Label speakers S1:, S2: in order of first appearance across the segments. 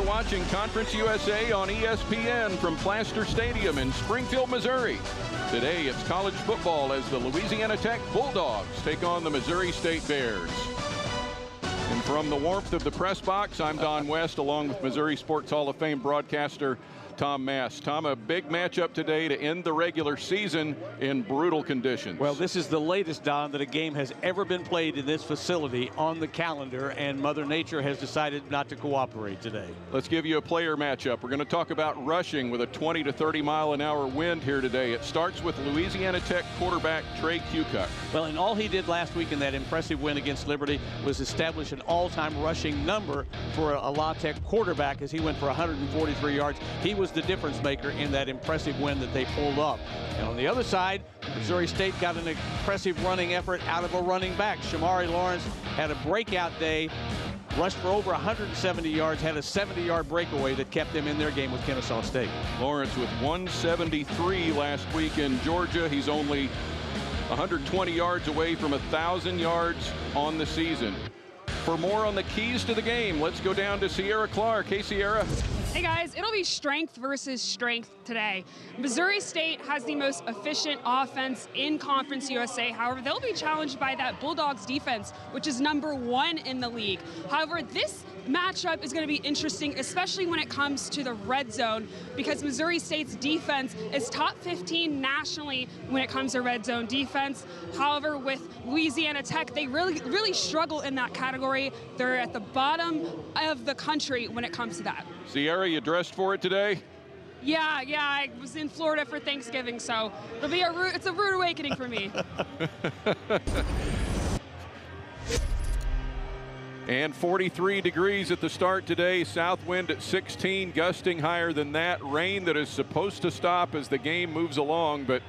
S1: watching Conference USA on ESPN from Plaster Stadium in Springfield, Missouri. Today it's college football as the Louisiana Tech Bulldogs take on the Missouri State Bears. And from the warmth of the press box, I'm Don West, along with Missouri Sports Hall of Fame broadcaster Tom Mast. Tom, a big matchup today to end the regular season in brutal conditions.
S2: Well, this is the latest, Don, that a game has ever been played in this facility on the calendar, and Mother Nature has decided not to cooperate today.
S1: Let's give you a player matchup. We're going to talk about rushing with a 20 to 30 mile an hour wind here today. It starts with Louisiana Tech quarterback Trey Kucuk.
S2: Well, and all he did last week in that impressive win against Liberty was establish an all-time rushing number for a La Tech quarterback as he went for 143 yards. He was the difference maker in that impressive win that they pulled off. And on the other side, Missouri State got an impressive running effort out of a running back. Shamari Lawrence had a breakout day, rushed for over 170 yards, had a 70-yard breakaway that kept them in their game with Kennesaw State.
S1: Lawrence with 173 last week in Georgia. He's only 120 yards away from 1,000 yards on the season. For more on the keys to the game, let's go down to Sierra Clark. Hey, Sierra.
S3: Hey guys, it'll be strength versus strength today. Missouri State has the most efficient offense in Conference USA. However, they'll be challenged by that Bulldogs defense, which is #1 in the league. However, this matchup is going to be interesting, especially when it comes to the red zone, because Missouri State's defense is top 15 nationally when it comes to red zone defense. However, with Louisiana Tech, they really struggle in that category. They're at the bottom of the country when it comes to that.
S1: Sierra, you dressed for it today?
S3: Yeah, I was in Florida for Thanksgiving, so it's a rude awakening for me.
S1: And 43 degrees at the start today. South wind at 16, gusting higher than that. Rain that is supposed to stop as the game moves along, but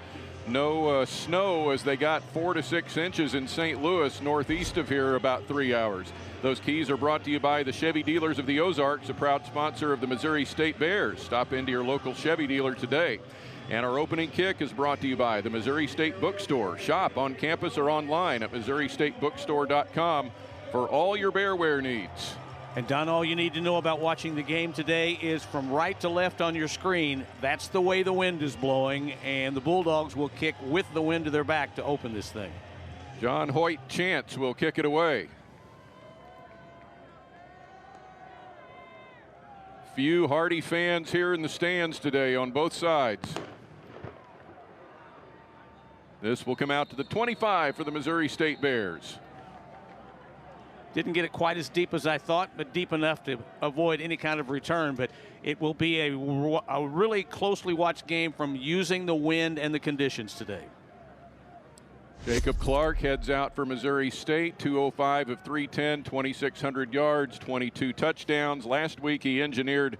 S1: no snow as they got 4 to 6 inches in St. Louis, northeast of here, about 3 hours. Those keys are brought to you by the Chevy Dealers of the Ozarks, a proud sponsor of the Missouri State Bears. Stop into your local Chevy dealer today. And our opening kick is brought to you by the Missouri State Bookstore. Shop on campus or online at MissouriStateBookstore.com for all your bearwear needs.
S2: And Don, all you need to know about watching the game today is from right to left on your screen. That's the way the wind is blowing, and the Bulldogs will kick with the wind to their back to open this thing.
S1: John Hoyt Chance will kick it away. Few Hardy fans here in the stands today on both sides. This will come out to the 25 for the Missouri State Bears.
S2: Didn't get it quite as deep as I thought, but deep enough to avoid any kind of return. But it will be a really closely watched game from using the wind and the conditions today.
S1: Jacob Clark heads out for Missouri State, 205 of 310, 2,600 yards, 22 touchdowns. Last week he engineered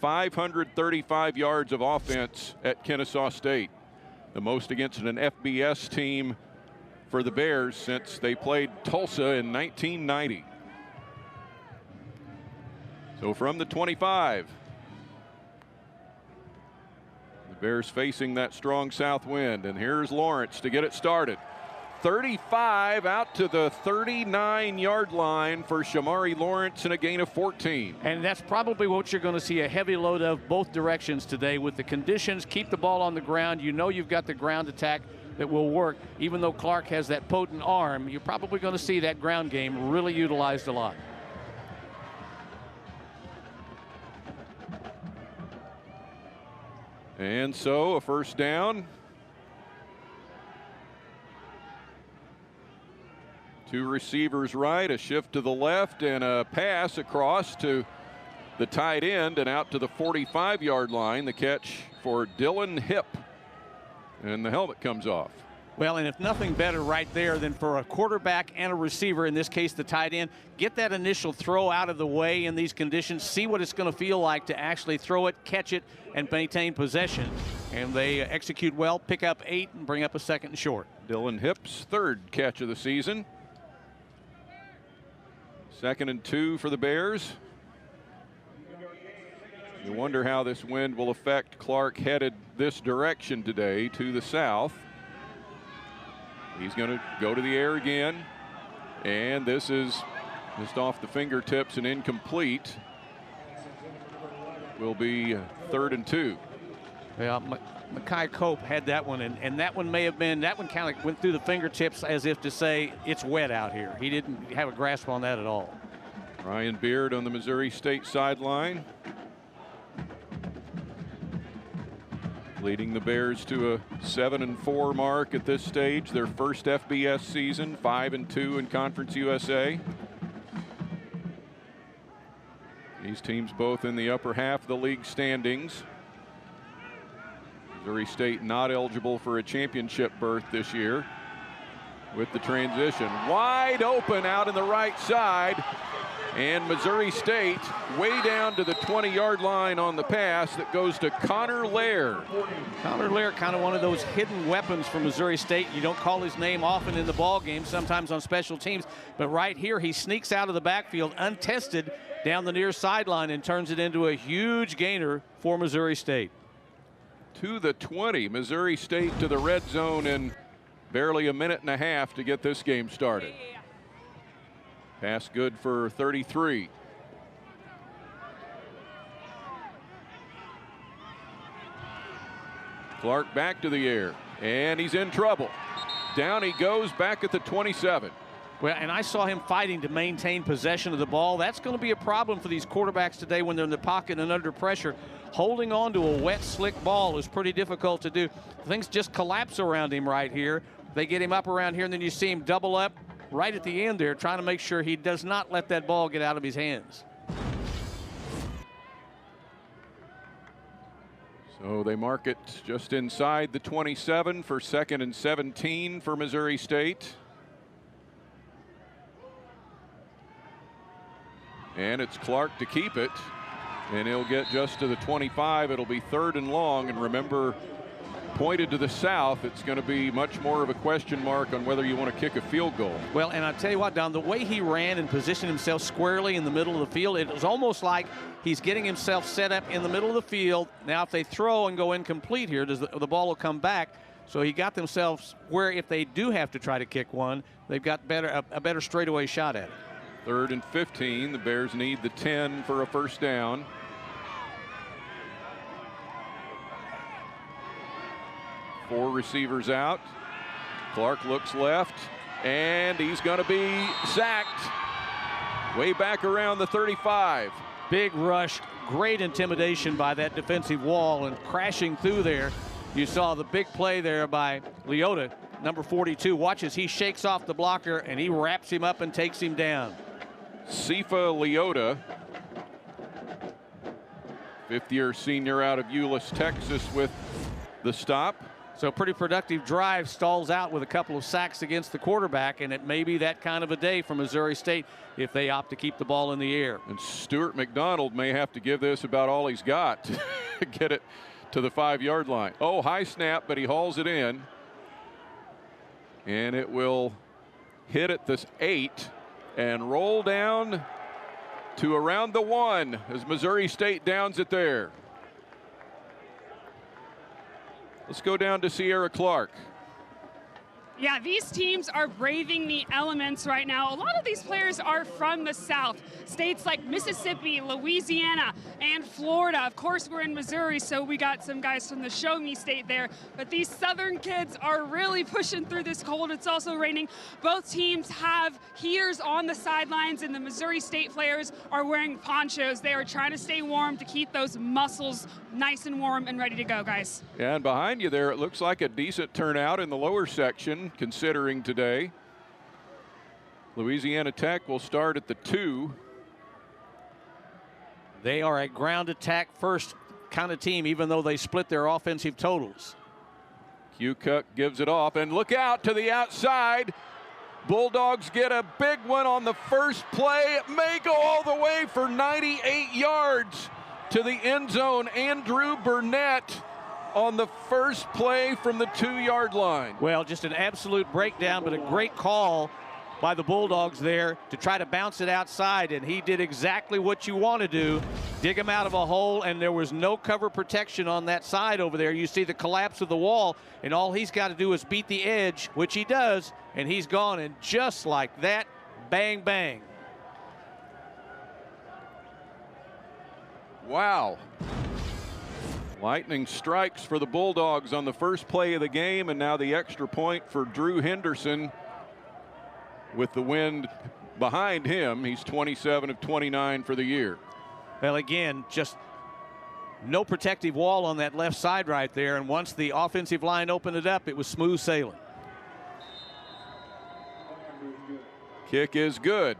S1: 535 yards of offense at Kennesaw State, the most against an FBS team for the Bears since they played Tulsa in 1990. So from the 25, the Bears facing that strong south wind, and here's Lawrence to get it started. 35 out to the 39-yard line for Shamari Lawrence and a gain of 14.
S2: And that's probably what you're going to see a heavy load of both directions today with the conditions. Keep the ball on the ground. You know you've got the ground attack that will work. Even though Clark has that potent arm, you're probably going to see that ground game really utilized a lot.
S1: And so a first down. Two receivers right, a shift to the left, and a pass across to the tight end and out to the 45-yard line. The catch for Dylan Hipp, and the helmet comes off.
S2: Well, and if nothing better right there than for a quarterback and a receiver, in this case the tight end, get that initial throw out of the way in these conditions, see what it's going to feel like to actually throw it, catch it, and maintain possession. And they execute well, pick up 8 and bring up a second and short.
S1: Dylan Hipp's third catch of the season. 2nd and 2 for the Bears. You wonder how this wind will affect Clark headed this direction today to the south. He's going to go to the air again, and this is just off the fingertips and incomplete. will be 3rd and 2.
S2: Well, Makai Cope had that one, and that one may have been, that one kind of went through the fingertips as if to say it's wet out here. He didn't have a grasp on that at all.
S1: Ryan Beard on the Missouri State sideline, leading the Bears to a 7-4 mark at this stage, their first FBS season, 5-2 in Conference USA. These teams both in the upper half of the league standings. Missouri State not eligible for a championship berth this year with the transition. Wide open out in the right side. And Missouri State way down to the 20-yard line on the pass that goes to Connor Laird.
S2: Connor Laird, kind of one of those hidden weapons for Missouri State. You don't call his name often in the ball game, sometimes on special teams. But right here, he sneaks out of the backfield untested down the near sideline and turns it into a huge gainer for Missouri State.
S1: To the 20, Missouri State to the red zone in barely a minute and a half to get this game started. Pass good for 33. Clark back to the air, and he's in trouble. Down he goes back at the 27.
S2: Well, and I saw him fighting to maintain possession of the ball. That's going to be a problem for these quarterbacks today when they're in the pocket and under pressure. Holding on to a wet, slick ball is pretty difficult to do. Things just collapse around him right here. They get him up around here, and then you see him double up right at the end there, trying to make sure he does not let that ball get out of his hands.
S1: So they mark it just inside the 27 for 2nd and 17 for Missouri State. And it's Clark to keep it, and he'll get just to the 25. It'll be 3rd and long, and remember, pointed to the south, it's going to be much more of a question mark on whether you want to kick a field goal.
S2: Well, and I'll tell you what, Don, the way he ran and positioned himself squarely in the middle of the field, it was almost like he's getting himself set up in the middle of the field. Now, if they throw and go incomplete here, the ball will come back. So he got themselves where if they do have to try to kick one, they've got a better straightaway shot at it.
S1: 3rd and 15. The Bears need the 10 for a first down. Four receivers out. Clark looks left, and he's going to be sacked way back around the 35.
S2: Big rush, great intimidation by that defensive wall, and crashing through there. You saw the big play there by Leota, number 42. Watch as he shakes off the blocker, and he wraps him up and takes him down.
S1: Sifa Leota, fifth-year senior out of Euless, Texas, with the stop.
S2: So pretty productive drive, stalls out with a couple of sacks against the quarterback, and it may be that kind of a day for Missouri State if they opt to keep the ball in the air.
S1: And Stuart McDonald may have to give this about all he's got to get it to the 5-yard line. Oh, high snap, but he hauls it in. And it will hit at this 8 and roll down to around the 1 as Missouri State downs it there. Let's go down to Sierra Clark.
S3: Yeah, these teams are braving the elements right now. A lot of these players are from the South. States like Mississippi, Louisiana, and Florida. Of course, we're in Missouri, so we got some guys from the Show Me State there. But these Southern kids are really pushing through this cold. It's also raining. Both teams have heaters on the sidelines, and the Missouri State players are wearing ponchos. They are trying to stay warm to keep those muscles nice and warm and ready to go, guys.
S1: Yeah, and behind you there, it looks like a decent turnout in the lower section, considering today. Louisiana Tech will start at the 2.
S2: They are a ground attack first kind of team, even though they split their offensive totals.
S1: Q-Cuck gives it off, and look out to the outside. Bulldogs get a big one on the first play. It may go all the way for 98 yards to the end zone. Andrew Burnett on the first play from the 2-yard line.
S2: Well, just an absolute breakdown, but a great call by the Bulldogs there to try to bounce it outside, and he did exactly what you want to do, dig him out of a hole, and there was no cover protection on that side over there. You see the collapse of the wall, and all he's got to do is beat the edge, which he does, and he's gone, and just like that, bang, bang.
S1: Wow. Lightning strikes for the Bulldogs on the first play of the game, and now the extra point for Drew Henderson. With the wind behind him, he's 27 of 29 for the year.
S2: Well, again, just no protective wall on that left side right there, and once the offensive line opened it up, it was smooth sailing.
S1: Kick is good.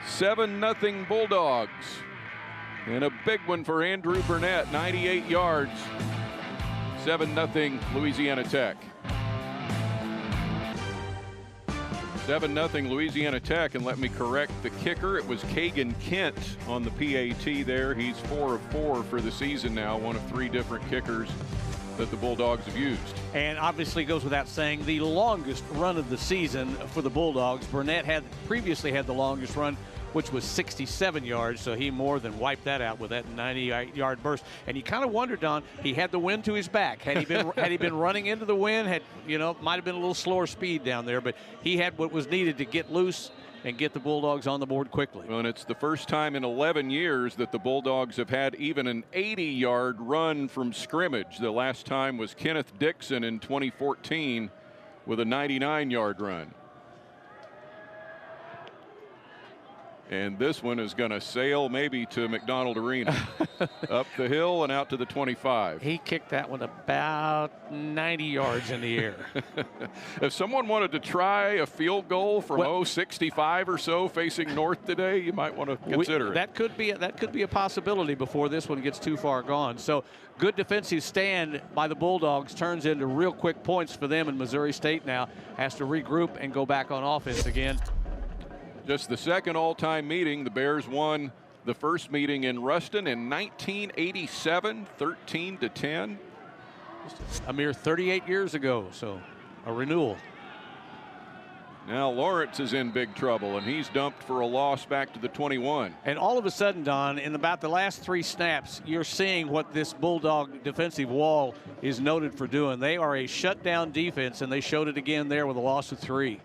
S1: 7-0 Bulldogs. And a big one for Andrew Burnett, 98 yards. 7-0 Louisiana Tech. 7-0 Louisiana Tech, and let me correct the kicker. It was Kagan Kent on the PAT there. He's 4 of 4 for the season now, one of 3 different kickers that the Bulldogs have used.
S2: And obviously goes without saying, the longest run of the season for the Bulldogs. Burnett had previously had the longest run, which was 67 yards, so he more than wiped that out with that 90-yard burst. And you kind of wondered, Don, he had the wind to his back. Had he been running into the wind, might have been a little slower speed down there, but he had what was needed to get loose and get the Bulldogs on the board quickly.
S1: Well, and it's the first time in 11 years that the Bulldogs have had even an 80-yard run from scrimmage. The last time was Kenneth Dixon in 2014 with a 99-yard run. And this one is going to sail maybe to McDonald Arena. Up the hill and out to the 25.
S2: He kicked that one about 90 yards in the air.
S1: If someone wanted to try a field goal from 65 or so facing north today, you might want to consider it.
S2: That could be a possibility before this one gets too far gone. So good defensive stand by the Bulldogs turns into real quick points for them, and Missouri State now has to regroup and go back on offense again.
S1: Just the second all-time meeting. The Bears won the first meeting in Ruston in 1987, 13-10.
S2: A mere 38 years ago, so a renewal.
S1: Now Lawrence is in big trouble, and he's dumped for a loss back to the 21.
S2: And all of a sudden, Don, in about the last 3 snaps, you're seeing what this Bulldog defensive wall is noted for doing. They are a shutdown defense, and they showed it again there with a loss of 3.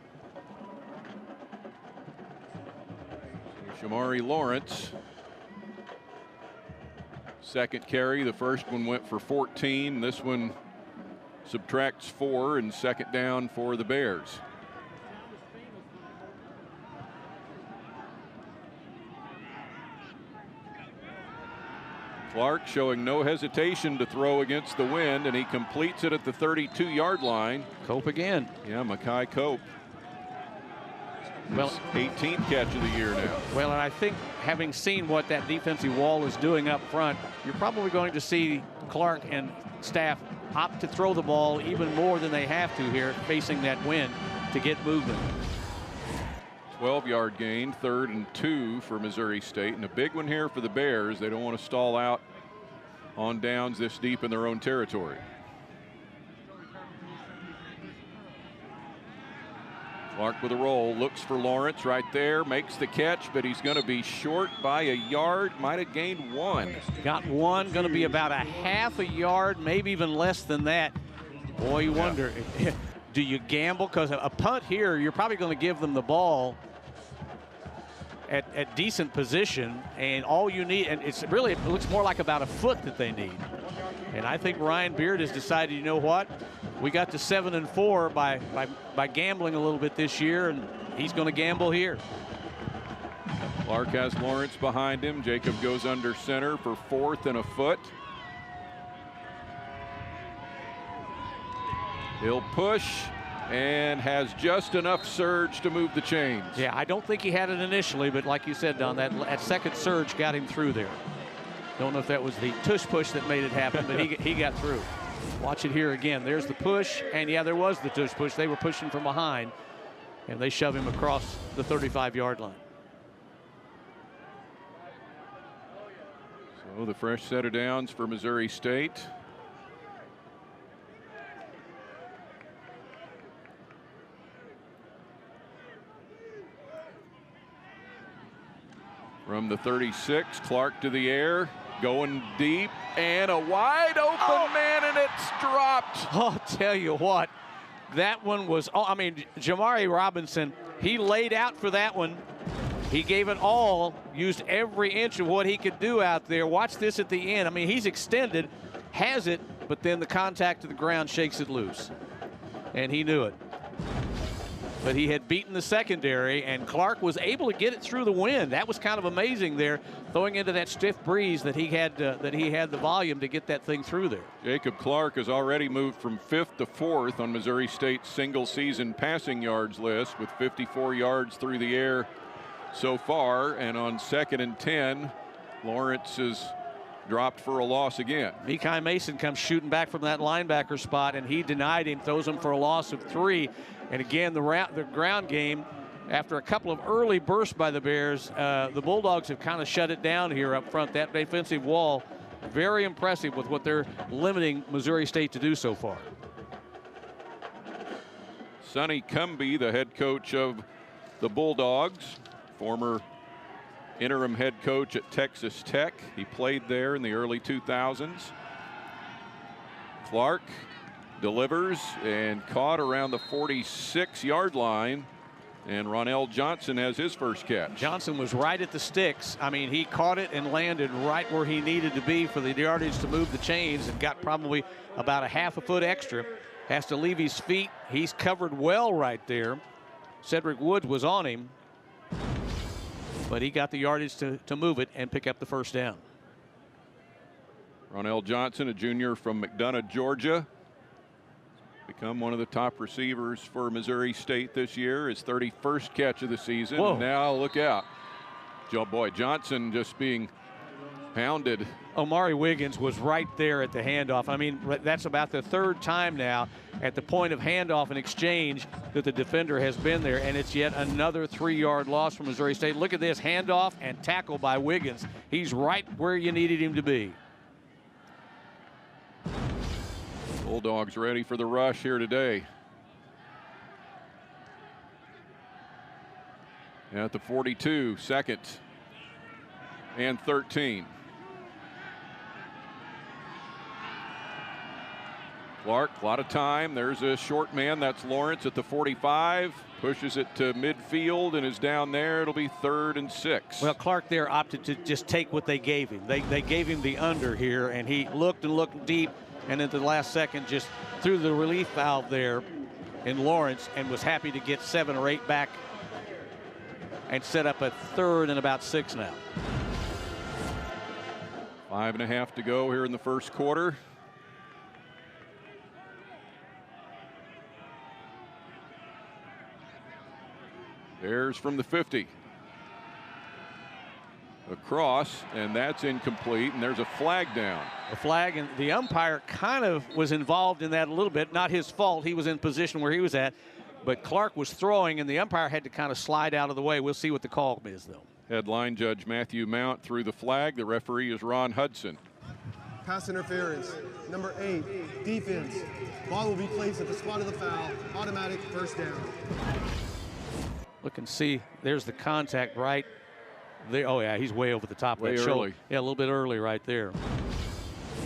S1: Shamari Lawrence, second carry. The first one went for 14. This one subtracts 4, and second down for the Bears. Clark showing no hesitation to throw against the wind, and he completes it at the 32-yard line.
S2: Cope again.
S1: Yeah, Makai Cope.
S2: Well,
S1: 18th catch of the year now.
S2: Well, and I think having seen what that defensive wall is doing up front, you're probably going to see Clark and staff opt to throw the ball even more than they have to here, facing that wind, to get movement.
S1: 12-yard gain, 3rd and 2 for Missouri State, and a big one here for the Bears. They don't want to stall out on downs this deep in their own territory. Clark with a roll, looks for Lawrence right there, makes the catch, but he's going to be short by a yard, might have gained 1.
S2: Got 1, going to be about a half a yard, maybe even less than that. Boy, you wonder, do you gamble? Because a punt here, you're probably going to give them the ball at decent position, and all you need, and it looks more like about a foot that they need. And I think Ryan Beard has decided, you know what? We got to 7-4 by gambling a little bit this year, and he's going to gamble here.
S1: Clark has Lawrence behind him. Jacob goes under center for 4th and a foot. He'll push and has just enough surge to move the chains.
S2: Yeah, I don't think he had it initially, but like you said, Don, that second surge got him through there. Don't know if that was the tush push that made it happen, but he got through. Watch it here again. There's the push, and yeah, there was the tush push. They were pushing from behind, and they shove him across the 35-yard line.
S1: So the fresh set of downs for Missouri State. From the 36, Clark to the air, going deep, and a wide open man, and it's dropped.
S2: I'll tell you what, that one was, I mean, Jamari Robinson, he laid out for that one, He gave it all, used every inch of what he could do out there. Watch this at the end. I mean, he's extended, has it, but then the contact to the ground shakes it loose. And he knew it. But he had beaten the secondary, and Clark was able to get it through the wind. That was kind of amazing there, throwing into that stiff breeze that he had the volume to get that thing through there.
S1: Jacob Clark has already moved from 5th to 4th on Missouri State's single-season passing yards list with 54 yards through the air so far. And on 2nd and 10, Lawrence is dropped for a loss again.
S2: Mekhi Mason comes shooting back from that linebacker spot, and he denied him, throws him for a loss of 3. And again, the ground game, after a couple of early bursts by the Bears, the Bulldogs have kind of shut it down here up front. That defensive wall, very impressive with what they're limiting Missouri State to do so far.
S1: Sonny Cumbie, the head coach of the Bulldogs, former interim head coach at Texas Tech. He played there in the early 2000s. Clark delivers and caught around the 46-yard line, and Ronell Johnson has his first catch.
S2: Johnson was right at the sticks. I mean, he caught it and landed right where he needed to be for the yardage to move the chains, and got probably about a half a foot extra. Has to leave his feet. He's covered well right there. Cedric Woods was on him, but he got the yardage to move it and pick up the first down.
S1: Ronell Johnson, a junior from McDonough, Georgia, become one of the top receivers for Missouri State this year. His 31st catch of the season.
S2: Whoa.
S1: And now look out. Boy, Johnson just being pounded.
S2: Omari Wiggins was right there at the handoff. I mean, that's about the 3rd time now at the point of handoff and exchange that the defender has been there, and it's yet another 3-yard loss from Missouri State. Look at this handoff and tackle by Wiggins. He's right where you needed him to be.
S1: Bulldogs ready for the rush here today. At the 42, 2nd and 13. Clark, a lot of time. There's a short man. That's Lawrence at the 45. Pushes it to midfield and is down there. It'll be 3rd and 6.
S2: Well, Clark there opted to just take what they gave him. They gave him the under here, and he looked and looked deep, and at the last second just threw the relief valve there in Lawrence, and was happy to get 7 or 8 back and set up a 3rd and about 6 now.
S1: 5.5 to go here in the first quarter. Bears from the 50. Across, and that's incomplete, and there's a flag down.
S2: A flag, and the umpire kind of was involved in that a little bit. Not his fault. He was in position where he was at, but Clark was throwing, and the umpire had to kind of slide out of the way. We'll see what the call is, though.
S1: Headline judge Matthew Mount threw the flag. The referee is Ron Hudson.
S4: Pass interference, number 8, defense. Ball will be placed at the spot of the foul. Automatic first down.
S2: Look and see. There's the contact right there. Oh, yeah, he's way over the top of that shoulder.
S1: Early.
S2: Yeah, a little bit early right there.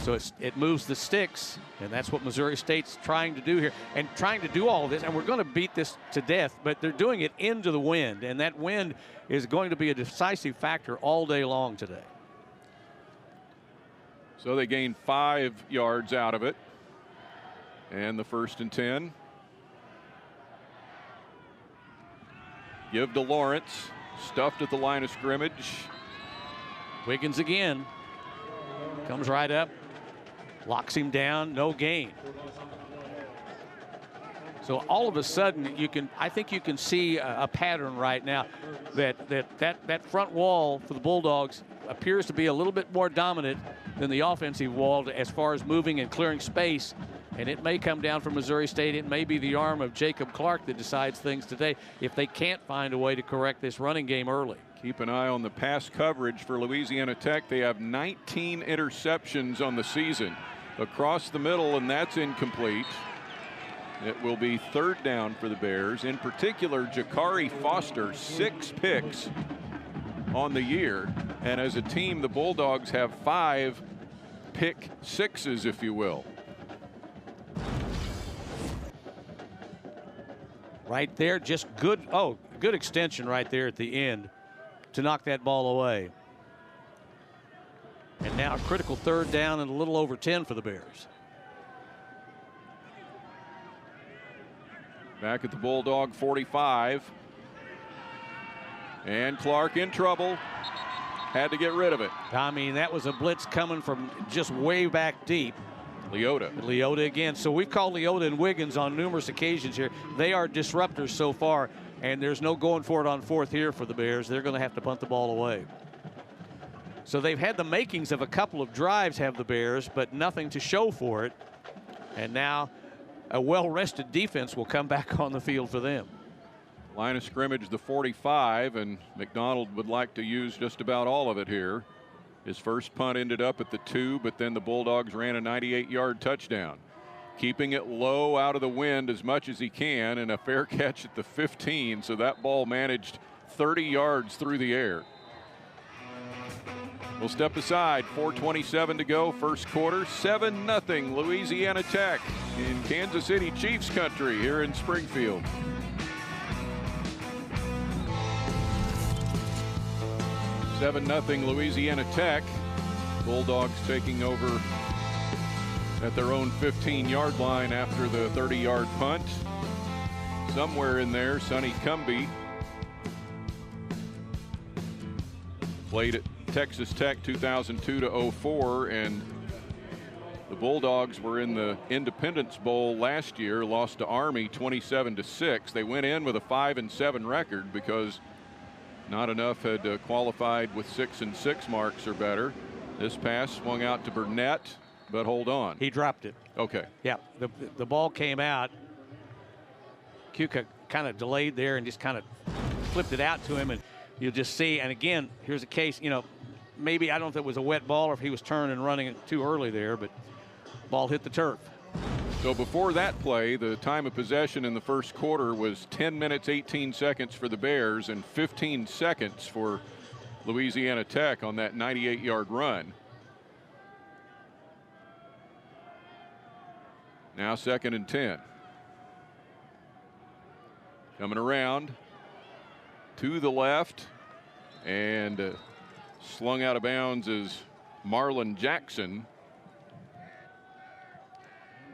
S2: So it moves the sticks, and that's what Missouri State's trying to do here, and trying to do all of this. And we're going to beat this to death, but they're doing it into the wind, and that wind is going to be a decisive factor all day long today.
S1: So they gained 5 yards out of it. And the 1st and 10. Give to Lawrence. Stuffed at the line of scrimmage.
S2: Wiggins again. Comes right up. Locks him down. No gain. So all of a sudden, I think you can see a pattern right now that front wall for the Bulldogs appears to be a little bit more dominant than the offensive wall as far as moving and clearing space. And it may come down from Missouri State. It may be the arm of Jacob Clark that decides things today if they can't find a way to correct this running game early.
S1: Keep an eye on the pass coverage for Louisiana Tech. They have 19 interceptions on the season. Across the middle, and that's incomplete. It will be 3rd down for the Bears. In particular, Jakari Foster, 6 picks on the year. And as a team, the Bulldogs have 5 pick sixes, if you will.
S2: Right there, just good. Oh, good extension right there at the end to knock that ball away. And now a critical 3rd down and a little over 10 for the Bears.
S1: Back at the Bulldog 45. And Clark in trouble. Had to get rid of it.
S2: I mean, that was a blitz coming from just way back deep.
S1: Leota
S2: again. So we've called Leota and Wiggins on numerous occasions here. They are disruptors so far, and there's no going for it on 4th here for the Bears. They're going to have to punt the ball away. So they've had the makings of a couple of drives, have the Bears, but nothing to show for it. And now a well-rested defense will come back on the field for them.
S1: Line of scrimmage the 45, and McDonald would like to use just about all of it here. His first punt ended up at the 2, but then the Bulldogs ran a 98-yard touchdown. Keeping it low out of the wind as much as he can, and a fair catch at the 15, so that ball managed 30 yards through the air. We'll step aside, 4:27 to go, first quarter, 7-0 Louisiana Tech in Kansas City Chiefs country here in Springfield. Louisiana Tech. Bulldogs taking over at their own 15-yard line after the 30-yard punt. Somewhere in there, Sonny Cumbie played at Texas Tech 2002 to 04, and the Bulldogs were in the Independence Bowl last year, lost to Army 27-6. They went in with a 5-7 record because not enough had qualified with 6-6 marks or better. This pass swung out to Burnett, but hold on.
S2: He dropped it.
S1: Okay.
S2: Yeah, the ball came out. Kuka kind of delayed there and just kind of flipped it out to him, and you'll just see. And again, here's a case, you know, maybe I don't know if it was a wet ball or if he was turning and running it too early there, but ball hit the turf.
S1: So before that play, the time of possession in the first quarter was 10 minutes, 18 seconds for the Bears and 15 seconds for Louisiana Tech on that 98-yard run. Now 2nd and 10. Coming around to the left, and slung out of bounds is Marlon Jackson.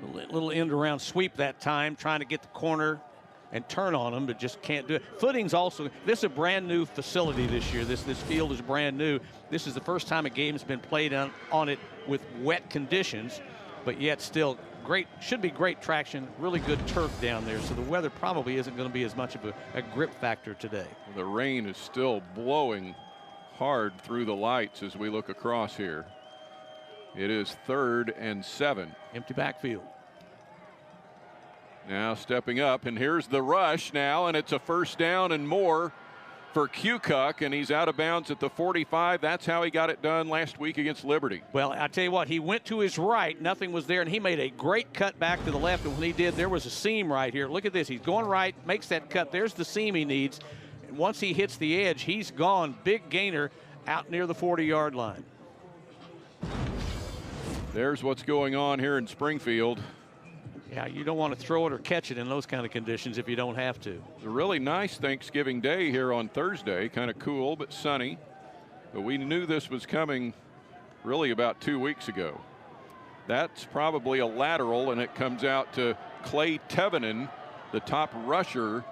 S2: A little end around sweep that time, trying to get the corner and turn on him, but just can't do it. Footings also, this is a brand new facility this year. This field is brand new. This is the first time a game's been played on it with wet conditions, but yet still great, should be great traction, really good turf down there. So the weather probably isn't going to be as much of a grip factor today.
S1: The rain is still blowing hard through the lights as we look across here. It is 3rd and 7.
S2: Empty backfield.
S1: Now stepping up, and here's the rush now, and it's a first down and more for Kukoc, and he's out of bounds at the 45. That's how he got it done last week against Liberty.
S2: Well, I tell you what, he went to his right, nothing was there, and he made a great cut back to the left, and when he did, there was a seam right here. Look at this, he's going right, makes that cut. There's the seam he needs. And once he hits the edge, he's gone. Big gainer out near the 40-yard line.
S1: There's what's going on here in Springfield.
S2: Yeah, you don't want to throw it or catch it in those kind of conditions if you don't have to.
S1: It's a really nice Thanksgiving Day here on Thursday. Kind of cool but sunny. But we knew this was coming really about 2 weeks ago. That's probably a lateral, and it comes out to Clay Tevenin, the top rusher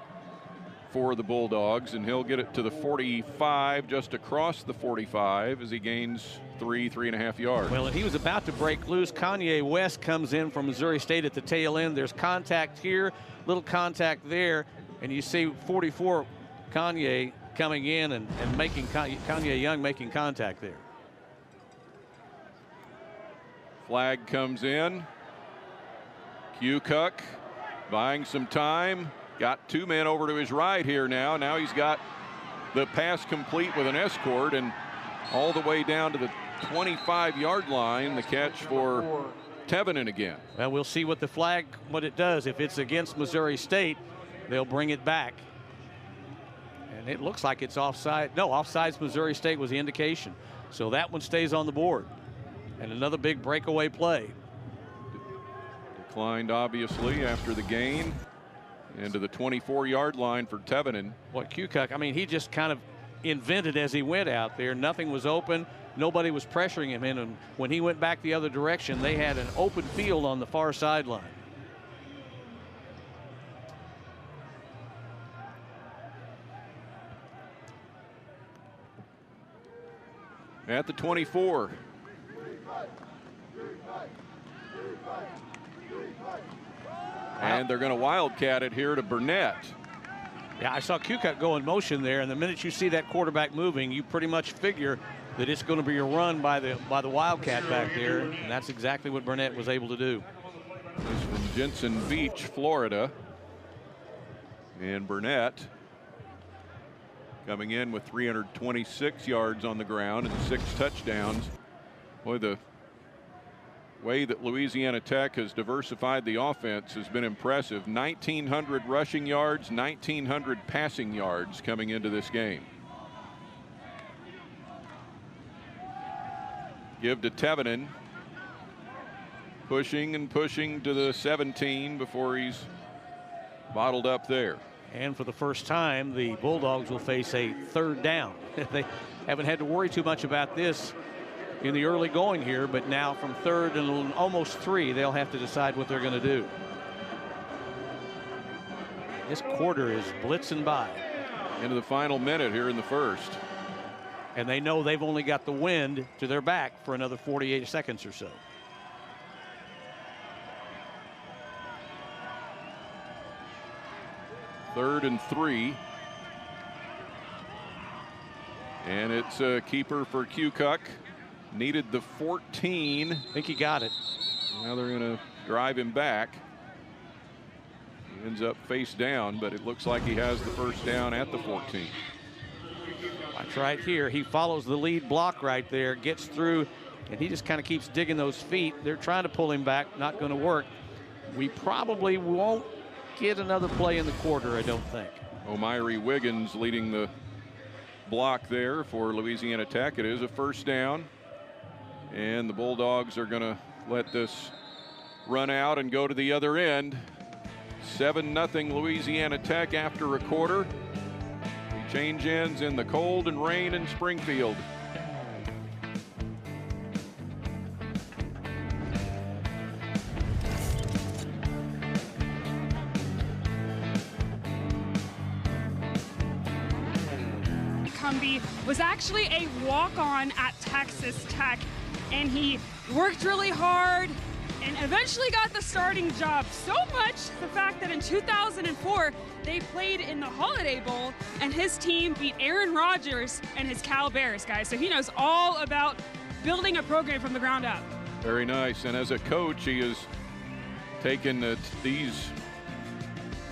S1: for the Bulldogs, and he'll get it to the 45, just across the 45, as he gains 3.5 yards.
S2: Well, and he was about to break loose. Kanye West comes in from Missouri State at the tail end. There's contact here, little contact there, and you see 44 Kanye coming in and making Kanye Young making contact there.
S1: Flag comes in. Kukoc buying some time. Got 2 men over to his right here now. Now he's got the pass complete with an escort, and all the way down to the 25-yard line, the catch for Tevenin again.
S2: Well, we'll see what the flag, what it does. If it's against Missouri State, they'll bring it back. And it looks like it's offside. No, offsides Missouri State was the indication. So that one stays on the board. And another big breakaway play.
S1: Declined, obviously, after the gain. Into the 24-yard line for Tevenin.
S2: What Kukoc, I mean, he just kind of invented as he went out there. Nothing was open. Nobody was pressuring him in. And when he went back the other direction, they had an open field on the far sideline.
S1: At the 24. And they're going to wildcat it here to Burnett.
S2: Yeah, I saw Kukoc go in motion there, and the minute you see that quarterback moving, you pretty much figure that it's going to be a run by the wildcat back there, and that's exactly what Burnett was able to do.
S1: This from Jensen Beach, Florida. And Burnett coming in with 326 yards on the ground and 6 touchdowns. Boy, the way that Louisiana Tech has diversified the offense has been impressive. 1,900 rushing yards, 1,900 passing yards coming into this game. Give to Tevenen. Pushing and pushing to the 17 before he's bottled up there.
S2: And for the first time, the Bulldogs will face a 3rd down. They haven't had to worry too much about this in the early going here, but now from 3rd and almost 3, they'll have to decide what they're going to do. This quarter is blitzing by.
S1: Into the final minute here in the first.
S2: And they know they've only got the wind to their back for another 48 seconds or so.
S1: Third and 3. And it's a keeper for Kukoc. Needed the 14.
S2: I think he got it.
S1: Now they're going to drive him back. He ends up face down, but it looks like he has the first down at the 14.
S2: That's right here. He follows the lead block right there, gets through, and he just kind of keeps digging those feet. They're trying to pull him back. Not going to work. We probably won't get another play in the quarter, I don't think.
S1: O'Myrie Wiggins leading the block there for Louisiana Tech. It is a first down. And the Bulldogs are going to let this run out and go to the other end. 7-0 Louisiana Tech after a quarter. Change ends in the cold and rain in Springfield.
S3: Cumbie was actually a walk-on at Texas Tech, and he worked really hard and eventually got the starting job. So much the fact that in 2004 they played in the Holiday Bowl and his team beat Aaron Rodgers and his Cal Bears, guys. So he knows all about building a program from the ground up.
S1: Very nice. And as a coach, he has taken these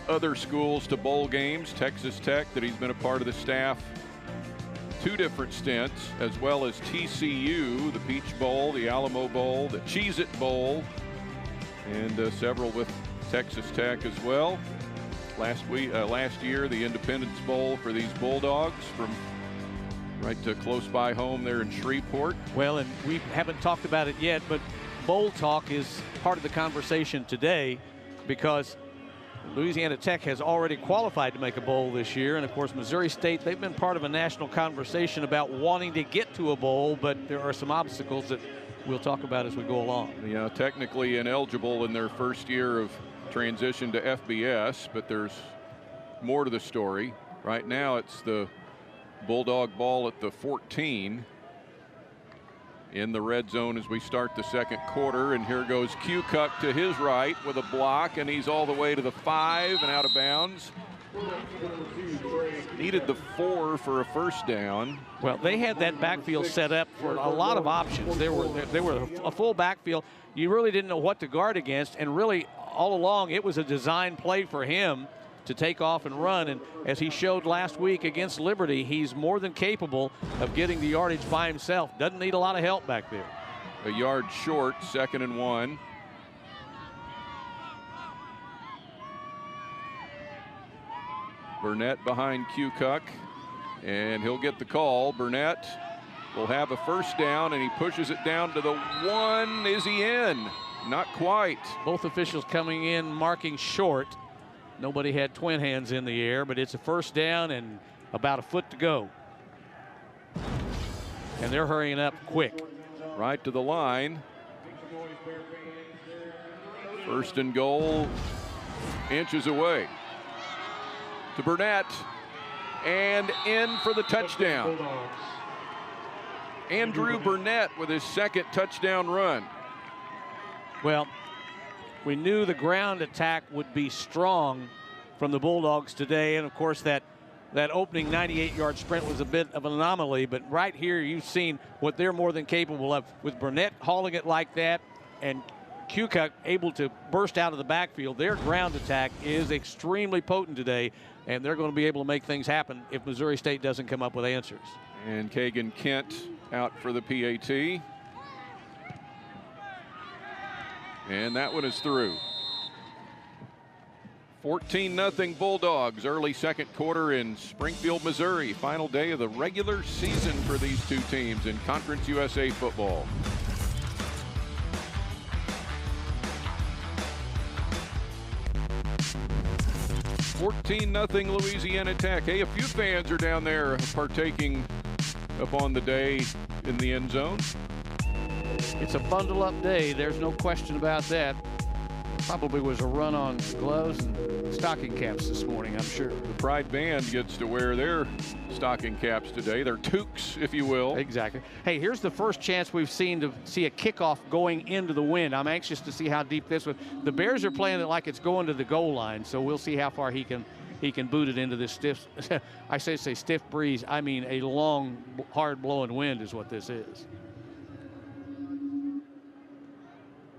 S1: other schools to bowl games. Texas Tech, that he's been a part of the staff 2 different stints, as well as TCU, the Peach Bowl, the Alamo Bowl, the Cheez-It Bowl, and several with Texas Tech as well. Last year, the Independence Bowl for these Bulldogs from right to close by home there in Shreveport.
S2: Well, and we haven't talked about it yet, but bowl talk is part of the conversation today because Louisiana Tech has already qualified to make a bowl this year. And of course, Missouri State, they've been part of a national conversation about wanting to get to a bowl, but there are some obstacles that we'll talk about as we go along.
S1: Yeah, technically ineligible in their first year of transition to FBS, but there's more to the story. Right now, it's the Bulldog ball at the 14 in the red zone as we start the second quarter. And here goes Kukoc to his right with a block, and he's all the way to the 5 and out of bounds. Needed the 4 for a first down.
S2: Well, they had that backfield set up for a lot of options. There were a full backfield. You really didn't know what to guard against, and really all along it was a design play for him to take off and run. And as he showed last week against Liberty, he's more than capable of getting the yardage by himself. Doesn't need a lot of help back there.
S1: A yard short, 2nd and 1. Burnett behind Kukoc, and he'll get the call. Burnett will have a first down, and he pushes it down to the 1. Is he in? Not quite.
S2: Both officials coming in marking short. Nobody had twin hands in the air, but it's a first down and about a foot to go. and they're hurrying up quick.
S1: Right to the line. First and goal, inches away. To Burnett, and in for the touchdown. Andrew Burnett with his second touchdown run.
S2: Well, we knew the ground attack would be strong from the Bulldogs today, and of course that opening 98-yard sprint was a bit of an anomaly, but right here you've seen what they're more than capable of with Burnett hauling it like that and Kukuk able to burst out of the backfield. Their ground attack is extremely potent today, and they're going to be able to make things happen if Missouri State doesn't come up with answers.
S1: And Kagan Kent out for the PAT. And that one is through. 14-0 Bulldogs, early second quarter in Springfield, Missouri. Final day of the regular season for these two teams in Conference USA football. (14-0) Louisiana Tech. Hey, a few fans are down there partaking upon the day in the end zone.
S2: It's a bundle-up day. There's no question about that. Probably was a run on gloves and stocking caps this morning, I'm sure.
S1: The Pride Band gets to wear their stocking caps today. Their toques, if you will.
S2: Exactly. Hey, here's the first chance we've seen to see a kickoff going into the wind. I'm anxious to see how deep this one. The Bears are playing it like it's going to the goal line, so we'll see how far he can boot it into this stiff, I say stiff breeze. I mean a long, hard blowing wind is what this is.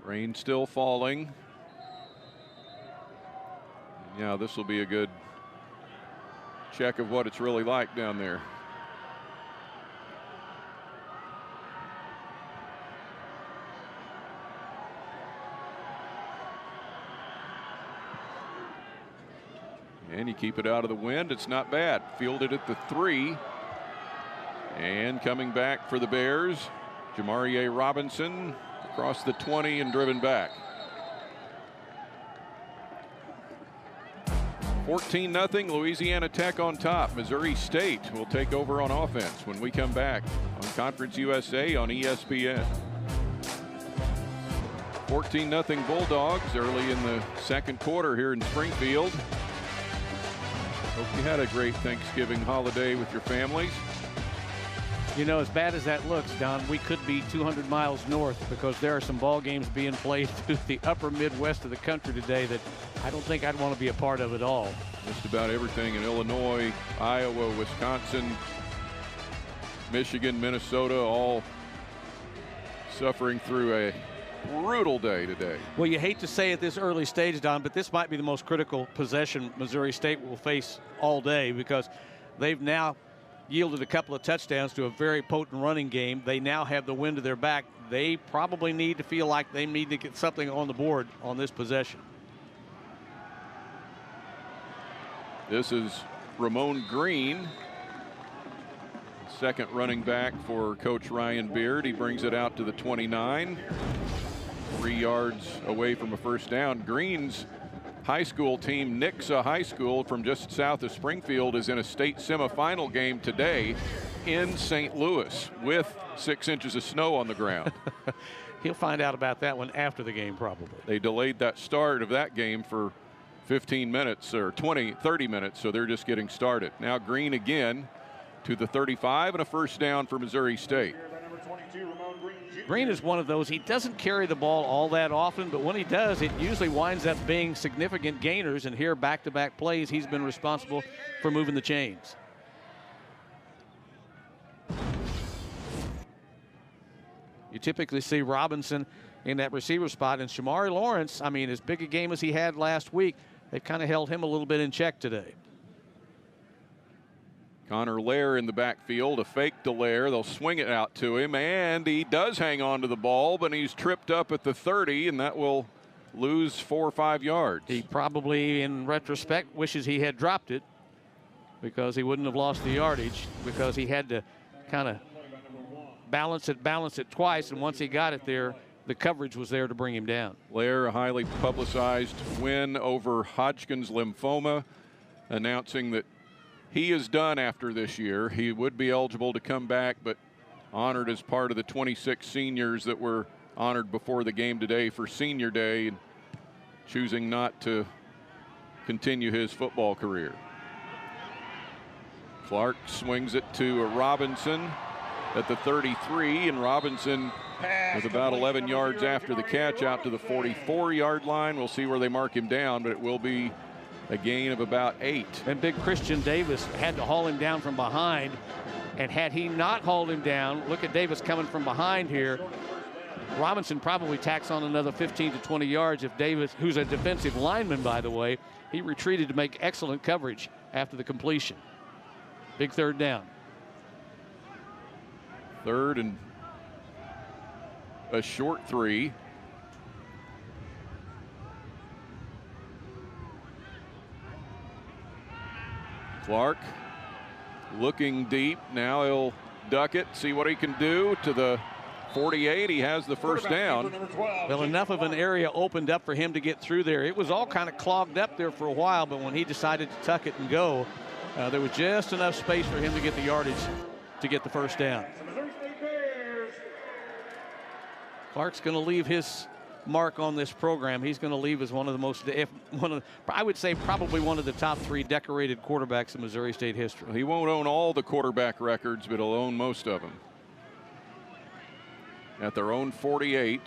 S1: Rain still falling. Yeah, this will be a good check of what it's really like down there. And you keep it out of the wind, it's not bad. Fielded at the 3. And coming back for the Bears, Jamarie Robinson across the 20 and driven back. 14-0 Louisiana Tech on top. Missouri State will take over on offense when we come back on Conference USA on ESPN. 14-0 Bulldogs early in the second quarter here in Springfield. Hope you had a great Thanksgiving holiday with your families.
S2: You know, as bad as that looks, Don, we could be 200 miles north because there are some ball games being played through the upper Midwest of the country today that I don't think I'd want to be a part of at all.
S1: Just about everything in Illinois, Iowa, Wisconsin, Michigan, Minnesota, all suffering through a brutal day today.
S2: Well, you hate to say at this early stage, Don, but this might be the most critical possession Missouri State will face all day because they've now yielded a couple of touchdowns to a very potent running game. They now have the wind to their back. They probably need to feel like they need to get something on the board on this possession.
S1: This is Ramon Green, second running back for Coach Ryan Beard. He brings it out to the 29, 3 yards away from a first down. Green's high school team, Nixa High School from just south of Springfield, is in a state semifinal game today in St. Louis with 6 inches of snow on the ground.
S2: He'll find out about that one after the game probably.
S1: They delayed that start of that game for 15 minutes or 30 minutes, so they're just getting started. Now Green again to the 35 and a first down for Missouri State.
S2: Green is one of those, he doesn't carry the ball all that often, but when he does, it usually winds up being significant gainers, and here back-to-back plays, he's been responsible for moving the chains. You typically see Robinson in that receiver spot, and Shamari Lawrence, I mean, as big a game as he had last week, they've kind of held him a little bit in check today.
S1: Connor Lair in the backfield, a fake to Lair. They'll swing it out to him, and he does hang on to the ball, but he's tripped up at the 30, and that will lose 4 or 5 yards.
S2: He probably, in retrospect, wishes he had dropped it because he wouldn't have lost the yardage, because he had to kind of balance it twice, and once he got it there, the coverage was there to bring him down.
S1: Lair, a highly publicized win over Hodgkin's lymphoma, announcing that he is done after this year. He would be eligible to come back, but honored as part of the 26 seniors that were honored before the game today for Senior Day, and choosing not to continue his football career. Clark swings it to Robinson at the 33, and Robinson with about 11 yards after the catch out to the 44-yard line. We'll see where they mark him down, but it will be a gain of about 8.
S2: And big Christian Davis had to haul him down from behind, and had he not hauled him down, look at Davis coming from behind here, Robinson probably tacks on another 15 to 20 yards if Davis, who's a defensive lineman, by the way, he retreated to make excellent coverage after the completion. Big third down.
S1: Third and a short 3. Clark looking deep. Now he'll duck it, see what he can do to the 48. He has the first down.
S2: Well, enough of an area opened up for him to get through there. It was all kind of clogged up there for a while, but when he decided to tuck it and go, there was just enough space for him to get the yardage to get the first down. Clark's going to leave his mark on this program. He's going to leave as one of the most, I would say probably one of the top 3 decorated quarterbacks in Missouri State history.
S1: He won't own all the quarterback records, but he'll own most of them. At their own 48.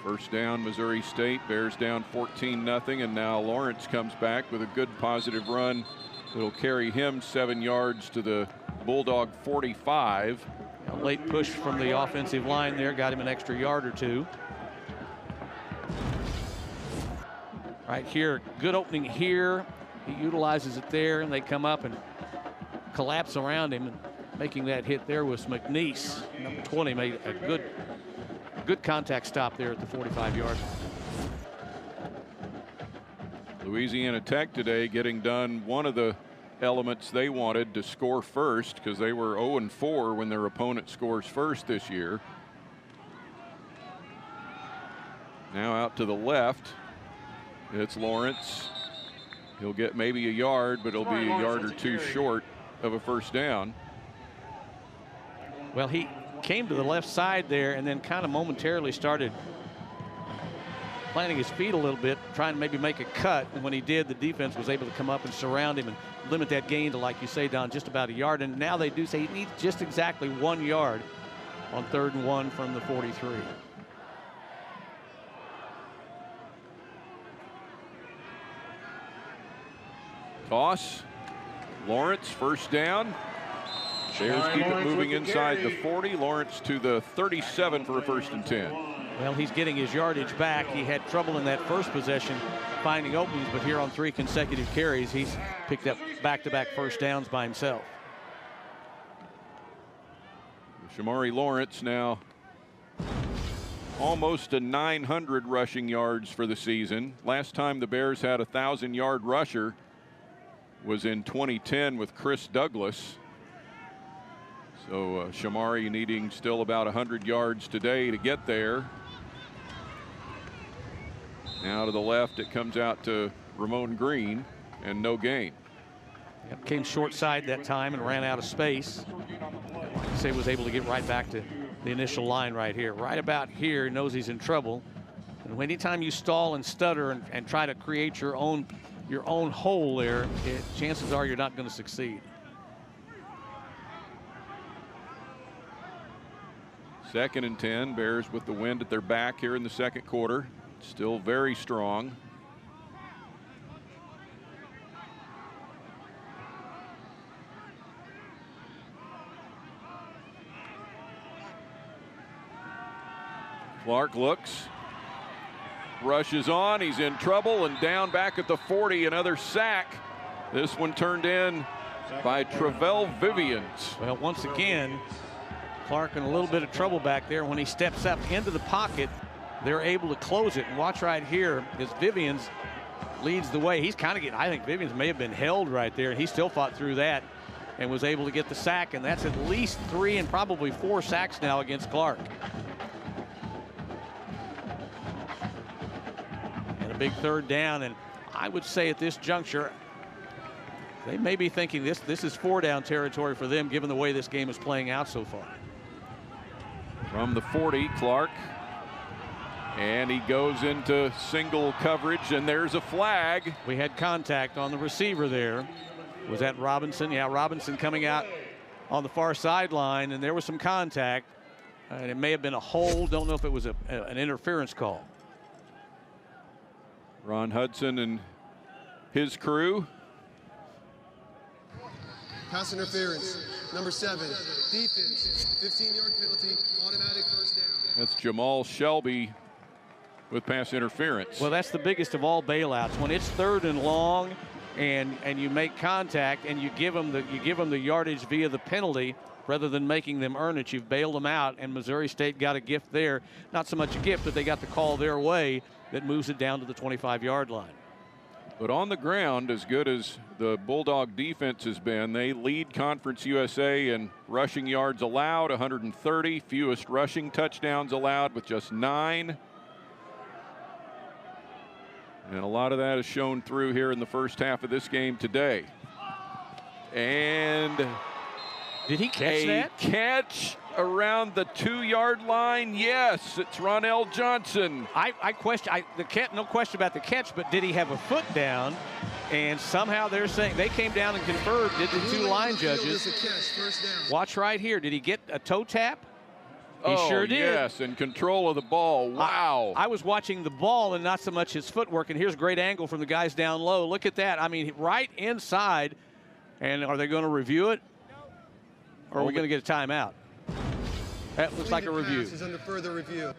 S1: First down, Missouri State. Bears down 14-0, and now Lawrence comes back with a good positive run. It'll carry him 7 yards to the Bulldog 45.
S2: A late push from the offensive line there got him an extra yard or 2. Right here, good opening here. He utilizes it there, and they come up and collapse around him. And making that hit there was McNeese. Number 20 made a good contact stop there at the 45-yard line.
S1: Louisiana Tech today getting done one of the elements they wanted to score first, because they were 0-4 when their opponent scores first this year. Now out to the left, it's Lawrence. He'll get maybe a yard, but it'll be a yard or 2 short of a first down.
S2: Well, he came to the left side there and then kind of momentarily started planting his feet a little bit, trying to maybe make a cut. And when he did, the defense was able to come up and surround him and limit that gain to, like you say, Don, just about a yard. And now they do say he needs just exactly 1 yard on 3rd and 1 from the 43.
S1: Toss. Lawrence, first down. Bears keep it moving inside the 40. Lawrence to the 37 for a 1st and 10.
S2: Well, he's getting his yardage back. He had trouble in that first possession finding openings, but here on 3 consecutive carries, he's picked up back-to-back first downs by himself.
S1: Shamari Lawrence now almost to 900 rushing yards for the season. Last time the Bears had a 1,000-yard rusher was in 2010 with Chris Douglas. So Shamari needing still about 100 yards today to get there. Now to the left, it comes out to Ramon Green, and no gain.
S2: Yep, came short side that time and ran out of space. Like I say, was able to get right back to the initial line right here. Right about here, knows he's in trouble. And anytime you stall and stutter and try to create your own hole there, chances are you're not going to succeed.
S1: Second and 10. Bears with the wind at their back here in the second quarter. Still very strong. Clark looks, rushes on, he's in trouble, and down back at the 40, another sack. This one turned in by Travell Vivians.
S2: Well, once again, Clark in a little bit of trouble back there. When he steps up into the pocket, they're able to close it. And watch right here, as Vivians leads the way. He's kind of getting, I think Vivians may have been held right there, and he still fought through that and was able to get the sack. And that's at least 3 and probably 4 sacks now against Clark. And a big third down. And I would say at this juncture, They may be thinking this is 4-down territory for them, given the way this game is playing out so far.
S1: From the 40, Clark. And he goes into single coverage, and there's a flag.
S2: We had contact on the receiver there. Was that Robinson? Yeah, Robinson coming out on the far sideline, and there was some contact. And it may have been a hold. Don't know if it was an interference call.
S1: Ron Hudson and his crew.
S4: Pass interference, number 7, defense, 15-yard penalty, automatic first down.
S1: That's Jamal Shelby with pass interference.
S2: Well, that's the biggest of all bailouts. When it's 3rd and long, and you make contact and you give them the yardage via the penalty rather than making them earn it. You've bailed them out, and Missouri State got a gift there. Not so much a gift, but they got the call their way that moves it down to the 25-yard line.
S1: But on the ground, as good as the Bulldog defense has been, they lead Conference USA in rushing yards allowed, 130, fewest rushing touchdowns allowed with just 9. And a lot of that is shown through here in the first half of this game today. And
S2: did he catch that?
S1: Catch around the 2-yard line. Yes, it's Ronell Johnson.
S2: No question about the catch, but did he have a foot down? And somehow they're saying they came down and conferred, did the 2 line judges. Watch right here. Did he get a toe tap? He sure did.
S1: Yes, in control of the ball. Wow.
S2: I was watching the ball and not so much his footwork, and here's a great angle from the guys down low. Look at that. I mean, right inside. And are they going to review it? Or are we going to get a timeout? That looks like a review.
S4: Is under further review.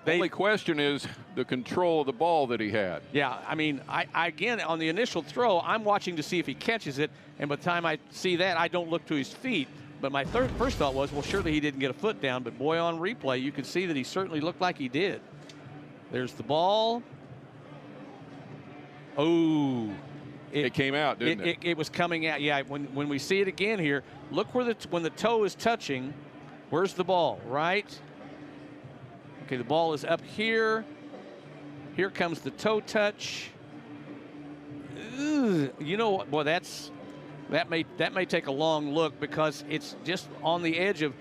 S1: The only question is the control of the ball that he had.
S2: Yeah, I mean, I again, on the initial throw, I'm watching to see if he catches it, and by the time I see that, I don't look to his feet. But my first thought was, well, surely he didn't get a foot down. But boy, on replay, you could see that he certainly looked like he did. There's the ball. Oh.
S1: It came out, didn't it?
S2: It was coming out. Yeah, when we see it again here, look where when the toe is touching, where's the ball? Right? Okay, the ball is up here. Here comes the toe touch. Ugh, you know what? Boy, that may take a long look, because it's just on the edge of,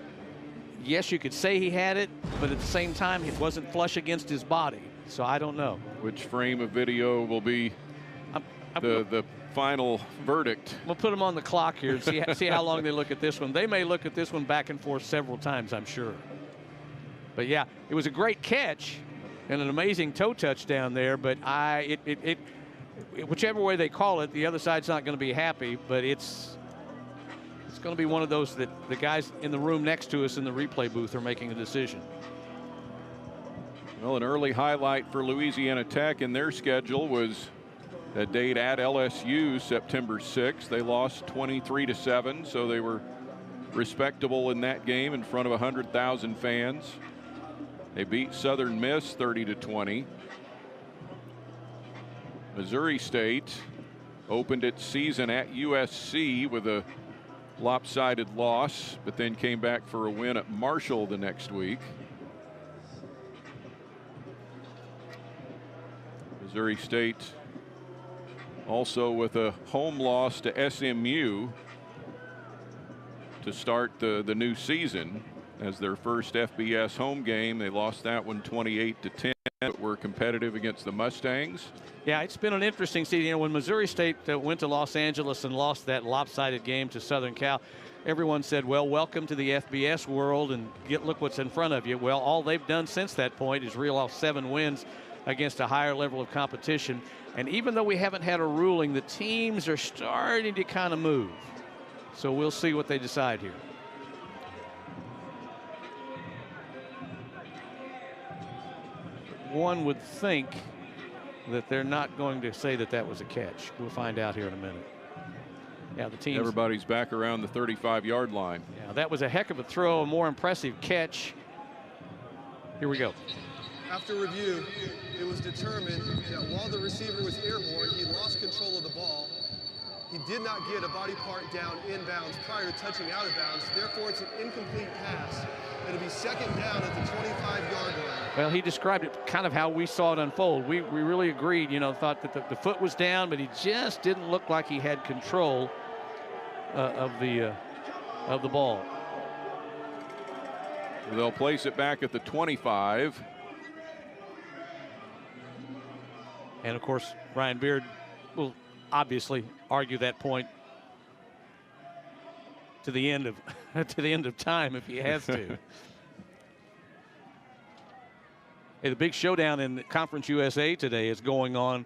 S2: yes, you could say he had it, but at the same time, it wasn't flush against his body. So I don't know.
S1: Which frame of video will be the final verdict?
S2: We'll put them on the clock here and see how long they look at this one. They may look at this one back and forth several times, I'm sure. But yeah, it was a great catch and an amazing toe touch down there, but whichever way they call it, the other side's not going to be happy, but it's going to be one of those that the guys in the room next to us in the replay booth are making a decision.
S1: Well, an early highlight for Louisiana Tech in their schedule was that date at LSU, September 6th. They lost 23-7, so they were respectable in that game in front of 100,000 fans. They beat Southern Miss 30-20. Missouri State opened its season at USC with a lopsided loss, but then came back for a win at Marshall the next week. Missouri State also with a home loss to SMU to start the new season as their first FBS home game. They lost that one 28-10, but were competitive against the Mustangs.
S2: Yeah, it's been an interesting season. You know, when Missouri State went to Los Angeles and lost that lopsided game to Southern Cal, everyone said, well, welcome to the FBS world and look what's in front of you. Well, all they've done since that point is reel off 7 wins against a higher level of competition. And even though we haven't had a ruling, the teams are starting to kind of move. So we'll see what they decide here. One would think that they're not going to say that that was a catch. We'll find out here in a minute. Yeah, the team.
S1: Everybody's back around the 35-yard line.
S2: Yeah, that was a heck of a throw, a more impressive catch. Here we go.
S4: After review, it was determined that while the receiver was airborne, he lost control of the ball. He did not get a body part down inbounds prior to touching out of bounds. Therefore, it's an incomplete pass. It'll be second down at the 25-yard line.
S2: Well, he described it kind of how we saw it unfold. We really agreed, you know, thought that the foot was down, but he just didn't look like he had control of the ball.
S1: They'll place it back at the 25.
S2: And of course, Ryan Beard will obviously argue that point to the end of time if he has to. Hey, the big showdown in Conference USA today is going on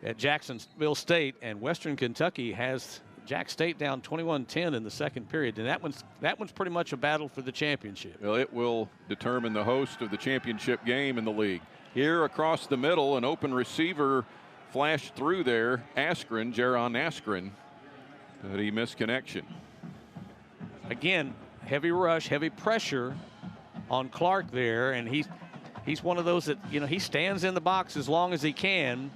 S2: at Jacksonville State, and Western Kentucky has Jack State down 21-10 in the second period, and that one's pretty much a battle for the championship.
S1: Well, it will determine the host of the championship game in the league. Here across the middle, an open receiver flashed through there. Jaron Askren, but he missed connection.
S2: Again, heavy rush, heavy pressure on Clark there, and he's one of those that, you know, he stands in the box as long as he can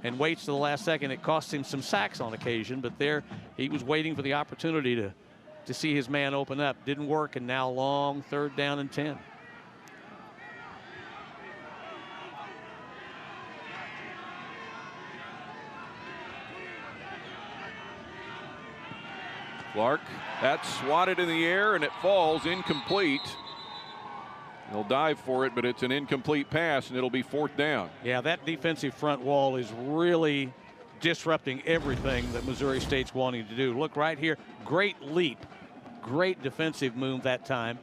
S2: and waits to the last second. It costs him some sacks on occasion, but there he was waiting for the opportunity to see his man open up. Didn't work, and now long 3rd down and 10.
S1: Clark, that's swatted in the air, and it falls incomplete. He'll dive for it, but it's an incomplete pass, and it'll be 4th down.
S2: Yeah, that defensive front wall is really disrupting everything that Missouri State's wanting to do. Look right here, great leap, great defensive move that time.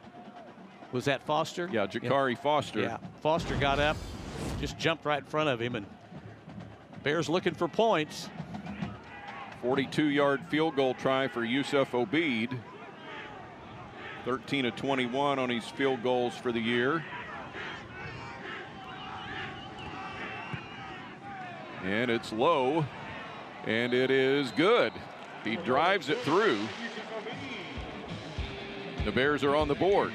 S2: Was that Foster?
S1: Yeah, Jakari Foster.
S2: Yeah, Foster got up, just jumped right in front of him, and Bears looking for points.
S1: 42-yard field goal try for Yusuf Obeid. 13 of 21 on his field goals for the year. And it's low, and it is good. He drives it through. The Bears are on the board.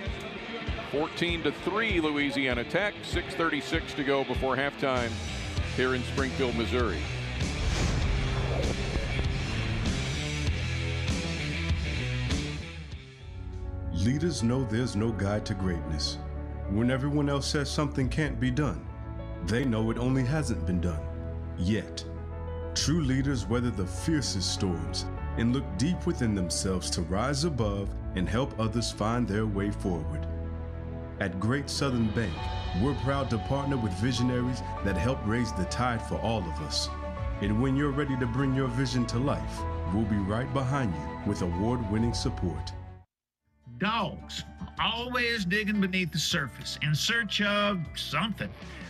S1: 14-3 Louisiana Tech. 6:36 to go before halftime here in Springfield, Missouri.
S5: Leaders know there's no guide to greatness. When everyone else says something can't be done, they know it only hasn't been done yet. True leaders weather the fiercest storms and look deep within themselves to rise above and help others find their way forward. At Great Southern Bank, we're proud to partner with visionaries that help raise the tide for all of us. And when you're ready to bring your vision to life, we'll be right behind you with award-winning support.
S6: Dogs, always digging beneath the surface in search of something.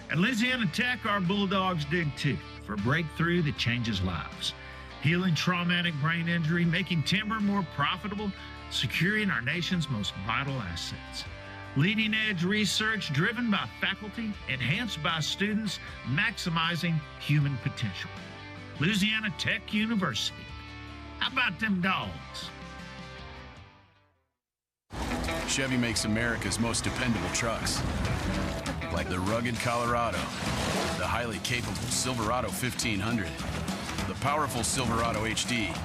S6: At Louisiana Tech, our Bulldogs dig too for a breakthrough that changes lives. Healing traumatic brain injury, making timber more profitable, securing our nation's most vital assets. Leading edge research driven by faculty, enhanced by students, maximizing human potential. Louisiana Tech University. How about them dogs?
S7: Chevy makes America's most dependable trucks, like the rugged Colorado, the highly capable Silverado 1500, the powerful Silverado HD,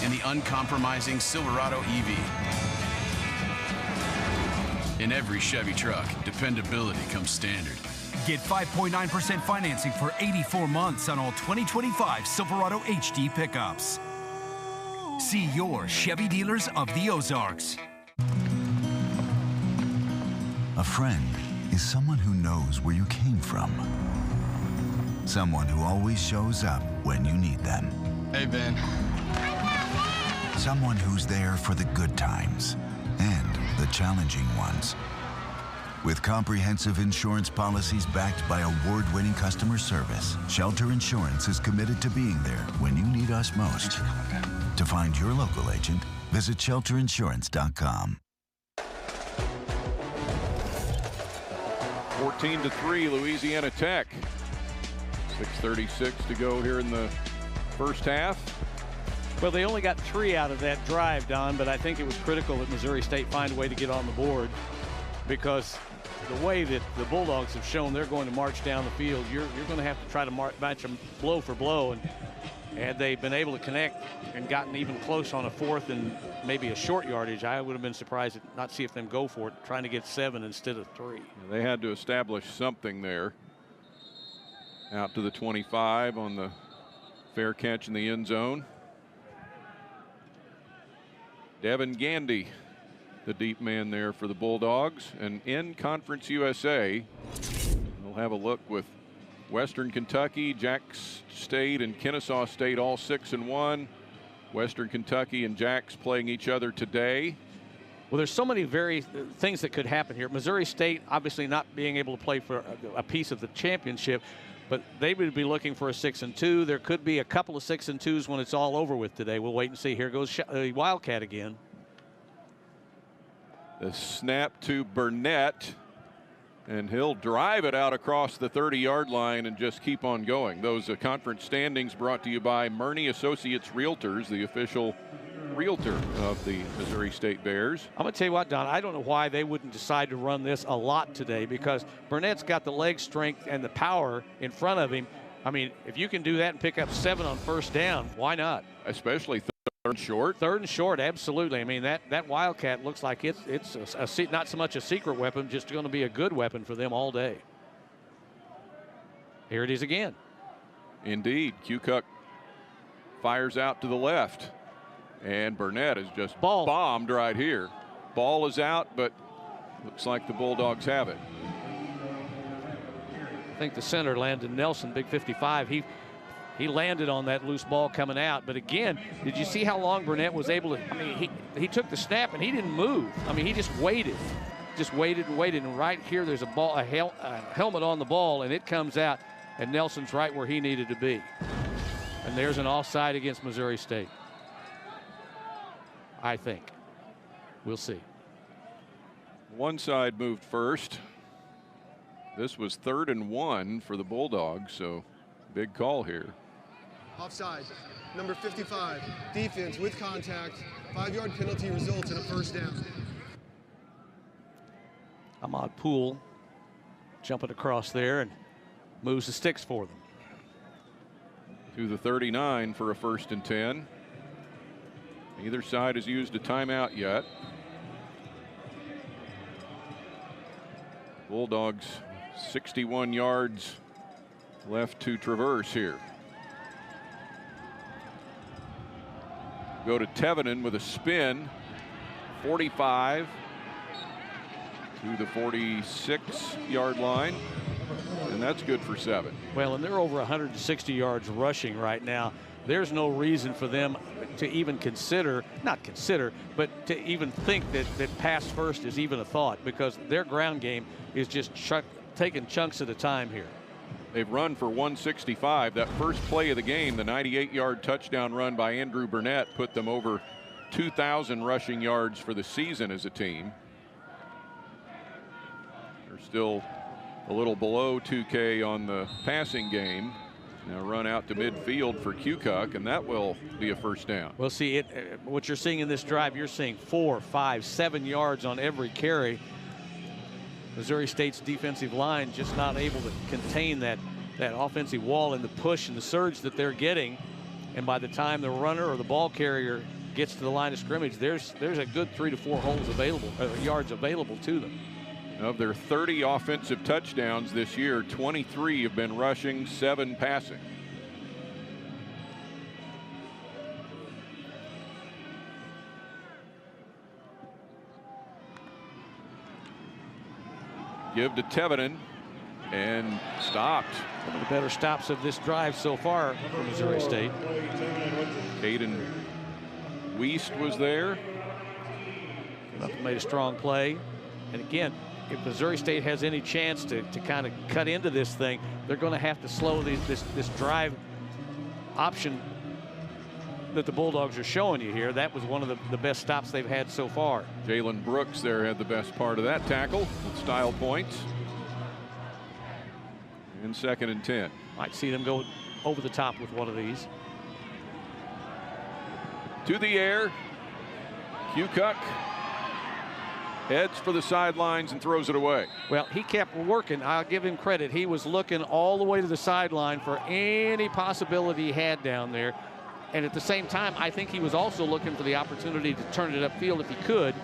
S7: and the uncompromising Silverado EV. In every Chevy truck, dependability comes standard.
S8: Get 5.9% financing for 84 months on all 2025 Silverado HD pickups. See your Chevy dealers of the Ozarks.
S9: A friend is someone who knows where you came from. Someone who always shows up when you need them.
S7: Hey, Ben.
S9: Someone who's there for the good times and the challenging ones. With comprehensive insurance policies backed by award-winning customer service, Shelter Insurance is committed to being there when you need us most. To find your local agent, visit shelterinsurance.com.
S1: 14-3 Louisiana Tech. 6:36 to go here in the first half.
S2: Well, they only got 3 out of that drive, Don, but I think it was critical that Missouri State find a way to get on the board, because the way that the Bulldogs have shown they're going to march down the field, you're going to have to try to match them blow for blow. And Had they been able to connect and gotten even close on a 4th and maybe a short yardage, I would have been surprised to not see if them go for it, trying to get 7 instead of 3.
S1: They had to establish something there. Out to the 25 on the fair catch in the end zone. Devin Gandy, the deep man there for the Bulldogs. And in Conference USA, we'll have a look with Western Kentucky, Jax State, and Kennesaw State all 6-1. Western Kentucky and Jax playing each other today.
S2: Well, there's so many things that could happen here. Missouri State obviously not being able to play for a piece of the championship, but they would be looking for a 6-2. There could be a couple of 6-2s when it's all over with today. We'll wait and see. Here goes Wildcat again.
S1: The snap to Burnett, and he'll drive it out across the 30-yard line and just keep on going. Those conference standings brought to you by Murney Associates Realtors, the official realtor of the Missouri State Bears.
S2: I'm going to tell you what, Don, I don't know why they wouldn't decide to run this a lot today, because Burnett's got the leg strength and the power in front of him. I mean, if you can do that and pick up 7 on 1st down, why not?
S1: Especially 3rd and short.
S2: 3rd and short, absolutely. I mean, that Wildcat looks like it's not so much a secret weapon, just going to be a good weapon for them all day. Here it is again.
S1: Indeed. Kukoc fires out to the left, and Burnett is just bombed right here. Ball is out, but looks like the Bulldogs have it.
S2: I think the center, Landon Nelson, big 55, he landed on that loose ball coming out. But again, did you see how long Burnett was able to? I mean, he took the snap and he didn't move. I mean, he just waited and waited. And right here, there's a helmet on the ball, and it comes out, and Nelson's right where he needed to be. And there's an offside against Missouri State, I think. We'll see.
S1: One side moved first. This was 3rd and 1 for the Bulldogs, so big call here.
S4: Offside, number 55, defense with contact, 5-yard penalty results in a 1st down.
S2: Ahmad Poole jumping across there and moves the sticks for them.
S1: To the 39 for a 1st and 10. Neither side has used a timeout yet. Bulldogs 61 yards left to traverse here. Go to Tevenen with a spin. 45 to the 46-yard line, and that's good for 7.
S2: Well, and they're over 160 yards rushing right now. There's no reason for them to even but to even think that pass first is even a thought, because their ground game is just taking chunks at a time here.
S1: They've run for 165. That first play of the game, the 98-yard touchdown run by Andrew Burnett, put them over 2,000 rushing yards for the season as a team. They're still a little below 2K on the passing game. Now run out to midfield for Kukoc, and that will be a 1st down.
S2: Well, see, what you're seeing in this drive, you're seeing 4, 5, 7 yards on every carry. Missouri State's defensive line just not able to contain that offensive wall and the push and the surge that they're getting. And by the time the runner or the ball carrier gets to the line of scrimmage, there's a good 3 to 4 holes available, yards available to them.
S1: Of their 30 offensive touchdowns this year, 23 have been rushing, 7 passing. Give to Tevenen, and stopped.
S2: One of the better stops of this drive so far for Missouri State.
S1: Caden Weist was there.
S2: Made a strong play. And again, if Missouri State has any chance to kind of cut into this thing, they're going to have to slow this drive option that the Bulldogs are showing you here. That was one of the best stops they've had so far.
S1: Jalen Brooks there had the best part of that tackle with style points. And 2nd and 10.
S2: Might see them go over the top with one of these.
S1: To the air. Kukoc heads for the sidelines and throws it away.
S2: Well, he kept working. I'll give him credit. He was looking all the way to the sideline for any possibility he had down there. And at the same time, I think he was also looking for the opportunity to turn it upfield if he could.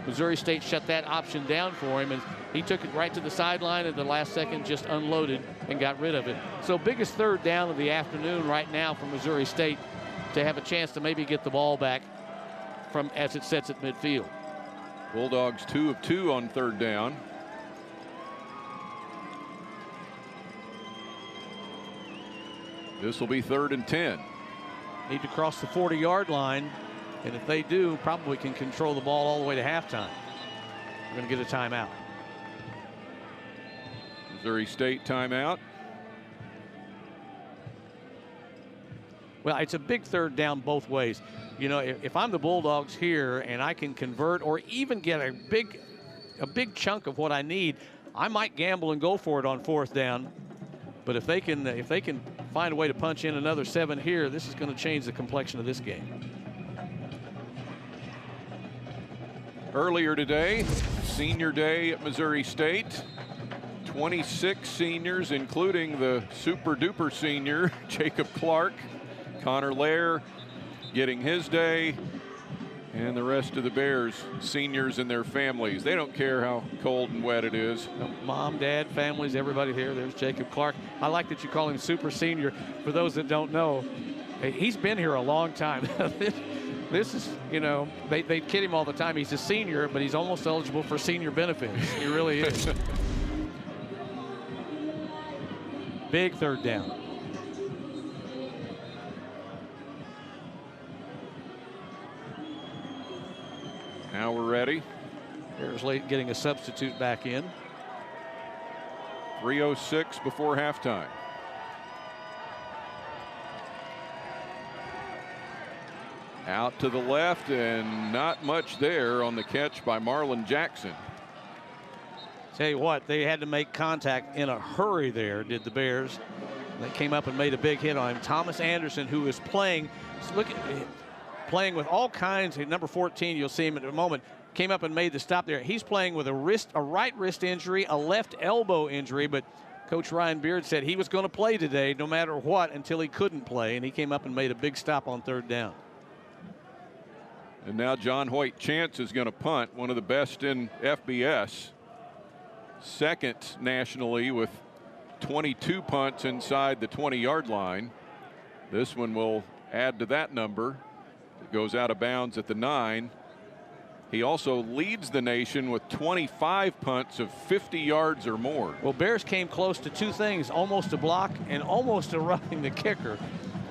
S2: Missouri State shut that option down for him, and he took it right to the sideline at the last second, just unloaded and got rid of it. So biggest third down of the afternoon right now for Missouri State to have a chance to maybe get the ball back from as it sets at midfield.
S1: Bulldogs 2 of 2 on third down. This will be 3rd and 10.
S2: Need to cross the 40-yard line, and if they do, probably can control the ball all the way to halftime. We're going to get a timeout.
S1: Missouri State timeout.
S2: Well, it's a big third down both ways. You know, if I'm the Bulldogs here and I can convert or even get a big chunk of what I need, I might gamble and go for it on 4th down. But if they can find a way to punch in another 7 here, this is going to change the complexion of this game.
S1: Earlier today, senior day at Missouri State. 26 seniors, including the super duper senior, Jacob Clark. Connor Lair getting his day, and the rest of the Bears seniors and their families. They don't care how cold and wet it is.
S2: Mom, dad, families, everybody here. There's Jacob Clark. I like that you call him super senior. For those that don't know, he's been here a long time. This is, you know, they kid him all the time. He's a senior, but he's almost eligible for senior benefits. He really is. Big third down.
S1: Now we're ready.
S2: Here's late getting a substitute back in.
S1: 3:06 before halftime. Out to the left, and not much there on the catch by Marlon Jackson.
S2: Tell you what, they had to make contact in a hurry there, did the Bears. They came up and made a big hit on him. Thomas Anderson, who is playing, playing with all kinds. Number 14, you'll see him in a moment, came up and made the stop there. He's playing with a right wrist injury, a left elbow injury, but Coach Ryan Beard said he was going to play today no matter what until he couldn't play, and he came up and made a big stop on 3rd down.
S1: And now John Hoyt Chance is going to punt, one of the best in FBS. 2nd nationally with 22 punts inside the 20-yard line. This one will add to that number. It goes out of bounds at the 9. He also leads the nation with 25 punts of 50 yards or more.
S2: Well, Bears came close to 2 things, almost a block and almost a roughing the kicker.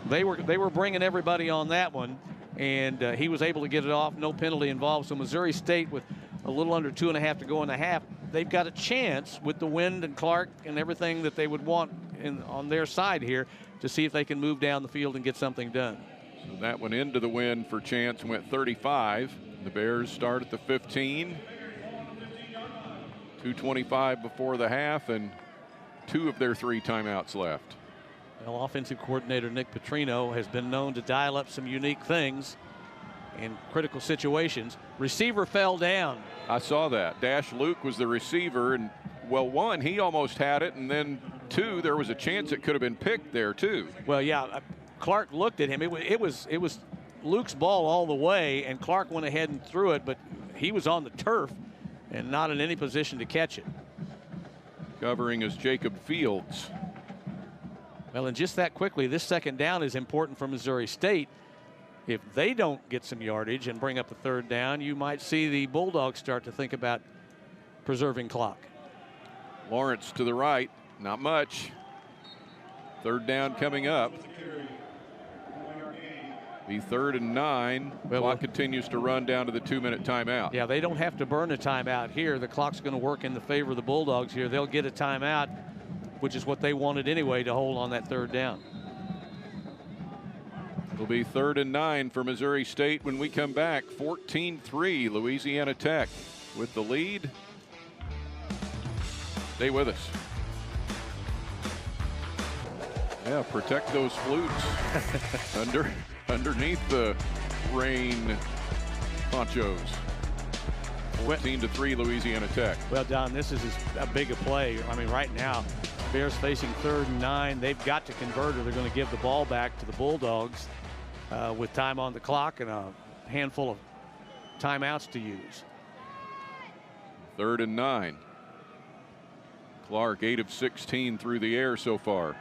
S2: They were bringing everybody on that one, and he was able to get it off, no penalty involved. So Missouri State, with a little under 2.5 to go in the half, they've got a chance with the wind and Clark and everything that they would want on their side here to see if they can move down the field and get something done.
S1: So that went into the wind for Chance, went 35. The Bears start at the 15. 2:25 before the half, and 2 of their 3 timeouts left.
S2: Well, offensive coordinator Nick Petrino has been known to dial up some unique things in critical situations. Receiver fell down.
S1: I saw that. Dash Luke was the receiver, and well, 1, he almost had it, and then 2, there was a chance it could have been picked there too.
S2: Well, yeah, Clark looked at him. It was Luke's ball all the way, and Clark went ahead and threw it, but he was on the turf and not in any position to catch it.
S1: Covering is Jacob Fields.
S2: Well, and just that quickly, this 2nd down is important for Missouri State. If they don't get some yardage and bring up the 3rd down, you might see the Bulldogs start to think about preserving clock.
S1: Lawrence to the right, not much. 3rd down coming up. Be 3rd and 9. Clock continues to run down to the 2-minute timeout.
S2: Yeah, they don't have to burn a timeout here. The clock's going to work in the favor of the Bulldogs here. They'll get a timeout, which is what they wanted anyway, to hold on that 3rd down.
S1: It'll be 3rd and 9 for Missouri State when we come back. 14-3 Louisiana Tech with the lead. Stay with us. Yeah, protect those flutes underneath the rain ponchos. 14-3 Louisiana Tech.
S2: Well, Don, this is a big a play. I mean, right now, Bears facing 3rd and 9. They've got to convert or they're going to give the ball back to the Bulldogs with time on the clock and a handful of timeouts to use.
S1: 3rd and 9. Clark 8 of 16 through the air so far.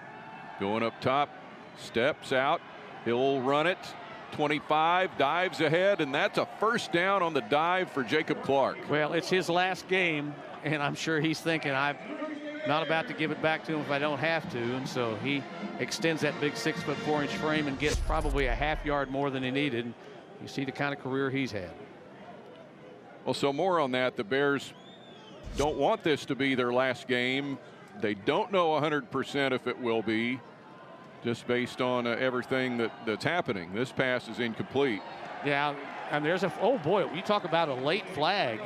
S1: Going up top, steps out, he'll run it. 25, dives ahead, and that's a first down on the dive for Jacob Clark.
S2: Well, it's his last game, and I'm sure he's thinking, I'm not about to give it back to him if I don't have to, and so he extends that big 6'4" frame and gets probably a half yard more than he needed. You see the kind of career he's had.
S1: Well, so more on that. The Bears don't want this to be their last game. They don't know 100% if it will be, just based on everything that's happening. This pass is incomplete.
S2: Yeah, and there's oh boy, you talk about a late flag.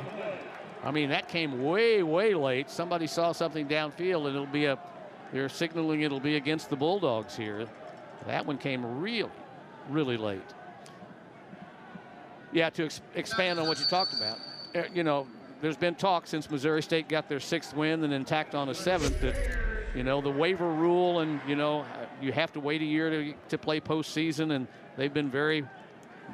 S2: I mean, that came way, way late. Somebody saw something downfield, and it'll be they're signaling it'll be against the Bulldogs here. That one came really, really late. Yeah, to expand on what you talked about, you know, there's been talk since Missouri State got their 6th win and then tacked on a 7th that, you know, the waiver rule and, you know, you have to wait a year to play postseason, and they've been very,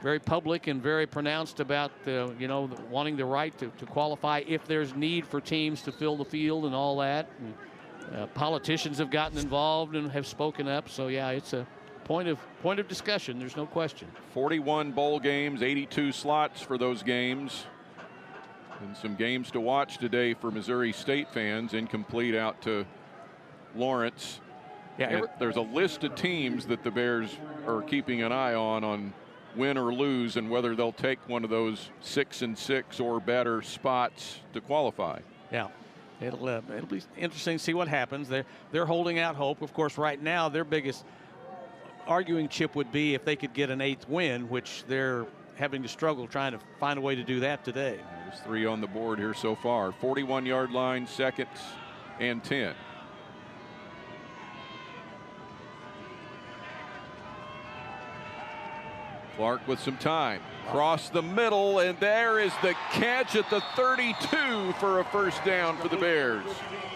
S2: very public and very pronounced about you know, wanting the right to qualify if there's need for teams to fill the field and all that. And, politicians have gotten involved and have spoken up. So yeah, it's a point of discussion. There's no question.
S1: 41 bowl games, 82 slots for those games, and some games to watch today for Missouri State fans. Incomplete out to Lawrence.
S2: Yeah,
S1: there's a list of teams that the Bears are keeping an eye on win or lose, and whether they'll take one of those 6-6 or better spots to qualify.
S2: Yeah, it'll be interesting to see what happens. They're holding out hope. Of course, right now their biggest arguing chip would be if they could get an 8th win, which they're having to struggle trying to find a way to do that today.
S1: There's 3 on the board here so far. 41-yard line, 2nd and 10. Clark with some time. Cross the middle, and there is the catch at the 32 for a first down for the Bears.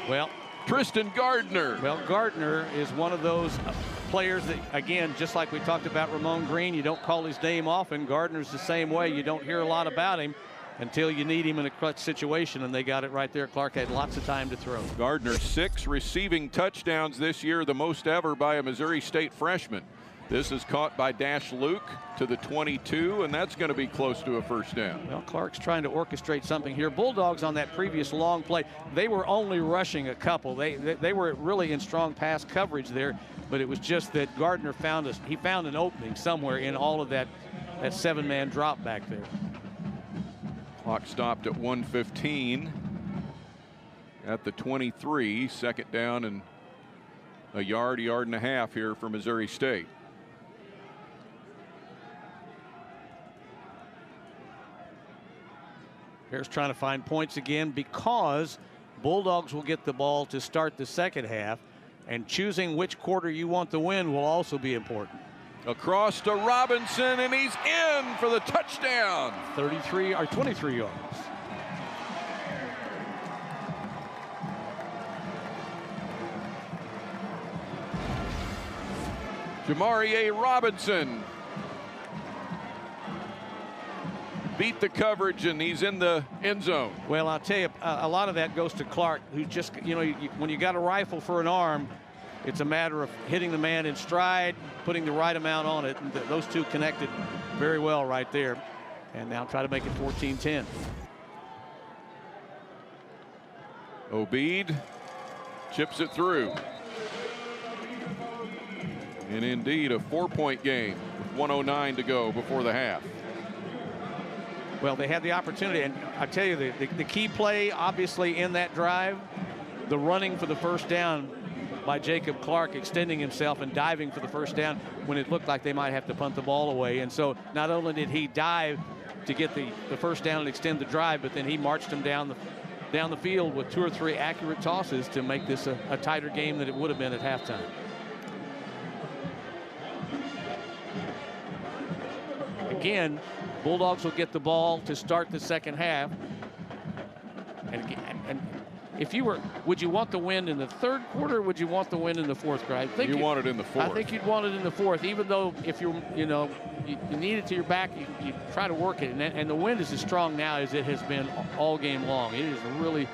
S2: Well,
S1: Tristan Gardner.
S2: Well, Gardner is one of those players that, again, just like we talked about Ramon Green, you don't call his name often. Gardner's the same way. You don't hear a lot about him until you need him in a clutch situation, and they got it right there. Clark had lots of time to throw.
S1: Gardner 6 receiving touchdowns this year, the most ever by a Missouri State freshman. This is caught by Dash Luke to the 22, and that's going to be close to a first down.
S2: Well, Clark's trying to orchestrate something here. Bulldogs on that previous long play, they were only rushing a couple. They were really in strong pass coverage there, but it was just that Gardner found an opening somewhere in all of that 7-man drop back there.
S1: Clock stopped at 1:15 at the 23. 2nd down and a yard and a half here for Missouri State.
S2: Bears trying to find points again because Bulldogs will get the ball to start the second half, and choosing which quarter you want to win will also be important.
S1: Across to Robinson, and he's in for the touchdown.
S2: 23 or 23 yards.
S1: Jamarie Robinson beat the coverage, and he's in the end zone.
S2: Well, I'll tell you, a lot of that goes to Clark, who just, you know, when you got a rifle for an arm, it's a matter of hitting the man in stride, putting the right amount on it. And those two connected very well right there. And now try to make it 14-10.
S1: Obeid chips it through. And indeed, a 4-point game with 1:09 to go before the half.
S2: Well, they had the opportunity, and I tell you, the key play, obviously, in that drive, the running for the first down by Jacob Clark, extending himself and diving for the first down when it looked like they might have to punt the ball away. And so not only did he dive to get the first down and extend the drive, but then he marched him down the field with 2 or 3 accurate tosses to make this a tighter game than it would have been at halftime. Again, Bulldogs will get the ball to start the second half. And if you were, would you want the win in the third quarter, or would you want the win in the fourth quarter? I think
S1: you want it in the fourth.
S2: I think you'd want it in the fourth, even though if you need it to your back, you try to work it. And the wind is as strong now as it has been all game long. It is really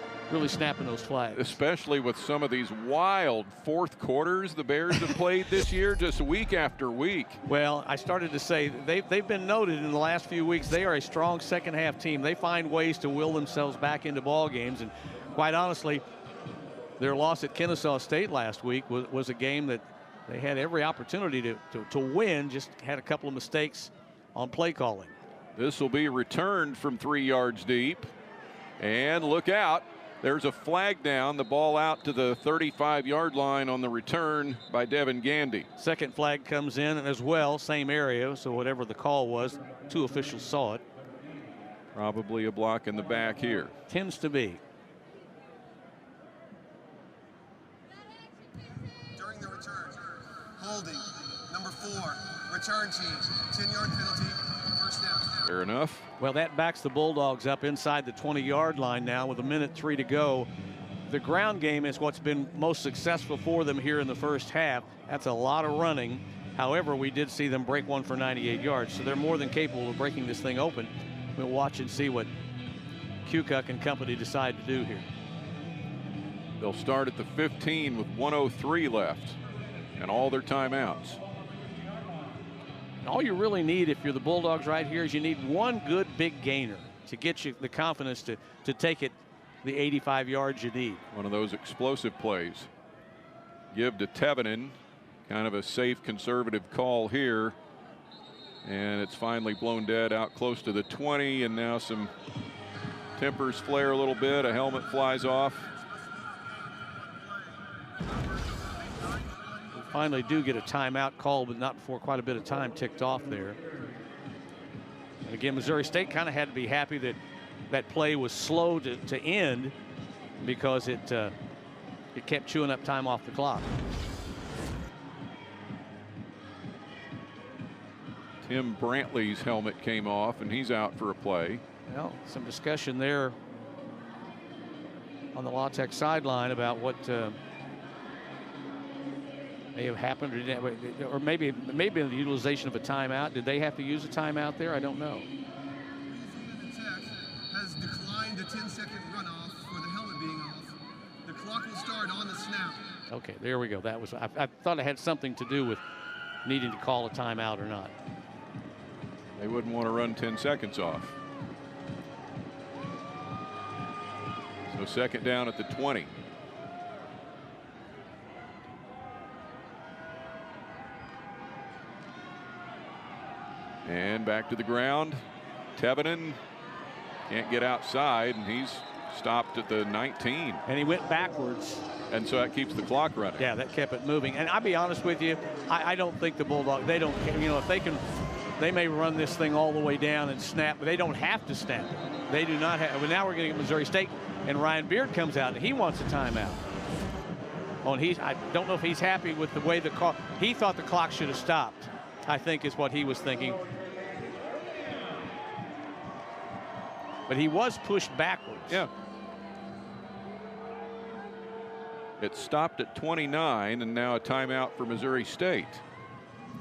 S2: snapping those flags.
S1: Especially with some of these wild fourth quarters the Bears have played this year, just week after week.
S2: Well, I started to say they've been noted in the last few weeks. They are a strong second half team. They find ways to will themselves back into ball games. And quite honestly, their loss at Kennesaw State last week was a game that they had every opportunity to win, just had a couple of mistakes on play calling.
S1: This will be returned from 3 yards deep. And look out. There's a flag down, the ball out to the 35-yard line on the return by Devin Gandy.
S2: Second flag comes in as well, same area, so whatever the call was, 2 officials saw it.
S1: Probably a block in the back here.
S2: Tends to be.
S4: During the return, holding, number 4, return team, 10-yard penalty, first down.
S1: Fair enough.
S2: Well, that backs the Bulldogs up inside the 20-yard line now with 1:03 to go. The ground game is what's been most successful for them here in the first half. That's a lot of running. However, we did see them break one for 98 yards, so they're more than capable of breaking this thing open. We'll watch and see what Kukoc and company decide to do here.
S1: They'll start at the 15 with 1:03 left and all their timeouts.
S2: All you really need if you're the Bulldogs right here is you need one good big gainer to get you the confidence to take it the 85 yards you need.
S1: One of those explosive plays. Give to Tevenen, kind of a safe conservative call here. And it's finally blown dead out close to the 20, and now some tempers flare a little bit. A helmet flies off.
S2: Finally do get a timeout call, but not before quite a bit of time ticked off there. And again, Missouri State kind of had to be happy that that play was slow to end, because it kept chewing up time off the clock.
S1: Tim Brantley's helmet came off, and he's out for a play.
S2: Well, some discussion there on the La Tech sideline about what may have happened, or maybe the utilization of a timeout. Did they have to use a timeout there? I don't know.
S4: Tech has declined a 10-second runoff for the helmet being off. The clock will start on the snap.
S2: Okay, there we go. That was, I thought it had something to do with needing to call a timeout or not.
S1: They wouldn't want to run 10 seconds off. So second down at the 20. And back to the ground. Tevenen can't get outside, and he's stopped at the 19.
S2: And he went backwards.
S1: And so that keeps the clock running.
S2: Yeah, that kept it moving. And I'll be honest with you, I don't think the Bulldogs, they don't, if they can, they may run this thing all the way down and snap, but they don't have to snap it. They do not have. Well, now we're getting Missouri State, and Ryan Beard comes out, and he wants a timeout. Oh, and I don't know if he's happy with the way the call. He thought the clock should have stopped, I think is what he was thinking. But he was pushed backwards.
S1: Yeah. It stopped at 29, and now a timeout for Missouri State,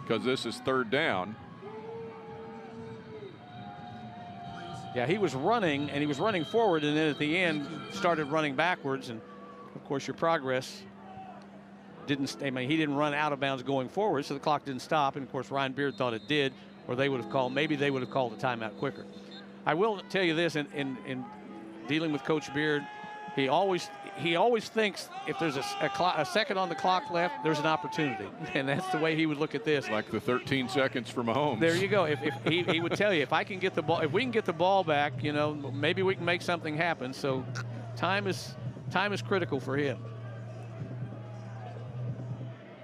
S1: because this is third down.
S2: Yeah, he was running, and he was running forward, and then at the end started running backwards. And of course, your progress didn't. I mean, he didn't run out of bounds going forward, so the clock didn't stop. And of course, Ryan Beard thought it did, or they would have called. Maybe they would have called the timeout quicker. I will tell you this: in dealing with Coach Beard, he always thinks if there's a second on the clock left, there's an opportunity, and that's the way he would look at this.
S1: Like the 13 seconds for Mahomes.
S2: There you go. If he would tell you, if I can get the ball, if we can get the ball back, maybe we can make something happen. So time is critical for him.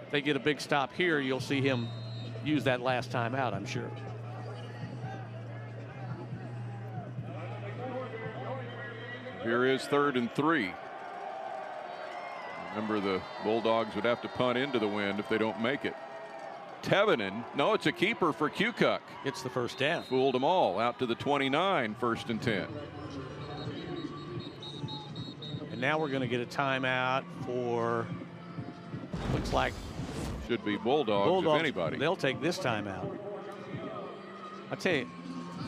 S2: If they get a big stop here, you'll see him use that last time out, I'm sure.
S1: Here is 3rd and 3. Remember, the Bulldogs would have to punt into the wind if they don't make it. Tevenen, no, it's a keeper for Kukoc.
S2: It's the first down.
S1: Fooled them all. Out to the 29, 1st and 10.
S2: And now we're going to get a timeout for, looks like,
S1: should be Bulldogs, if anybody.
S2: They'll take this timeout. I tell you,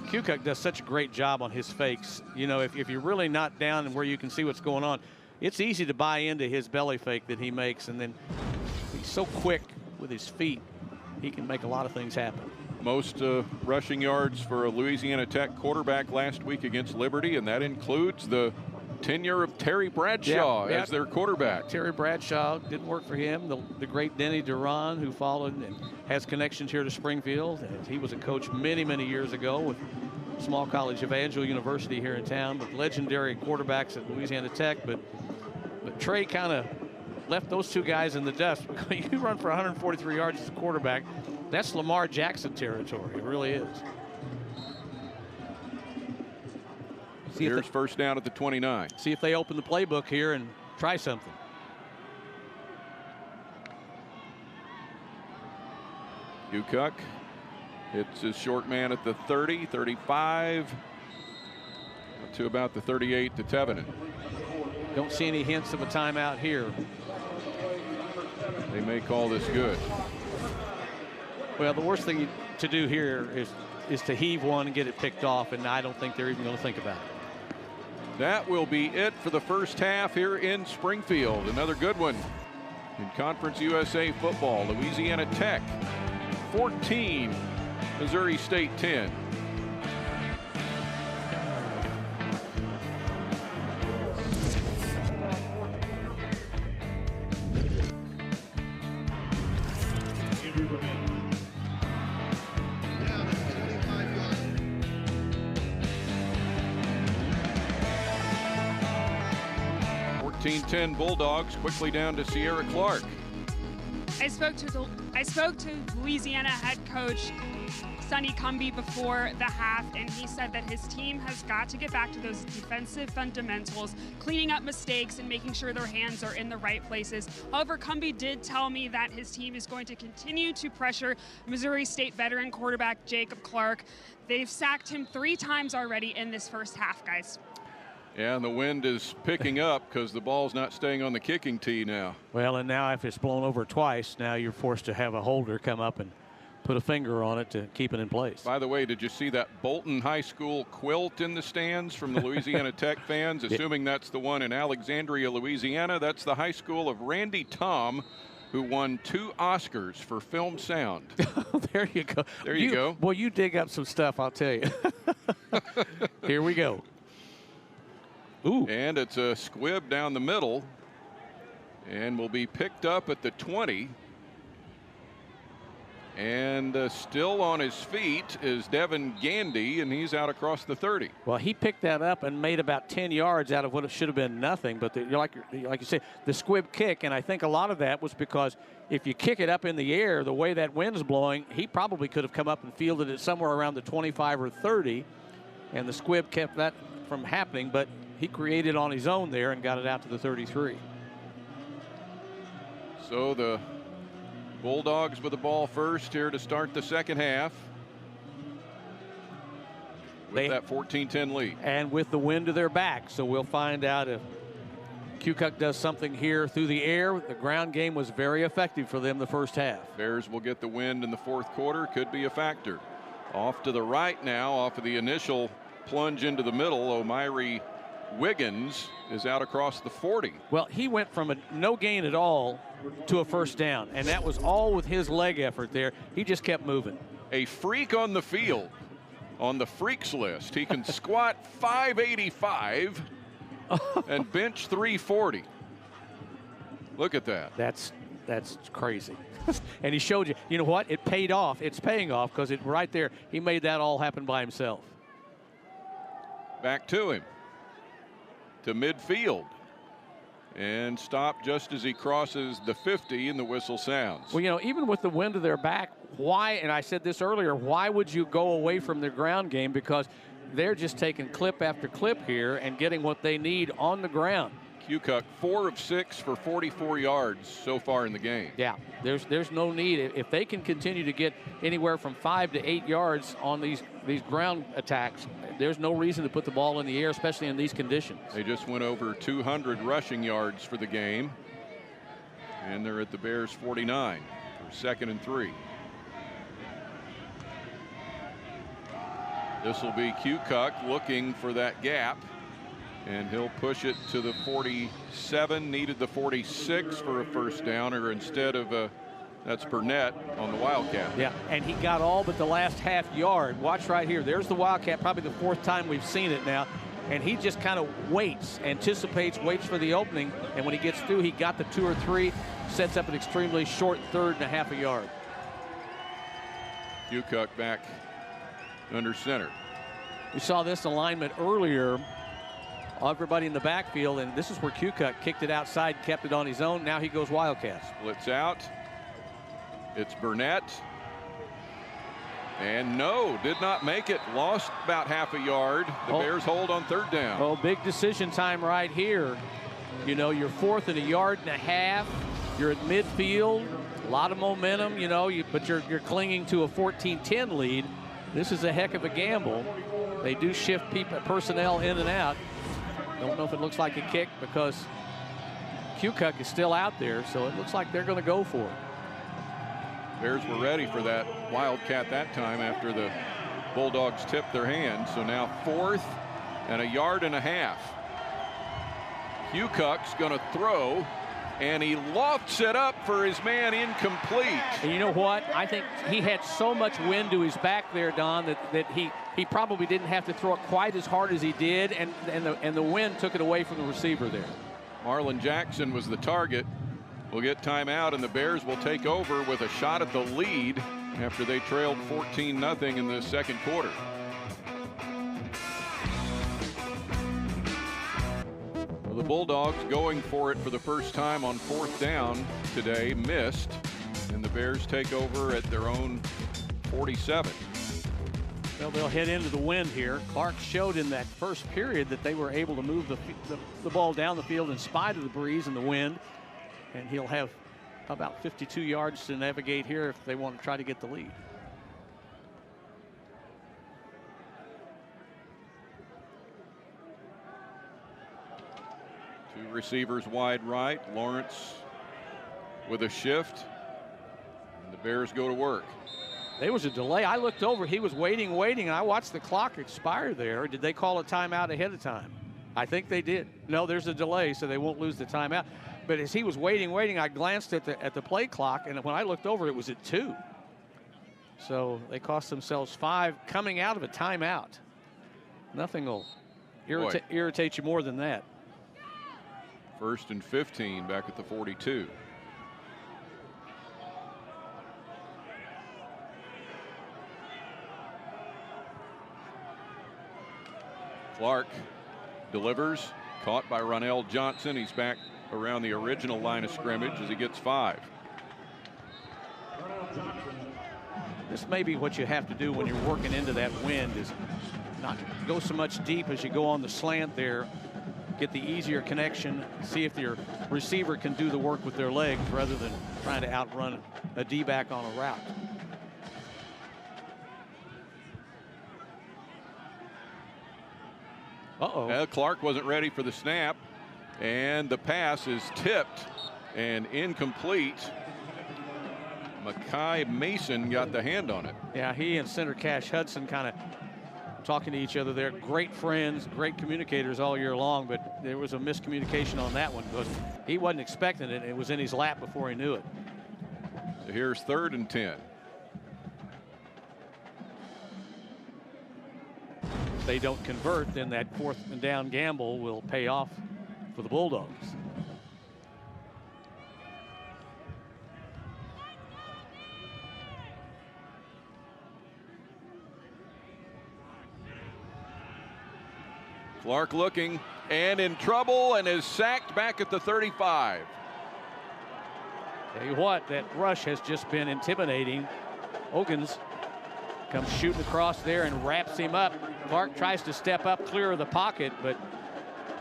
S2: Kukoc does such a great job on his fakes. You know, if you're really not down and where you can see what's going on, it's easy to buy into his belly fake that he makes, and then he's so quick with his feet, he can make a lot of things happen.
S1: Most rushing yards for a Louisiana Tech quarterback last week against Liberty, and that includes the tenure of Terry Bradshaw as their quarterback.
S2: Terry Bradshaw didn't work for him. The great Denny Duran, who followed and has connections here to Springfield. And he was a coach many, many years ago with small college Evangel University here in town, with legendary quarterbacks at Louisiana Tech. But Trey kind of left those two guys in the dust. You run for 143 yards as a quarterback, that's Lamar Jackson territory. It really is.
S1: Here's first down at the 29.
S2: See if they open the playbook here and try something.
S1: Kukoc hits his short man at the 30, 35, to about the 38 to Tevenin.
S2: Don't see any hints of a timeout here.
S1: They may call this good.
S2: Well, the worst thing to do here is to heave one and get it picked off, and I don't think they're even going to think about it.
S1: That will be it for the first half here in Springfield. Another good one in Conference USA football. Louisiana Tech 14, Missouri State 10.
S4: Down at the 25-yard.
S1: 14-10 Bulldogs, quickly down to Sierra Clark.
S3: I spoke to Louisiana head coach Sonny Cumbie before the half, and he said that his team has got to get back to those defensive fundamentals, cleaning up mistakes and making sure their hands are in the right places. However, Cumbie did tell me that his team is going to continue to pressure Missouri State veteran quarterback Jacob Clark. They've sacked him 3 times already in this first half, guys.
S1: Yeah, and the wind is picking up because the ball's not staying on the kicking tee now.
S2: Well, and now if it's blown over twice, now you're forced to have a holder come up and put a finger on it to keep it in place.
S1: By the way, did you see that Bolton High School quilt in the stands from the Louisiana Tech fans? Assuming that's the one in Alexandria, Louisiana. That's the high school of Randy Tom, who won 2 Oscars for film sound.
S2: There you go.
S1: There you go.
S2: Boy, you dig up some stuff, I'll tell you. Here we go. Ooh.
S1: And it's a squib down the middle and will be picked up at the 20. And still on his feet is Devin Gandy, and he's out across the 30.
S2: Well, he picked that up and made about 10 yards out of what it should have been nothing. But like you say, the squib kick, and I think a lot of that was because if you kick it up in the air, the way that wind's blowing, he probably could have come up and fielded it somewhere around the 25 or 30, and the squib kept that from happening. But he created on his own there and got it out to the 33.
S1: So the Bulldogs with the ball first here to start the second half with that 14-10 lead.
S2: And with the wind to their back. So we'll find out if Kukoc does something here through the air. The ground game was very effective for them the first half.
S1: Bears will get the wind in the fourth quarter. Could be a factor. Off to the right now, off of the initial plunge into the middle, O'Myri Wiggins is out across the 40.
S2: Well, he went from a no gain at all to a first down, and that was all with his leg effort there. He just kept moving.
S1: A freak on the field on the freaks list. He can squat 585 and bench 340. Look at that.
S2: That's crazy. And he showed you, you know what? It paid off. It's paying off because it right there, he made that all happen by himself.
S1: Back to him. To midfield and stop just as he crosses the 50 and the whistle sounds.
S2: Well, you know, even with the wind to their back, why, and I said this earlier, why would you go away from their ground game? Because they're just taking clip after clip here and getting what they need on the ground.
S1: Kukuk 4 of 6 for 44 yards so far in the game.
S2: Yeah, there's no need. If they can continue to get anywhere from 5 to 8 yards on these ground attacks, there's no reason to put the ball in the air, especially in these conditions.
S1: They just went over 200 rushing yards for the game. And they're at the Bears 49 for 2nd and 3. This will be Kukuk looking for that gap. And he'll push it to the 47, needed the 46 for a first down, or instead of that's Burnett on the Wildcat.
S2: Yeah, and he got all but the last half yard. Watch right here. There's the Wildcat, probably the 4th time we've seen it now. And he just kind of waits, anticipates, waits for the opening. And when he gets through, he got the 2 or 3, sets up an extremely short 3rd and a half a yard.
S1: Kukuk back under center.
S2: We saw this alignment earlier. Everybody in the backfield, and this is where Kukuk kicked it outside, kept it on his own. Now he goes Wildcats.
S1: Splits out. It's Burnett. And no, did not make it. Lost about half a yard. The Bears hold on 3rd down.
S2: Oh, big decision time right here. You know, you're 4th and a yard and a half. You're at midfield. A lot of momentum, you know, but you're clinging to a 14-10 lead. This is a heck of a gamble. They do shift personnel in and out. Don't know if it looks like a kick because Kukuk is still out there, so it looks like they're going to go for it.
S1: Bears were ready for that Wildcat that time after the Bulldogs tipped their hand. So now 4th and a yard and a half. Kukuk's going to throw, and he lofts it up for his man, incomplete.
S2: And you know what? I think he had so much wind to his back there, Don, that he probably didn't have to throw it quite as hard as he did, and the wind took it away from the receiver there.
S1: Marlon Jackson was the target. We'll get timeout, and the Bears will take over with a shot at the lead after they trailed 14-0 in the 2nd quarter. Well, the Bulldogs going for it for the first time on 4th down today, missed, and the Bears take over at their own 47.
S2: Well, they'll head into the wind here. Clark showed in that first period that they were able to move the ball down the field in spite of the breeze and the wind. And he'll have about 52 yards to navigate here if they want to try to get the lead.
S1: Two receivers wide right. Lawrence with a shift. And the Bears go to work.
S2: There was a delay. I looked over. He was waiting, and I watched the clock expire there. Did they call a timeout ahead of time? I think they did. No, there's a delay, so they won't lose the timeout. But as he was waiting, I glanced at the play clock, and when I looked over, it was at 2. So they cost themselves 5 coming out of a timeout. Nothing will irritate you more than that.
S1: 1st and 15 back at the 42. Clark delivers, caught by Ronell Johnson. He's back around the original line of scrimmage as he gets 5.
S2: This may be what you have to do when you're working into that wind, is not go so much deep as you go on the slant there. Get the easier connection, see if your receiver can do the work with their legs rather than trying to outrun a D-back on a route.
S1: Well, Clark wasn't ready for the snap, and the pass is tipped and incomplete. Makai Mason got the hand on it.
S2: Yeah, he and center Cash Hudson kind of talking to each other there. Great friends, great communicators all year long, but there was a miscommunication on that one because he wasn't expecting it. It was in his lap before he knew it.
S1: So here's 3rd and 10.
S2: If they don't convert, then that 4th and down gamble will pay off for the Bulldogs.
S1: Clark looking and in trouble and is sacked back at the 35.
S2: Tell you what, that rush has just been intimidating. Ogans comes shooting across there and wraps him up. Clark tries to step up clear of the pocket, but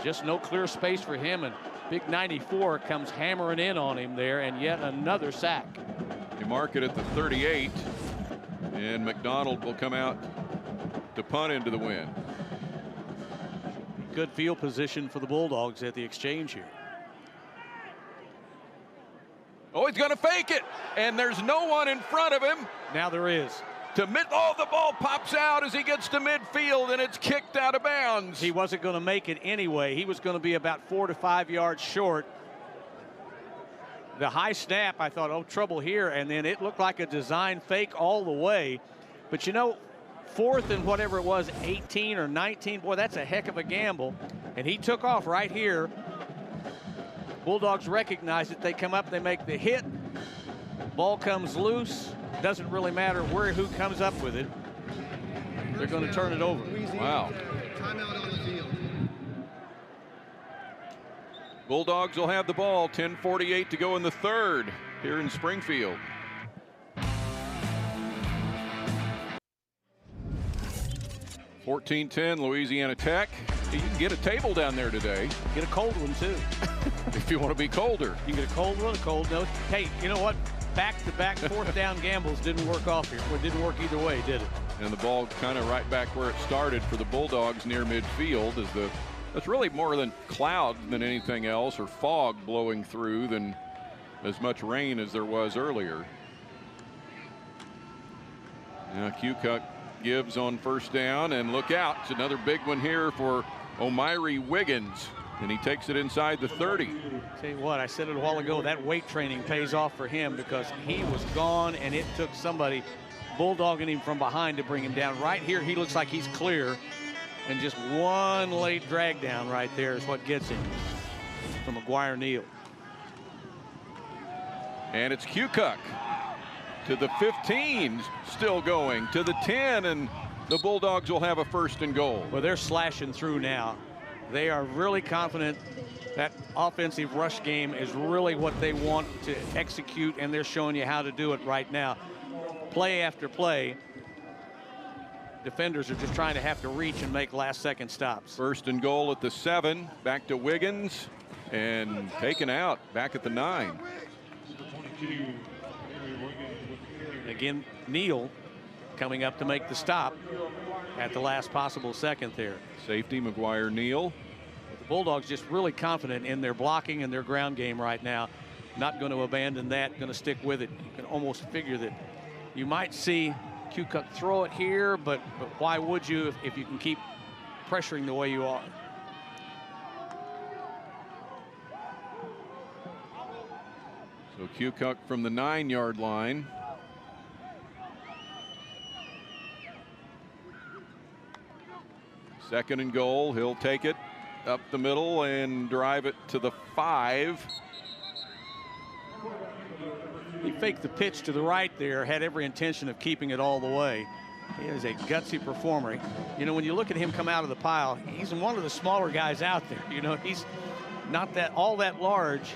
S2: just no clear space for him, and Big 94 comes hammering in on him there, and yet another sack.
S1: They mark it at the 38, and McDonald will come out to punt into the wind.
S2: Good field position for the Bulldogs at the exchange here.
S1: Oh, he's going to fake it, and there's no one in front of him.
S2: Now there is.
S1: The ball pops out as he gets to midfield, and it's kicked out of bounds.
S2: He wasn't going to make it anyway. He was going to be about 4 to 5 yards short. The high snap, I thought, oh, trouble here, and then it looked like a design fake all the way. But you know, 4th and whatever it was, 18 or 19, boy, that's a heck of a gamble. And he took off right here. Bulldogs recognize it. They come up, they make the hit. Ball comes loose. Doesn't really matter who comes up with it. They're going to turn it over.
S1: Wow.
S4: Timeout on the field.
S1: Bulldogs will have the ball. 10:48 to go in the third here in Springfield. (14-10) Louisiana Tech. You can get a table down there today.
S2: Get a cold one too.
S1: If you want to be colder.
S2: You can get a cold one, a cold nose. Hey, you know what? Back-to-back 4th down gambles didn't work off here. Well, it didn't work either way, did it?
S1: And the ball kind of right back where it started for the Bulldogs near midfield. That's really more than cloud than anything else, or fog blowing through, than as much rain as there was earlier. Now Cucuck gives on first down, and look out. It's another big one here for O'Myri Wiggins, and he takes it inside the 30.
S2: Tell you what, I said it a while ago, that weight training pays off for him because he was gone, and it took somebody bulldogging him from behind to bring him down. Right here, he looks like he's clear, and just one late drag down right there is what gets him from McGuire Neal.
S1: And it's Cucuck to the 15, still going to the 10, and the Bulldogs will have a 1st and goal.
S2: Well, they're slashing through now. They are really confident that offensive rush game is really what they want to execute, and they're showing you how to do it right now. Play after play, defenders are just trying to have to reach and make last-second stops.
S1: 1st and goal at the 7, back to Wiggins, and taken out back at the 9.
S2: Again, Neal coming up to make the stop at the last possible second there.
S1: Safety McGuire Neal.
S2: The Bulldogs just really confident in their blocking and their ground game right now. Not going to abandon that, going to stick with it. You can almost figure that you might see Cucuck throw it here, but why would you if you can keep pressuring the way you are?
S1: So Cucuck from the 9-yard line. Second and goal. He'll take it up the middle and drive it to the 5.
S2: He faked the pitch to the right there, had every intention of keeping it all the way. He is a gutsy performer. You know, when you look at him come out of the pile, he's one of the smaller guys out there. You know, he's not all that large.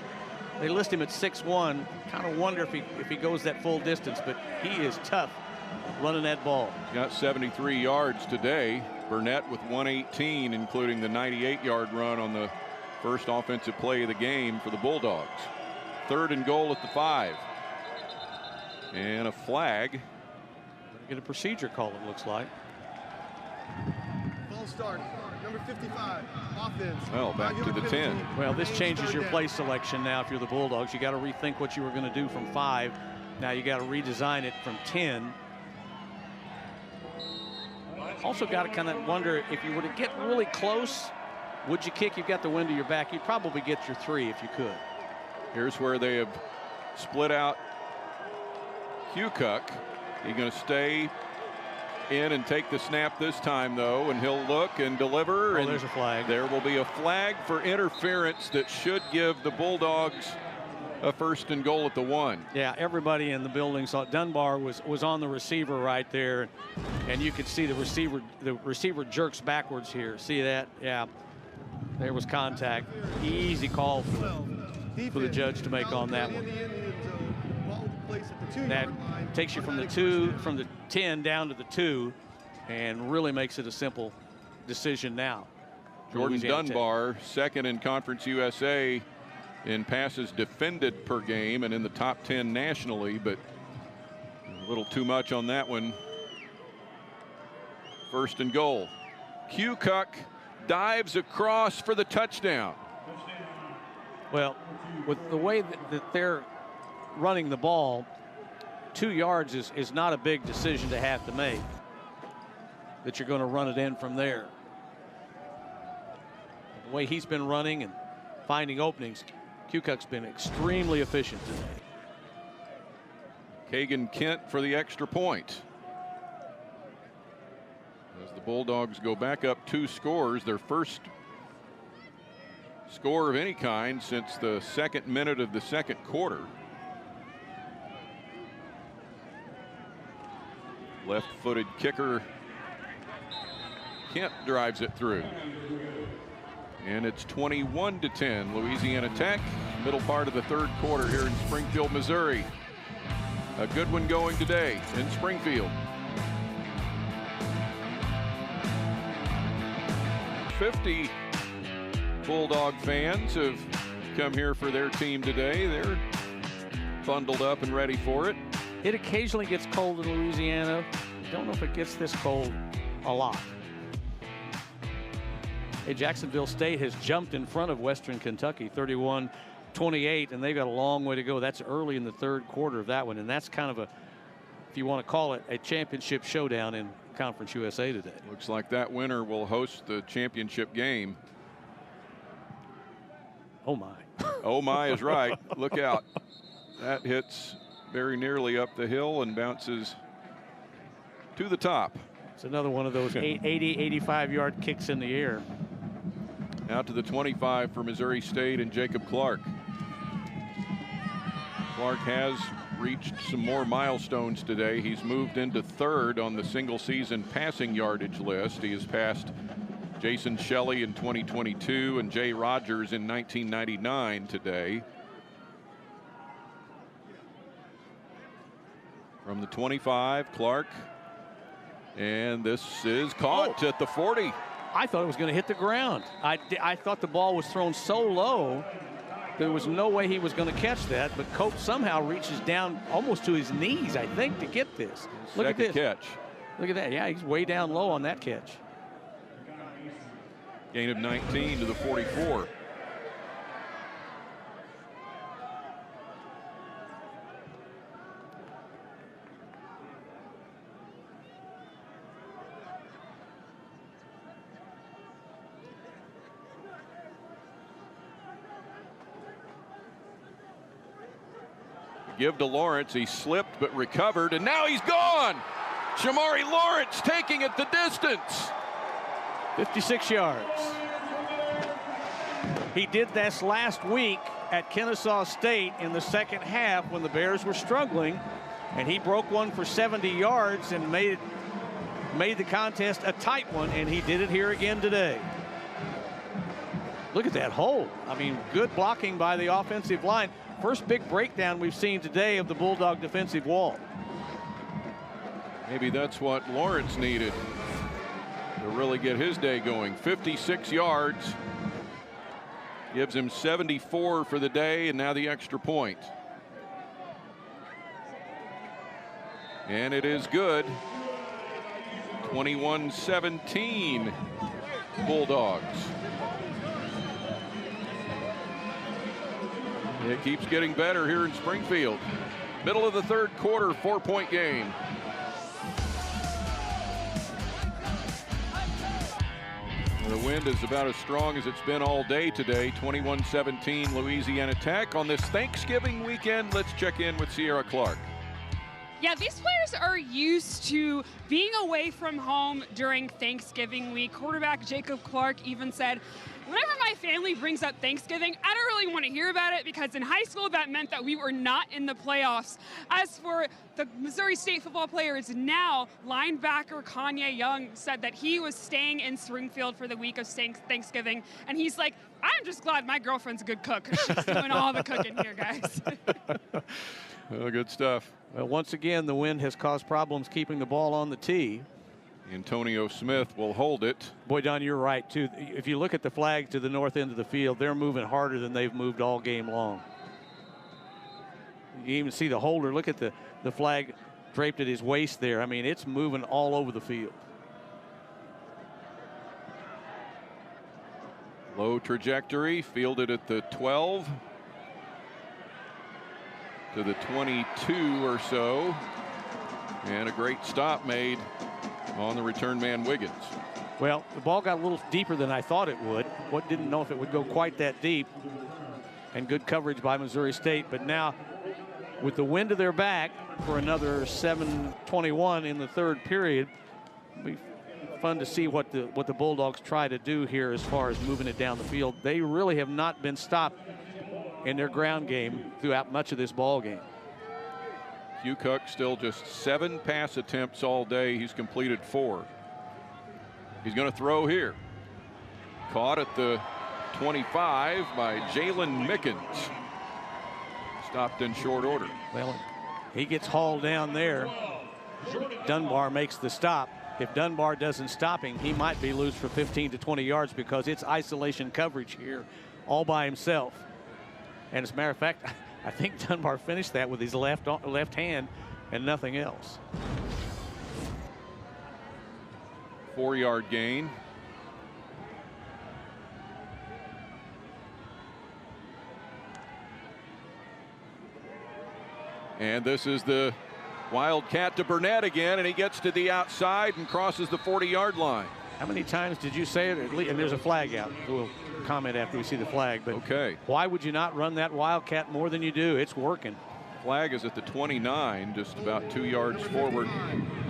S2: They list him at 6'1". Kind of wonder if he goes that full distance, but he is tough running that ball.
S1: He's got 73 yards today. Burnett with 118, including the 98-yard run on the first offensive play of the game for the Bulldogs. 3rd and goal at the 5. And a flag.
S2: Get a procedure call, it looks like.
S4: Ball start. Number 55, offense.
S1: Well, back to the 10.
S2: Well, this changes your play selection now if you're the Bulldogs. You got to rethink what you were going to do from 5. Now you got to redesign it from 10. Also got to kind of wonder if you were to get really close, would you kick? You've got the wind to your back. You'd probably get your 3 if you could.
S1: Here's where they have split out Cucuck. He's going to stay in and take the snap this time, though, and he'll look and deliver.
S2: Oh,
S1: and
S2: there's a flag.
S1: There will be a flag for interference that should give the Bulldogs a 1st and goal at the 1.
S2: Yeah, everybody in the building saw Dunbar was on the receiver right there, and you could see the receiver jerks backwards here. See that? Yeah, there was contact. Easy call for the judge to make on that one. That takes you from the 10 down to the 2, and really makes it a simple decision now.
S1: Jordan Dunbar, second in Conference USA in passes defended per game and in the top 10 nationally, but a little too much on that one. First and goal. Kukoc dives across for the touchdown.
S2: Well, with the way that they're running the ball, 2 yards is not a big decision to have to make, that you're going to run it in from there. The way he's been running and finding openings, Kukoc's been extremely efficient today.
S1: Kagan Kent for the extra point. As the Bulldogs go back up 2 scores, their first score of any kind since the 2nd minute of the 2nd quarter. Left-footed kicker Kent drives it through. And it's 21-10 Louisiana Tech. Middle part of the 3rd quarter here in Springfield, Missouri. A good one going today in Springfield. 50 Bulldog fans have come here for their team today. They're bundled up and ready for it.
S2: It occasionally gets cold in Louisiana. I don't know if it gets this cold a lot. Hey, Jacksonville State has jumped in front of Western Kentucky 31-28, and they've got a long way to go. That's early in the 3rd quarter of that one, and that's kind of a, if you want to call it, a championship showdown in Conference USA today.
S1: Looks like that winner will host the championship game.
S2: Oh my.
S1: Oh my is right. Look out. That hits very nearly up the hill and bounces to the top.
S2: It's another one of those 80, 85-yard kicks in the air.
S1: Out to the 25 for Missouri State and Jacob Clark. Clark has reached some more milestones today. He's moved into 3rd on the single season passing yardage list. He has passed Jason Shelley in 2022 and Jay Rogers in 1999 today. From the 25, Clark. And this is caught at the 40.
S2: I thought it was going to hit the ground. I thought the ball was thrown so low there was no way he was going to catch that, but Cope somehow reaches down almost to his knees, I think, to get this. Look at this
S1: catch.
S2: Look at that. Yeah, he's way down low on that catch.
S1: Gain of 19 to the 44. Give to Lawrence. He slipped but recovered, and now he's gone. Shamari Lawrence taking it the distance.
S2: 56 yards. He did this last week at Kennesaw State in the 2nd half when the Bears were struggling, and he broke one for 70 yards and made the contest a tight one, and he did it here again today. Look at that hole. I mean, good blocking by the offensive line. First big breakdown we've seen today of the Bulldog defensive wall.
S1: Maybe that's what Lawrence needed to really get his day going. 56 yards. Gives him 74 for the day, and now the extra point. And it is good. 21-17 Bulldogs. It keeps getting better here in Springfield. Middle of the 3rd quarter, 4-point game. The wind is about as strong as it's been all day today. 21-17 Louisiana Tech. On this Thanksgiving weekend, let's check in with Sierra Clark.
S3: Yeah, these players are used to being away from home during Thanksgiving week. Quarterback Jacob Clark even said, whenever my family brings up Thanksgiving, I don't really want to hear about it because in high school that meant that we were not in the playoffs. As for the Missouri State football players now, linebacker Kanye Young said that he was staying in Springfield for the week of Thanksgiving, and he's like, I'm just glad my girlfriend's a good cook. She's doing all the cooking here, guys.
S1: Well, good stuff.
S2: Well, once again, the wind has caused problems keeping the ball on the tee.
S1: Antonio Smith will hold it.
S2: Boy, Don, you're right, too. If you look at the flag to the north end of the field, they're moving harder than they've moved all game long. You even see the holder. Look at the flag draped at his waist there. I mean, it's moving all over the field.
S1: Low trajectory, fielded at the 12 to the 22 or so. And a great stop made on the return man Wiggins.
S2: Well, the ball got a little deeper than I thought it would. Didn't know if it would go quite that deep. And good coverage by Missouri State. But now, with the wind to their back for another 7:21 in the third period, it'll be fun to see what the Bulldogs try to do here as far as moving it down the field. They really have not been stopped in their ground game throughout much of this ball game.
S1: Hugh Cook still just 7 pass attempts all day. He's completed 4. He's going to throw here. Caught at the 25 by Jalen Mickens. Stopped in short order.
S2: Well, he gets hauled down there. Dunbar makes the stop. If Dunbar doesn't stop him, he might be loose for 15 to 20 yards because it's isolation coverage here all by himself. And as a matter of fact, I think Dunbar finished that with his left hand and nothing else.
S1: 4-yard gain. And this is the Wildcat to Burnett again, and he gets to the outside and crosses the 40-yard line.
S2: How many times did you say it? And there's a flag out. We'll comment after we see the flag. But
S1: okay,
S2: why would you not run that Wildcat more than you do? It's working.
S1: Flag is at the 29, just about 2 yards forward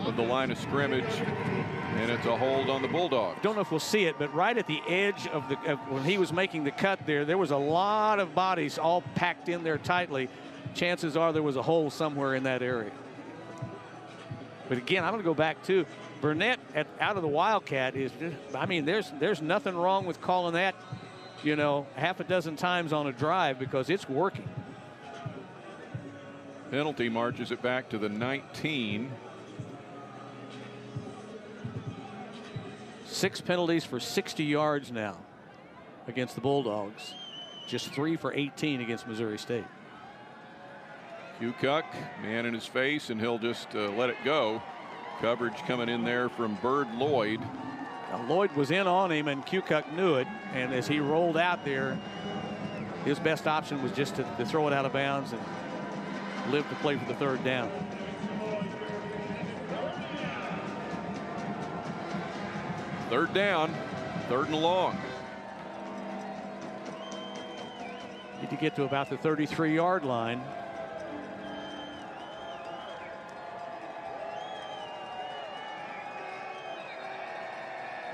S1: of the line of scrimmage, and it's a hold on the Bulldogs.
S2: Don't know if we'll see it, but right at the edge of when he was making the cut there was a lot of bodies all packed in there tightly. Chances are there was a hole somewhere in that area. But again, I'm going to go back to Burnett out of the Wildcat is just, I mean, there's nothing wrong with calling that, half a dozen times on a drive because it's working.
S1: Penalty marches it back to the 19.
S2: 6 penalties for 60 yards now against the Bulldogs. Just 3 for 18 against Missouri State.
S1: Hugh Cook, man in his face, and he'll just let it go. Coverage coming in there from Bird Lloyd.
S2: Now, Lloyd was in on him, and Kukoc knew it. And as he rolled out there, his best option was just to throw it out of bounds and live to play for the third down.
S1: Third down, 3rd and long.
S2: Need to get to about the 33-yard line.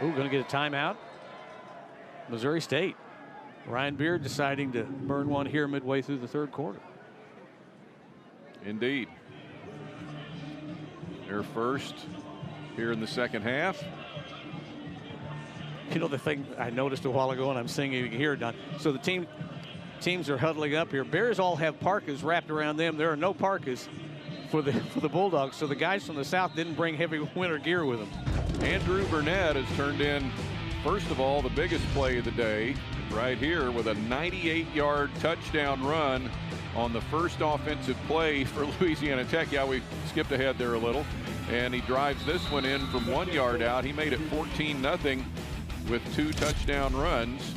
S2: Ooh, going to get a timeout. Missouri State. Ryan Beard deciding to burn one here midway through the third quarter.
S1: Indeed. Their first here in the second half.
S2: The thing I noticed a while ago, and I'm seeing it here, Don. So the teams are huddling up here. Bears all have parkas wrapped around them. There are no parkas for the Bulldogs. So the guys from the South didn't bring heavy winter gear with them.
S1: Andrew Burnett has turned in, first of all, the biggest play of the day right here with a 98-yard touchdown run on the first offensive play for Louisiana Tech. Yeah, we skipped ahead there a little. And he drives this one in from 1 yard out. He made it 14-0 with 2 touchdown runs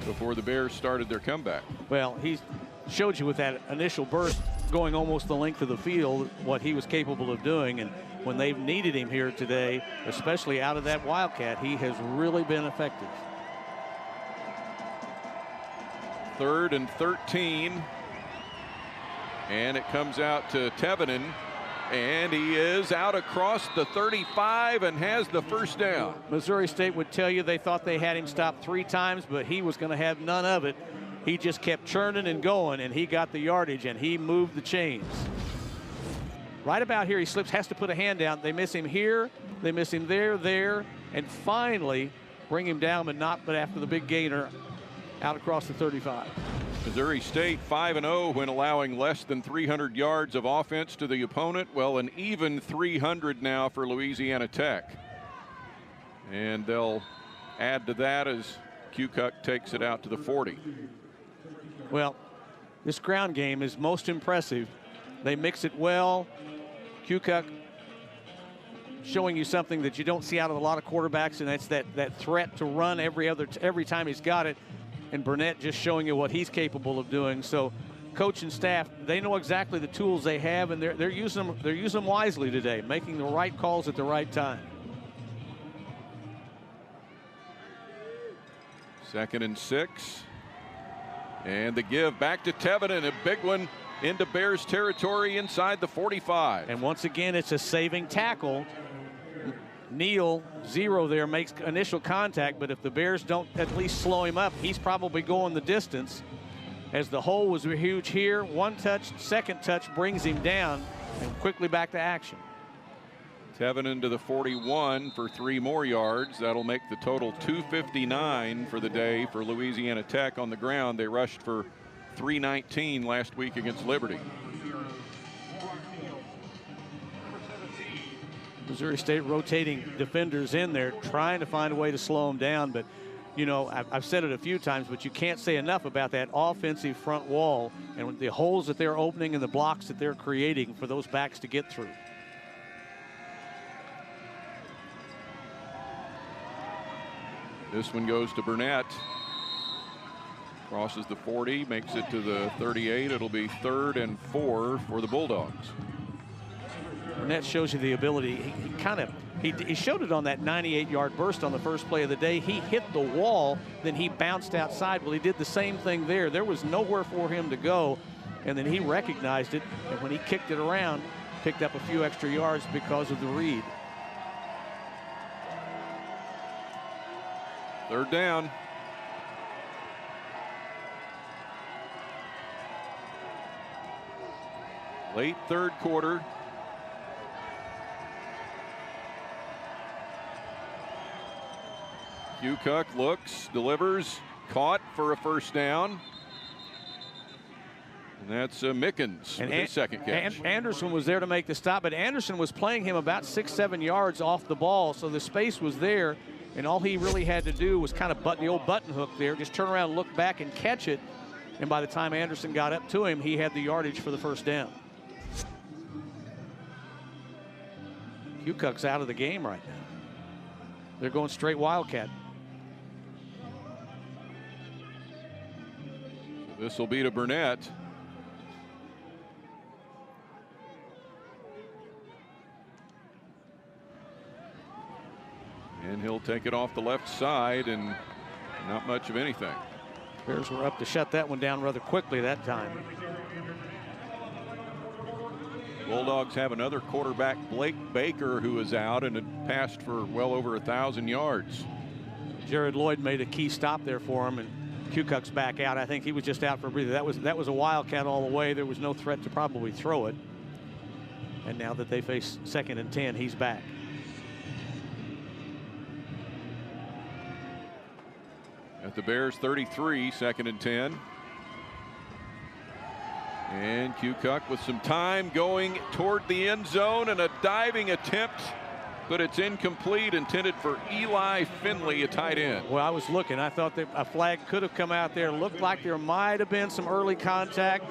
S1: before the Bears started their comeback.
S2: Well, he showed you with that initial burst going almost the length of the field what he was capable of doing. And when they've needed him here today, especially out of that Wildcat, he has really been effective.
S1: 3rd and 13. And it comes out to Tevenen. And he is out across the 35 and has the first down.
S2: Missouri State would tell you they thought they had him stopped 3 times, but he was going to have none of it. He just kept churning and going, and he got the yardage, and he moved the chains. Right about here, he slips, has to put a hand down. They miss him here, they miss him there, and finally bring him down, but after the big gainer out across the 35.
S1: Missouri State 5-0 when allowing less than 300 yards of offense to the opponent. Well, an even 300 now for Louisiana Tech. And they'll add to that as Kukoc takes it out to the 40.
S2: Well, this ground game is most impressive. They mix it well. Kukoc showing you something that you don't see out of a lot of quarterbacks, and that's that threat to run every time he's got it. And Burnett just showing you what he's capable of doing. So coach and staff, they know exactly the tools they have, and they're using them wisely today, making the right calls at the right time.
S1: 2nd and 6. And the give back to Tevin, and a big one into Bears territory inside the 45.
S2: And once again, it's a saving tackle. Neal, 0 there, makes initial contact, but if the Bears don't at least slow him up, he's probably going the distance. As the hole was huge here, 1 touch, 2nd touch brings him down, and quickly back to action.
S1: Tevin into the 41 for 3 more yards. That'll make the total 259 for the day for Louisiana Tech on the ground. They rushed for 319 last week against Liberty.
S2: Missouri State rotating defenders in there, trying to find a way to slow them down. But, you know, I've said it a few times, but you can't say enough about that offensive front wall and the holes that they're opening and the blocks that they're creating for those backs to get through.
S1: This one goes to Burnett. Crosses the 40, makes it to the 38. It'll be 3rd and 4 for the Bulldogs.
S2: Burnett shows you the ability. He showed it on that 98-yard burst on the first play of the day. He hit the wall, then he bounced outside. Well, he did the same thing there. There was nowhere for him to go, and then he recognized it, and when he kicked it around, picked up a few extra yards because of the read.
S1: 3rd down. Late 3rd quarter. Kukoc looks, delivers, caught for a 1st down. And that's Mickens with his 2nd catch.
S2: Anderson was there to make the stop, but Anderson was playing him about 6-7 yards off the ball, so the space was there. And all he really had to do was kind of the old button hook there, just turn around, look back, and catch it. And by the time Anderson got up to him, he had the yardage for the 1st down. Kukoc's out of the game right now. They're going straight Wildcat.
S1: This will be to Burnett. And he'll take it off the left side, and not much of anything.
S2: Bears were up to shut that one down rather quickly that time.
S1: Bulldogs have another quarterback, Blake Baker, who is out and had passed for well over 1,000 yards.
S2: Jared Lloyd made a key stop there for him, and Kukoc's back out. I think he was just out for a breather. That was a Wildcat all the way. There was no threat to probably throw it. And now that they face 2nd and 10, he's back.
S1: At the Bears 33, 2nd and 10. And Kukoc with some time going toward the end zone, and a diving attempt, but it's incomplete, intended for Eli Finley, a tight end.
S2: Well, I was looking. I thought that a flag could have come out there. Looked like there might have been some early contact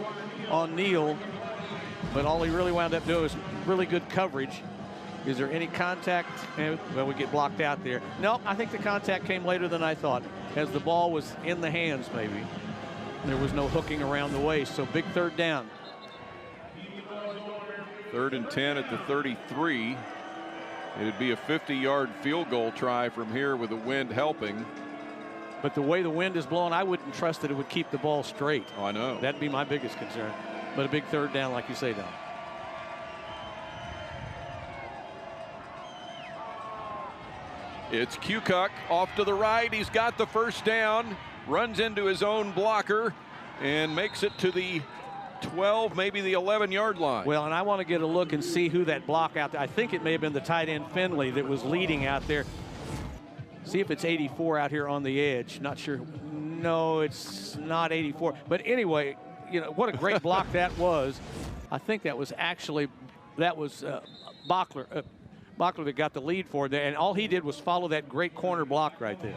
S2: on Neal, but all he really wound up doing was really good coverage. Is there any contact? Well, we get blocked out there. No, I think the contact came later than I thought, as the ball was in the hands maybe. There was no hooking around the waist, so big 3rd down.
S1: 3rd and 10 at the 33. It'd be a 50-yard field goal try from here with the wind helping.
S2: But the way the wind is blowing, I wouldn't trust that it would keep the ball straight.
S1: Oh, I know.
S2: That'd be my biggest concern. But a big 3rd down, like you say, Don.
S1: It's Kukoc off to the right. He's got the 1st down, runs into his own blocker, and makes it to the 12, maybe the 11-yard line.
S2: Well, and I want to get a look and see who that block out there. I think it may have been the tight end Finley that was leading out there. See if it's 84 out here on the edge. Not sure. No, it's not 84. But anyway, you know, what a great block that was. I think that was actually, Bachler. Blockler that got the lead for it, and all he did was follow that great corner block right there.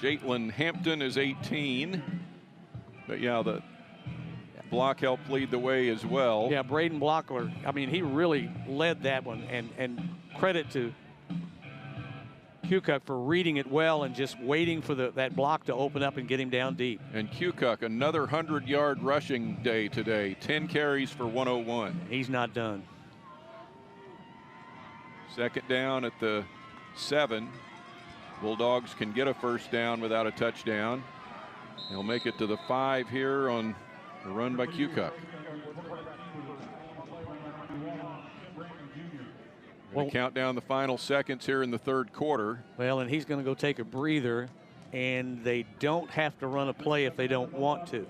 S1: Jalen Hampton is 18. But yeah, the block helped lead the way as well.
S2: Yeah, Braden Blockler, I mean, he really led that one, and credit to Kukuk for reading it well and just waiting for that block to open up and get him down deep.
S1: And Kukuk, another 100-yard rushing day today, 10 carries for 101.
S2: He's not done.
S1: Second down at the 7. Bulldogs can get a first down without a touchdown. They'll make it to the 5 here on the run by Kukuk. We'll count down the final seconds here in the third quarter.
S2: Well, and he's going to go take a breather, and they don't have to run a play if they don't want to.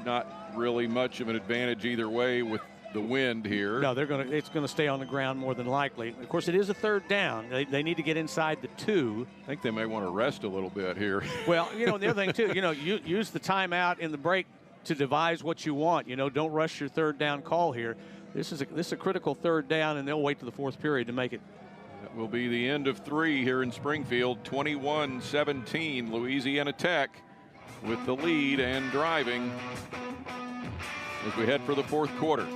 S1: Not really much of an advantage either way with the wind here.
S2: No, it's going to stay on the ground more than likely. Of course, it is a third down. They need to get inside the 2.
S1: I think they may want to rest a little bit here.
S2: Well, you know, the other thing too, you know, you use the timeout in the break to devise what you want. You know, don't rush your third down call here. This is a critical third down, and they'll wait to the 4th period to make it.
S1: That will be the end of 3 here in Springfield. 21-17, Louisiana Tech with the lead and driving as we head for the 4th quarter.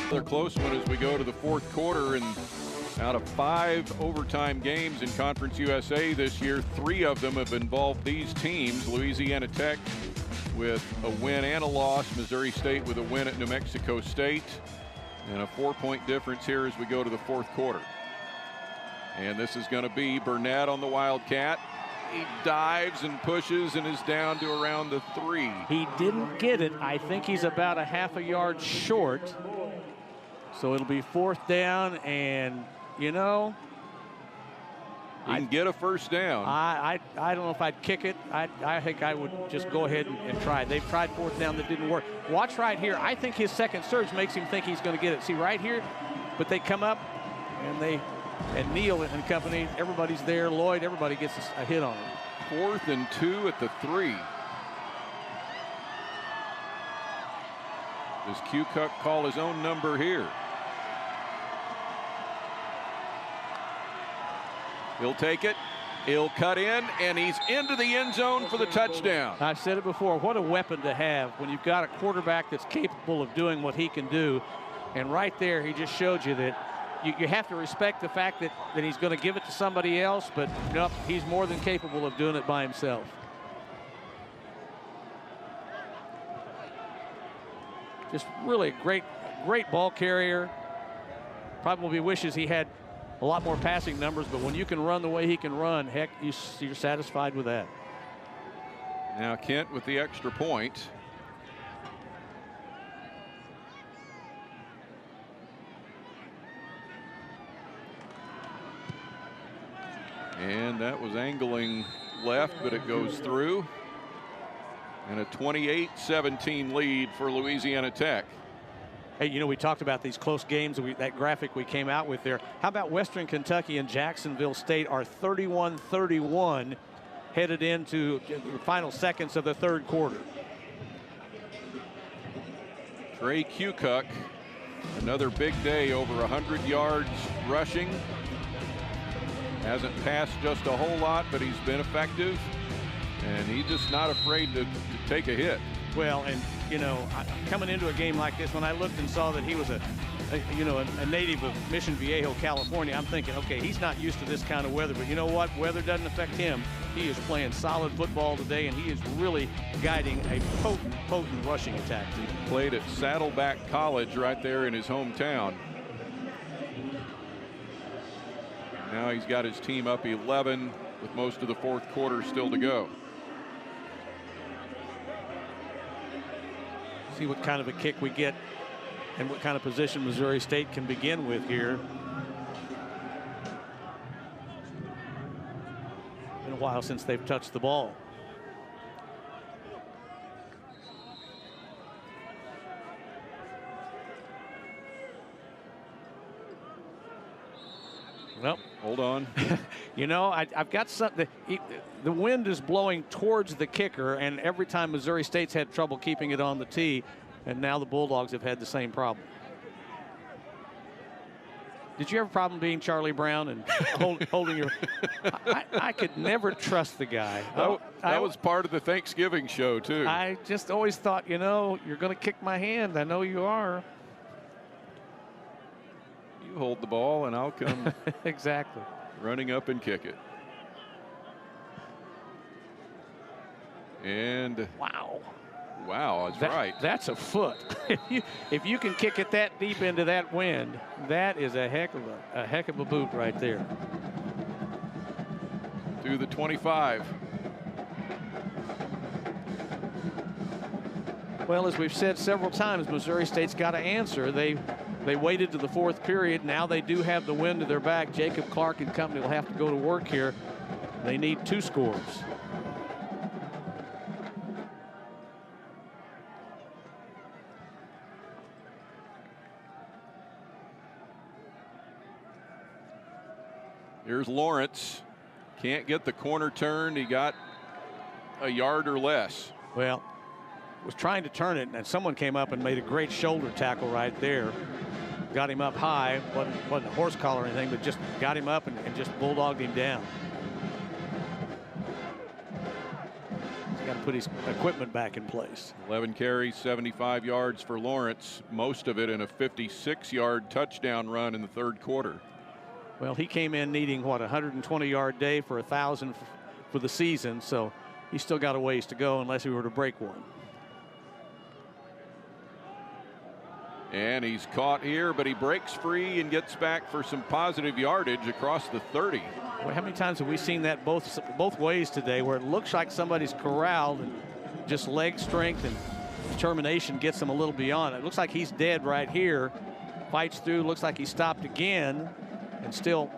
S1: Another close one as we go to the 4th quarter, and out of 5 overtime games in Conference USA this year, 3 of them have involved these teams. Louisiana Tech with a win and a loss, Missouri State with a win at New Mexico State, and a 4-point difference here as we go to the 4th quarter. And this is going to be Burnett on the Wildcat. He dives and pushes and is down to around the 3.
S2: He didn't get it. I think he's about a half a yard short. So it'll be 4th down, and you know,
S1: you can get a first down.
S2: I don't know if I'd kick it. I think I would just go ahead and try. They've tried 4th down that didn't work. Watch right here. I think his second surge makes him think he's going to get it. See right here, but they come up and Neal and company, everybody's there. Lloyd, everybody gets a hit on him.
S1: 4th and 2 at the 3. Does Kukuk call his own number here? He'll take it. He'll cut in, and he's into the end zone for the touchdown.
S2: I've said it before, what a weapon to have when you've got a quarterback that's capable of doing what he can do. And right there, he just showed you that you have to respect the fact that he's going to give it to somebody else, but nope, he's more than capable of doing it by himself. Just really a great ball carrier. Probably wishes he had a lot more passing numbers, but when you can run the way he can run, heck, you're satisfied with that.
S1: Now Kent with the extra point. And that was angling left, but it goes through. And a 28-17 lead for Louisiana Tech.
S2: Hey, you know, we talked about these close games, that graphic we came out with there. How about Western Kentucky and Jacksonville State are 31-31 headed into the final seconds of the 3rd quarter.
S1: Trey Kukuk, another big day, over 100 yards rushing. Hasn't passed just a whole lot, but he's been effective. And he's just not afraid to take a hit.
S2: Well, and you know, coming into a game like this, when I looked and saw that he was a native of Mission Viejo, California, I'm thinking, okay, he's not used to this kind of weather, but you know what? Weather doesn't affect him. He is playing solid football today, and he is really guiding a potent rushing attack.
S1: He played at Saddleback College right there in his hometown. Now he's got his team up 11 with most of the 4th quarter still to go.
S2: See what kind of a kick we get and what kind of position Missouri State can begin with here. Been a while since they've touched the ball. Nope.
S1: Hold on.
S2: You know, I've got something. The wind is blowing towards the kicker, and every time Missouri State's had trouble keeping it on the tee, and now the Bulldogs have had the same problem. Did you have a problem being Charlie Brown and holding your? I could never trust the guy.
S1: That was part of the Thanksgiving show too.
S2: I just always thought, you know, you're going to kick my hand. I know you are.
S1: You hold the ball, and I'll come
S2: exactly
S1: running up and kick it. And
S2: wow.
S1: Wow, that's right.
S2: That's a foot. if you can kick it that deep into that wind, that is a heck of a boot right there.
S1: To the 25.
S2: Well, as we've said several times, Missouri State's got to answer. They waited to the fourth period. Now they do have the wind to their back. Jacob Clark and company will have to go to work here. They need 2 scores.
S1: Here's Lawrence. Can't get the corner turned. He got a yard or less.
S2: Well, was trying to turn it, and someone came up and made a great shoulder tackle right there. Got him up high. Wasn't a horse collar or anything, but just got him up and just bulldogged him down. He's got to put his equipment back in place.
S1: 11 carries, 75 yards for Lawrence, most of it in a 56-yard touchdown run in the third quarter.
S2: Well, he came in needing, what, a 120-yard day for 1,000 for the season, so he's still got a ways to go unless he were to break one.
S1: And he's caught here, but he breaks free and gets back for some positive yardage across the 30.
S2: Well, how many times have we seen that both ways today, where it looks like somebody's corralled and just leg strength and determination gets him a little beyond. It looks like he's dead right here. Fights through, looks like he stopped again, and still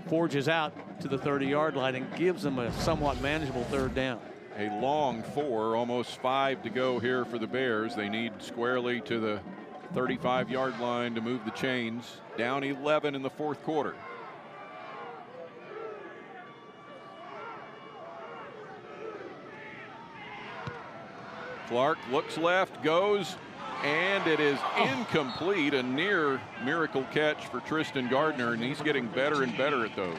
S2: forges out to the 30-yard line and gives them a somewhat manageable third down.
S1: A long 4, almost 5 to go here for the Bears. They need squarely to the 35-yard line to move the chains. Down 11 in the fourth quarter. Clark looks left, goes, and it is incomplete. A near miracle catch for Tristan Gardner, and he's getting better and better at those.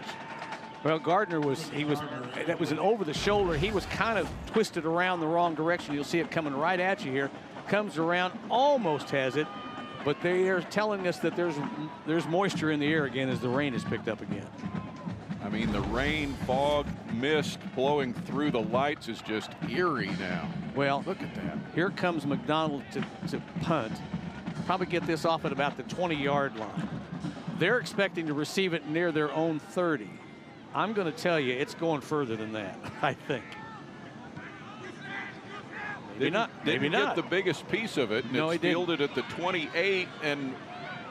S2: Well, Gardner that was an over the shoulder. He was kind of twisted around the wrong direction. You'll see it coming right at you here. Comes around, almost has it, but they are telling us that there's moisture in the air again as the rain has picked up again.
S1: I mean, the rain, fog, mist blowing through the lights is just eerie now.
S2: Well,
S1: look at that.
S2: Here comes McDonald to punt. Probably get this off at about the 20-yard line. They're expecting to receive it near their own 30. I'm going to tell you, it's going further than that, I think. Maybe not.
S1: Didn't get the biggest piece of it. And
S2: no,
S1: it's fielded at the 28, and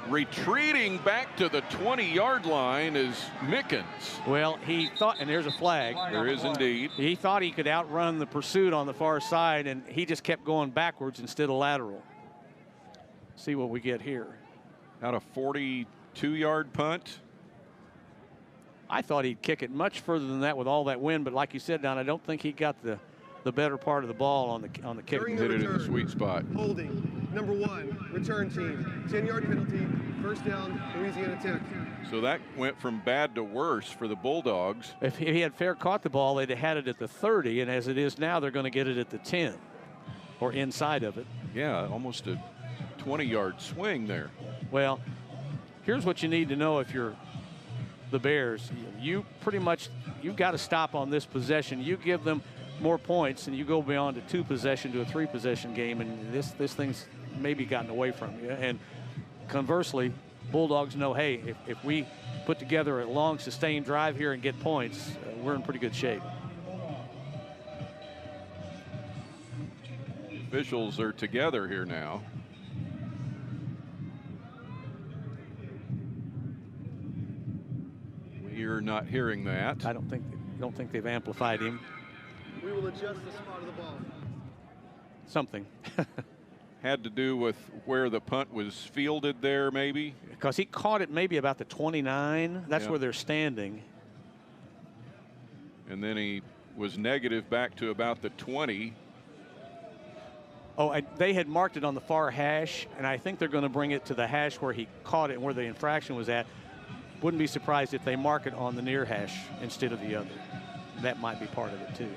S1: retreating back to the 20-yard line is Mickens.
S2: Well, he thought, and there's a flag.
S1: There is indeed.
S2: He thought he could outrun the pursuit on the far side, and he just kept going backwards instead of lateral. See what we get here.
S1: Out a 42-yard punt.
S2: I thought he'd kick it much further than that with all that wind, but like you said, Don, I don't think he got the better part of the ball on the kick.
S1: Hit it in the sweet spot.
S4: Holding, number 1, return team. 10-yard penalty, first down, Louisiana Tech.
S1: So that went from bad to worse for the Bulldogs.
S2: If he had fair caught the ball, they'd have had it at the 30, and as it is now, they're going to get it at the 10 or inside of it.
S1: Yeah, almost a 20-yard swing there.
S2: Well, here's what you need to know if you're the Bears. You pretty much, you've got to stop on this possession. You give them more points and you go beyond a 2-possession to a 3-possession game, and this thing's maybe gotten away from you. And conversely, Bulldogs know, hey, if we put together a long sustained drive here and get points, we're in pretty good shape.
S1: Officials are together here now. You're not hearing that.
S2: I don't think they've amplified him.
S4: We will adjust the spot of the ball.
S2: Something.
S1: Had to do with where the punt was fielded there, maybe?
S2: because he caught it maybe about the 29. That's where they're standing.
S1: And then he was negative back to about the 20.
S2: Oh, they had marked it on the far hash, and I think they're going to bring it to the hash where he caught it and where the infraction was at. Wouldn't be surprised if they mark it on the near hash instead of the other. That might be part of it too.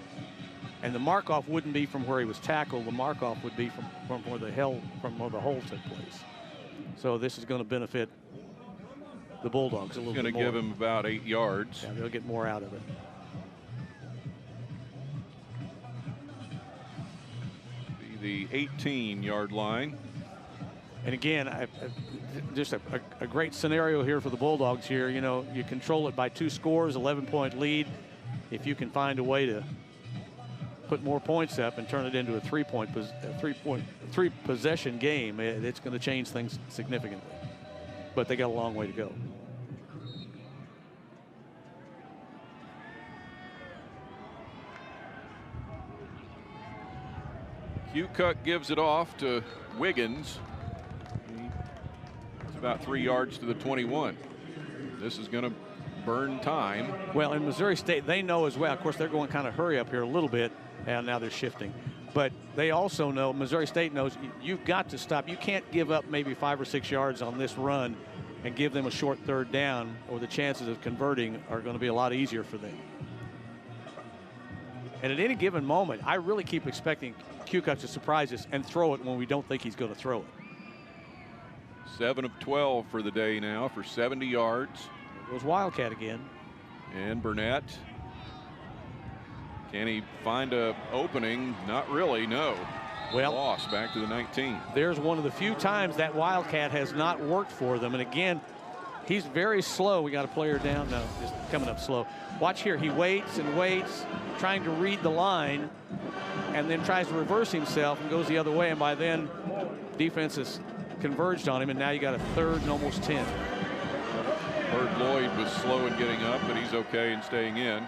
S2: And the mark-off wouldn't be from where he was tackled. The mark-off would be from where the hole took place. So this is going to benefit the Bulldogs a little bit more.
S1: Going to give him about 8 yards.
S2: Yeah, they'll get more out of it.
S1: The 18-yard line.
S2: And again, just a great scenario here for the Bulldogs here. You know, you control it by 2 scores, 11-point lead. If you can find a way to put more points up and turn it into a three possession game, it's going to change things significantly. But they got a long way to go.
S1: Cucuck gives it off to Wiggins. It's about 3 yards to the 21. This is going to burn time.
S2: Well, in Missouri State, they know as well. Of course, they're going kind of hurry up here a little bit, and now they're shifting. But they also know, Missouri State knows, you've got to stop. You can't give up maybe 5 or 6 yards on this run and give them a short third down, or the chances of converting are going to be a lot easier for them. And at any given moment, I really keep expecting Cucuck to surprise us and throw it when we don't think he's going to throw it.
S1: 7 of 12 for the day now for 70 yards.
S2: There goes Wildcat again.
S1: And Burnett. Can he find a opening? Not really, no.
S2: Well,
S1: lost back to the 19.
S2: There's one of the few times that Wildcat has not worked for them. And again, he's very slow. We got a player down. No, just coming up slow. Watch here. He waits and waits, trying to read the line, and then tries to reverse himself and goes the other way. And by then, defense has converged on him, and now you got a 3rd and almost 10.
S1: Bert Lloyd was slow in getting up, but he's okay in staying in.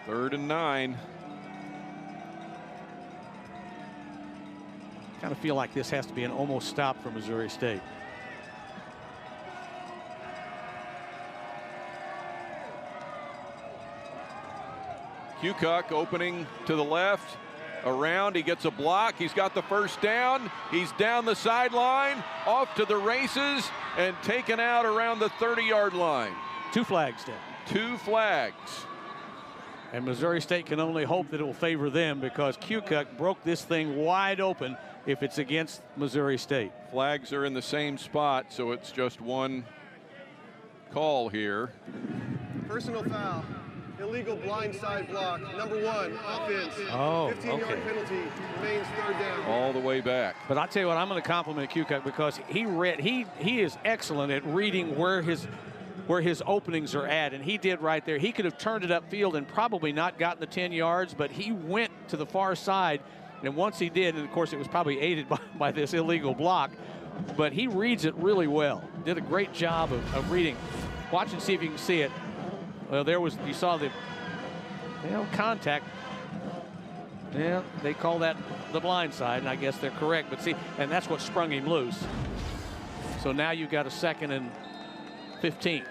S1: 3rd and 9.
S2: Kind of feel like this has to be an almost stop for Missouri State.
S1: Cucuck opening to the left, around, he gets a block, he's got the first down, he's down the sideline, off to the races, and taken out around the 30-yard line.
S2: 2 flags down.
S1: 2 flags.
S2: And Missouri State can only hope that it will favor them, because Cucuck broke this thing wide open if it's against Missouri State.
S1: Flags are in the same spot, so it's just one call here.
S4: Personal foul. Illegal blindside block. Number 1, offense.
S2: Oh,
S4: 15-yard penalty. Remains 3rd down.
S1: All the way back.
S2: But I tell you what, I'm going to compliment Cucuck, because he is excellent at reading where his openings are at, and he did right there. He could have turned it upfield and probably not gotten the 10 yards, but he went to the far side, and once he did, and of course it was probably aided by this illegal block, but he reads it really well. Did a great job of reading. Watch and see if you can see it. Well, you saw the contact. Yeah, they call that the blind side, and I guess they're correct. But see, and that's what sprung him loose. So now you've got a 2nd and 15.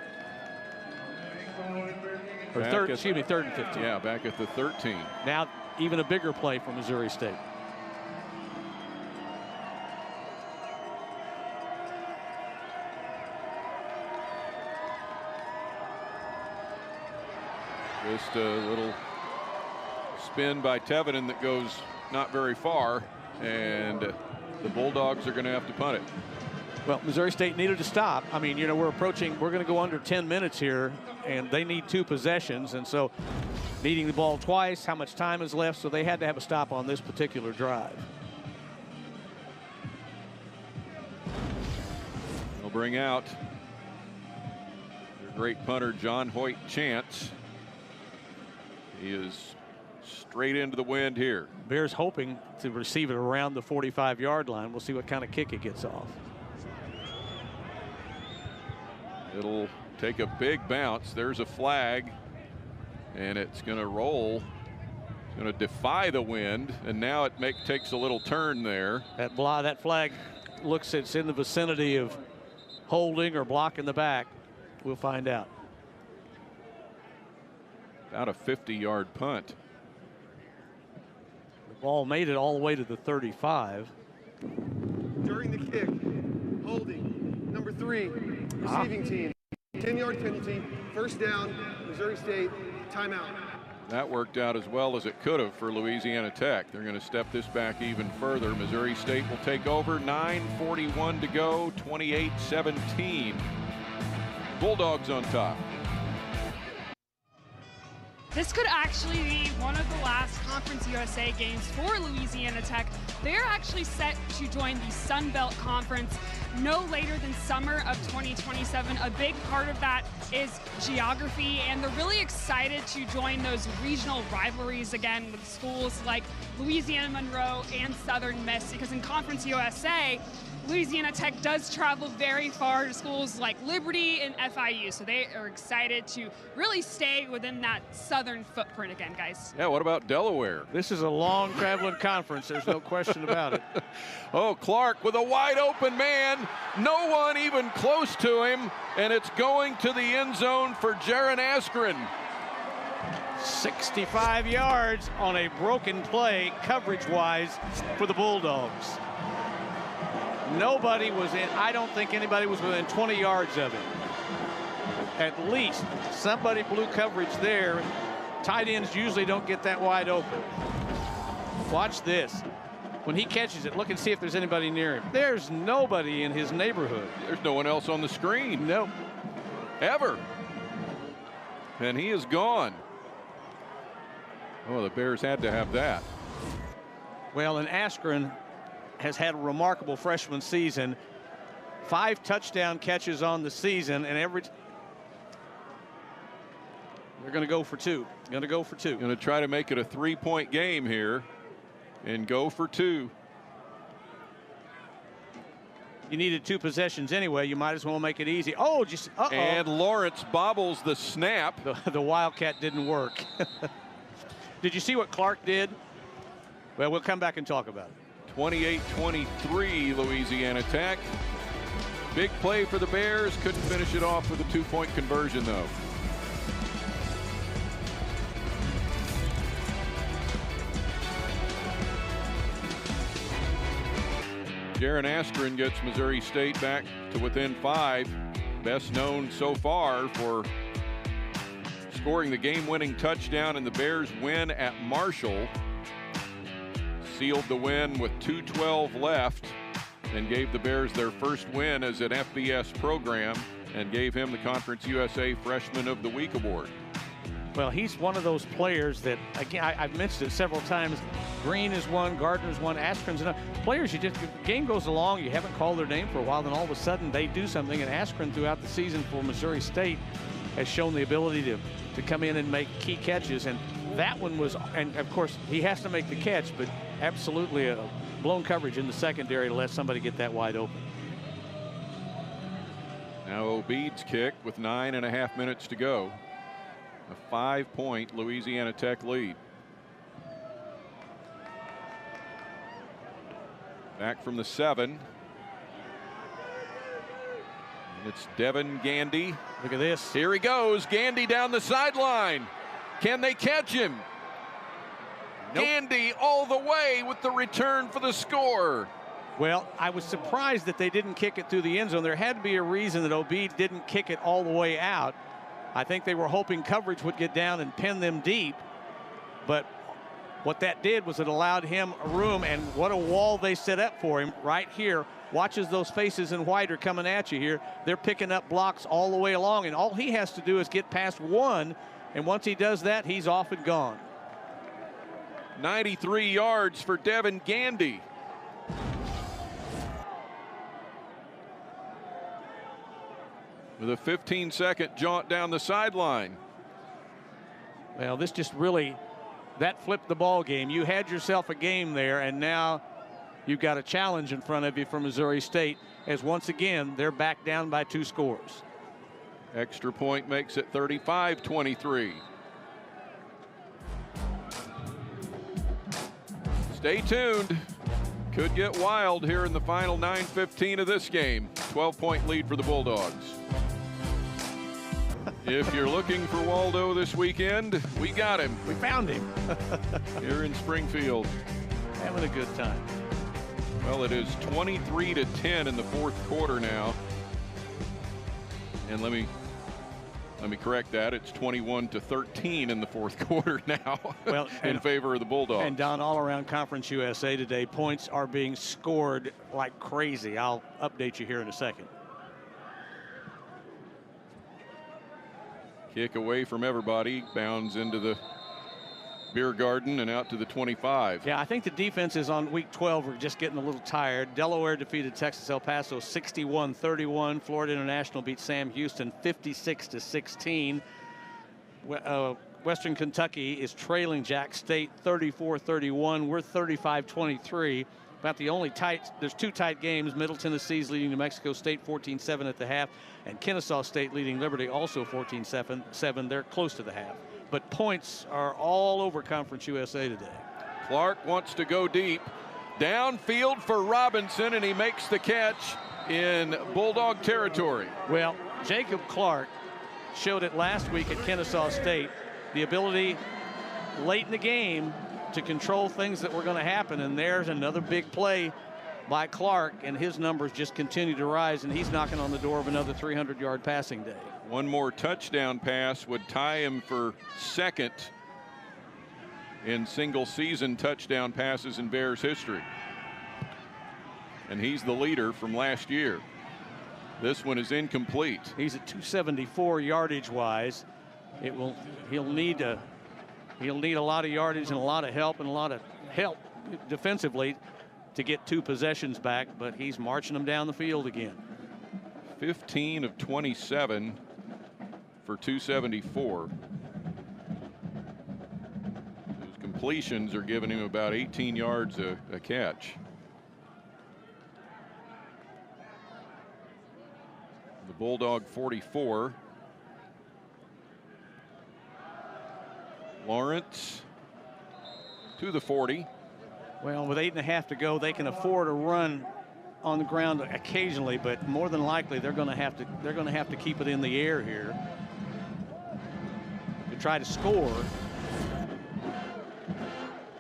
S2: Or 3rd and 15.
S1: Yeah, back at the 13.
S2: Now even a bigger play for Missouri State.
S1: Just a little spin by Tevinen that goes not very far, and the Bulldogs are going to have to punt it.
S2: Well, Missouri State needed to stop. I mean, we're going to go under 10 minutes here, and they need 2 possessions, and so needing the ball twice, how much time is left, so they had to have a stop on this particular drive.
S1: They'll bring out their great punter, John Hoyt Chance. He is straight into the wind here.
S2: Bears hoping to receive it around the 45-yard line. We'll see what kind of kick it gets off.
S1: It'll take a big bounce. There's a flag, and it's going to roll Going to defy the wind, and now it takes a little turn there.
S2: That flag looks, it's in the vicinity of holding or blocking the back. We'll find out.
S1: About a 50-yard punt.
S2: The ball made it all the way to the 35.
S4: During the kick, holding, number 3, receiving team, 10-yard penalty, first down, Missouri State, timeout.
S1: That worked out as well as it could have for Louisiana Tech. They're going to step this back even further. Missouri State will take over. 9:41 to go, 28-17. Bulldogs on top.
S3: This could actually be one of the last Conference USA games for Louisiana Tech. They're actually set to join the Sun Belt Conference no later than summer of 2027. A big part of that is geography, and they're really excited to join those regional rivalries again with schools like Louisiana Monroe and Southern Miss, because in Conference USA, Louisiana Tech does travel very far to schools like Liberty and FIU, so they are excited to really stay within that southern footprint again, guys.
S1: Yeah, what about Delaware?
S2: This is a long traveling conference, there's no question about it.
S1: Oh, Clark with a wide open man, no one even close to him, and it's going to the end zone for Jaron Askren.
S2: 65 yards on a broken play, coverage-wise, for the Bulldogs. Nobody was in, I don't think anybody was within 20 yards of it. At least somebody blew coverage there. Tight ends usually don't get that wide open. Watch this. When he catches it, look and see if there's anybody near him. There's nobody in his neighborhood.
S1: There's no one else on the screen.
S2: Nope.
S1: Ever. And he is gone. Oh, the Bears had to have that.
S2: Well, and Askren has had a remarkable freshman season. 5 touchdown catches on the season, and they're going to go for 2. Going to go for 2.
S1: Going to try to make it a 3-point game here and go for 2.
S2: You needed 2 possessions anyway. You might as well make it easy. Oh, just uh-oh.
S1: And Lawrence bobbles the snap.
S2: The Wildcat didn't work. Did you see what Clark did? Well, we'll come back and talk about it.
S1: 28-23 Louisiana Tech. Big play for the Bears. Couldn't finish it off with a 2-point conversion, though. Jaron Askren gets Missouri State back to within 5. Best known so far for scoring the game-winning touchdown in the Bears' win at Marshall. Sealed the win with 2:12 left and gave the Bears their first win as an FBS program and gave him the Conference USA Freshman of the Week award.
S2: Well, he's one of those players that, again, I've mentioned it several times. Green is one, Gardner's one, Askren's another. Players, the game goes along, you haven't called their name for a while, then all of a sudden they do something. And Askren throughout the season for Missouri State has shown the ability to come in and make key catches. And that one was, and of course, he has to make the catch, but absolutely a blown coverage in the secondary to let somebody get that wide open.
S1: Now Obeid's kick with 9.5 minutes to go. A 5-point Louisiana Tech lead. Back from the 7. And it's Devin Gandy.
S2: Look at this.
S1: Here he goes. Gandy down the sideline. Can they catch him? Nope. Gandy all the way with the return for the score.
S2: Well, I was surprised that they didn't kick it through the end zone. There had to be a reason that Obeid didn't kick it all the way out. I think they were hoping coverage would get down and pin them deep. But what that did was it allowed him room, and what a wall they set up for him right here. Watches those faces in white are coming at you here. They're picking up blocks all the way along, and all he has to do is get past one, and once he does that, he's off and gone.
S1: 93 yards for Devin Gandy. With a 15-second jaunt down the sideline.
S2: Well, this just really, that flipped the ball game. You had yourself a game there, and now you've got a challenge in front of you for Missouri State, as once again, they're back down by 2 scores.
S1: Extra point makes it 35-23. Stay tuned. Could get wild here in the final 9:15 of this game. 12-point lead for the Bulldogs. If you're looking for Waldo this weekend, we got him.
S2: We found him.
S1: Here in Springfield.
S2: Having a good time.
S1: Well, it is 23-10 in the fourth quarter now. And let me correct that. It's 21-13 in the fourth quarter now. Well, in favor of the Bulldogs.
S2: And Don, all around Conference USA today, points are being scored like crazy. I'll update you here in a second.
S1: Kick away from everybody, bounds into the beer garden and out to the 25.
S2: Yeah, I think the defenses on week 12 were just getting a little tired. Delaware defeated Texas El Paso 61-31. Florida International beat Sam Houston 56-16. Western Kentucky is trailing Jack State 34-31. We're 35-23. About the only tight, there's two tight games. Middle Tennessee's leading New Mexico State 14-7 at the half, and Kennesaw State leading Liberty also 14-7. They're close to the half. But points are all over Conference USA today.
S1: Clark wants to go deep. Downfield for Robinson, and he makes the catch in Bulldog territory.
S2: Well, Jacob Clark showed it last week at Kennesaw State. The ability late in the game to control things that were going to happen, and there's another big play by Clark, and his numbers just continue to rise, and he's knocking on the door of another 300-yard passing day.
S1: One more touchdown pass would tie him for second in single-season touchdown passes in Bears history, and he's the leader from last year. This one is incomplete.
S2: He's at 274 yardage-wise. He'll need a lot of yardage and a lot of help defensively to get two possessions back, but he's marching them down the field again.
S1: 15 of 27 for 274. Those completions are giving him about 18 yards a catch. The Bulldog 44. Lawrence to the 40.
S2: Well, with 8.5 to go, they can afford a run on the ground occasionally, but more than likely they're going to have to keep it in the air here to try to score.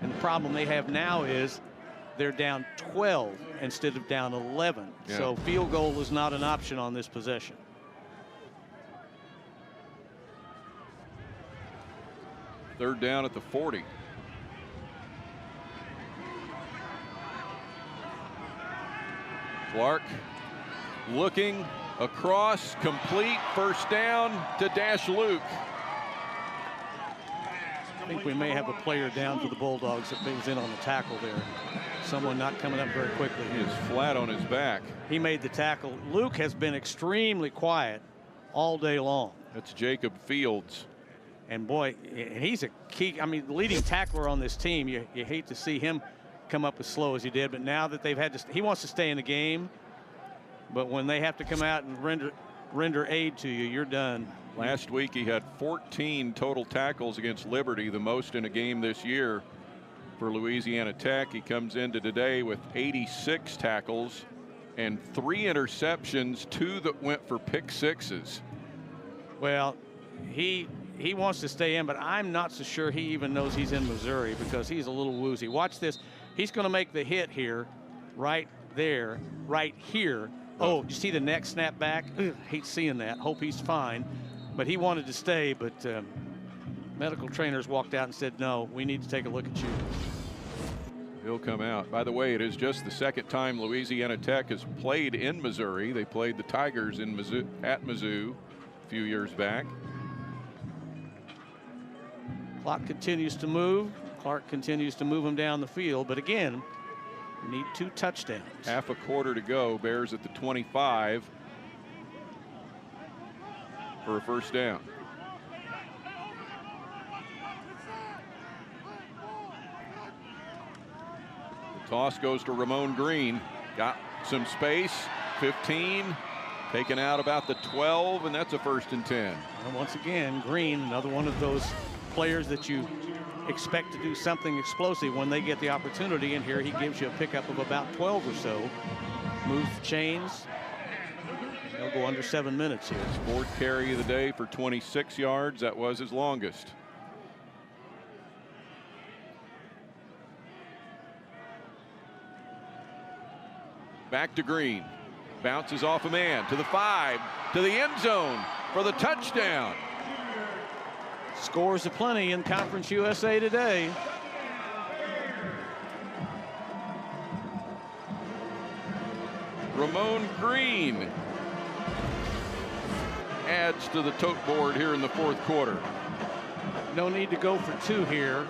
S2: And the problem they have now is they're down 12 instead of down 11. Yeah. So field goal is not an option on this possession.
S1: Third down at the 40. Clark looking across, complete, first down to Dash Luke.
S2: I think we may have a player down for the Bulldogs that was in on the tackle there. Someone not coming up very quickly.
S1: He is flat on his back.
S2: He made the tackle. Luke has been extremely quiet all day long.
S1: That's Jacob Fields.
S2: And boy, he's a key, I mean, leading tackler on this team. You hate to see him come up as slow as he did, but now that they've had to, he wants to stay in the game. But when they have to come out and render aid to you, you're done.
S1: Last week he had 14 total tackles against Liberty, the most in a game this year for Louisiana Tech. He comes into today with 86 tackles and 3 interceptions, 2 that went for pick sixes.
S2: Well, he wants to stay in, but I'm not so sure he even knows he's in Missouri because he's a little woozy. Watch this. He's going to make the hit here, right there, right here. Oh, you see the neck snap back? Ugh, hate seeing that. Hope he's fine. But he wanted to stay, but medical trainers walked out and said, no, we need to take a look at you.
S1: He'll come out. By the way, it is just the second time Louisiana Tech has played in Missouri. They played the Tigers in at Mizzou a few years back.
S2: Clock continues to move. Clark continues to move him down the field, but again, need 2 touchdowns.
S1: Half a quarter to go. Bears at the 25 for a first down. The toss goes to Ramon Green. Got some space. 15. Taken out about the 12, and that's a 1st and 10.
S2: And once again, Green, another one of those players that you expect to do something explosive when they get the opportunity. And here he gives you a pickup of about 12 or so. Moves the chains. He'll go under 7 minutes here.
S1: His fourth carry of the day for 26 yards. That was his longest. Back to Green. Bounces off a man to the 5, to the end zone for the touchdown.
S2: Scores aplenty in Conference USA today.
S1: Ramon Green adds to the tote board here in the fourth quarter.
S2: No need to go for 2 here.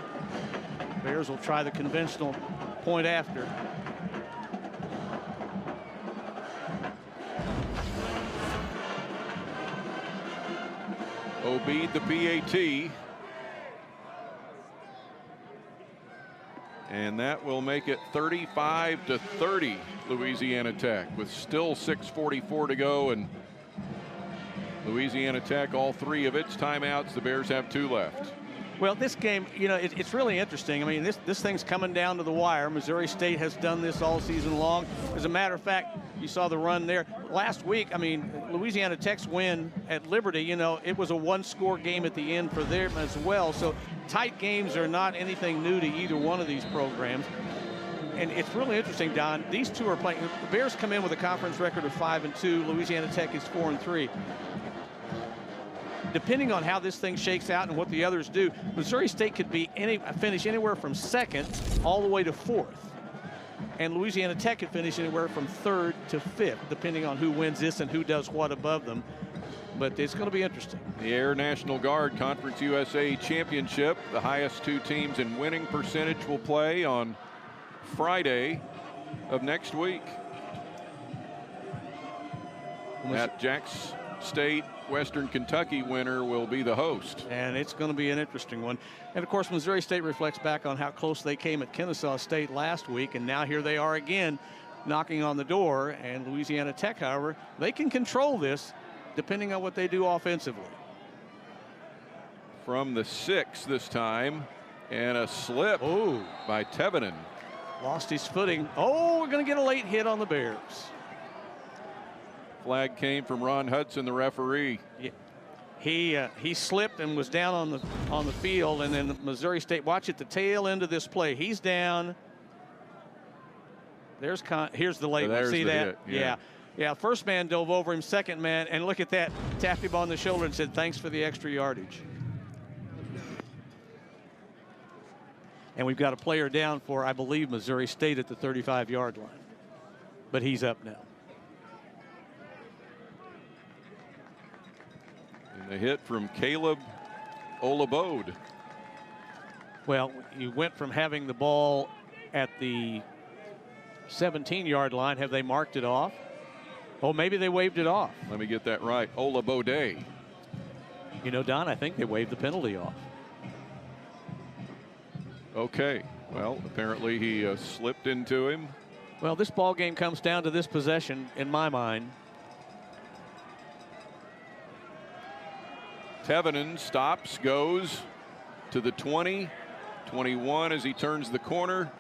S2: Bears will try the conventional point after.
S1: Obeid the PAT. And that will make it 35-30 Louisiana Tech with still 6:44 to go, and Louisiana Tech all 3 of its timeouts. The Bears have 2 left.
S2: Well, this game, you know, it's really interesting. I mean, this thing's coming down to the wire. Missouri State has done this all season long. As a matter of fact, you saw the run there. Last week, I mean, Louisiana Tech's win at Liberty, you know, it was a 1-score game at the end for them as well. So tight games are not anything new to either one of these programs. And it's really interesting, Don. These 2 are playing. The Bears come in with a conference record of 5-2. Louisiana Tech is 4-3. Depending on how this thing shakes out and what the others do, Missouri State could be finish anywhere from 2nd all the way to 4th. And Louisiana Tech could finish anywhere from 3rd to 5th, depending on who wins this and who does what above them. But it's going to be interesting.
S1: The Air National Guard Conference USA Championship, the highest 2 teams in winning percentage will play on Friday of next week. At Jack's State, Western Kentucky winner will be the host.
S2: And it's going to be an interesting one. And of course, Missouri State reflects back on how close they came at Kennesaw State last week, and now here they are again knocking on the door. And Louisiana Tech, however, they can control this depending on what they do offensively.
S1: From the 6 this time, and a slip by Tevenin.
S2: Lost his footing. Oh, we're going to get a late hit on the Bears.
S1: Flag came from Ron Hudson, the referee.
S2: Yeah. He slipped and was down on the field, and then Missouri State, watch at the tail end of this play. He's down. Here's the late one. See that?
S1: Yeah.
S2: Yeah, first man dove over him, second man, and look at that. Tapped him on the shoulder and said, thanks for the extra yardage. And we've got a player down for, I believe, Missouri State at the 35-yard line. But he's up now.
S1: A hit from Caleb Olabode.
S2: Well, you went from having the ball at the 17-yard line. Have they marked it off? Oh, maybe they waved it off.
S1: Let me get that right. Olabode.
S2: You know, Don, I think they waved the penalty off.
S1: Okay. Well, apparently he slipped into him.
S2: Well, this ball game comes down to this possession, in my mind.
S1: Tevenin stops, goes to the 20, 21 as he turns the corner.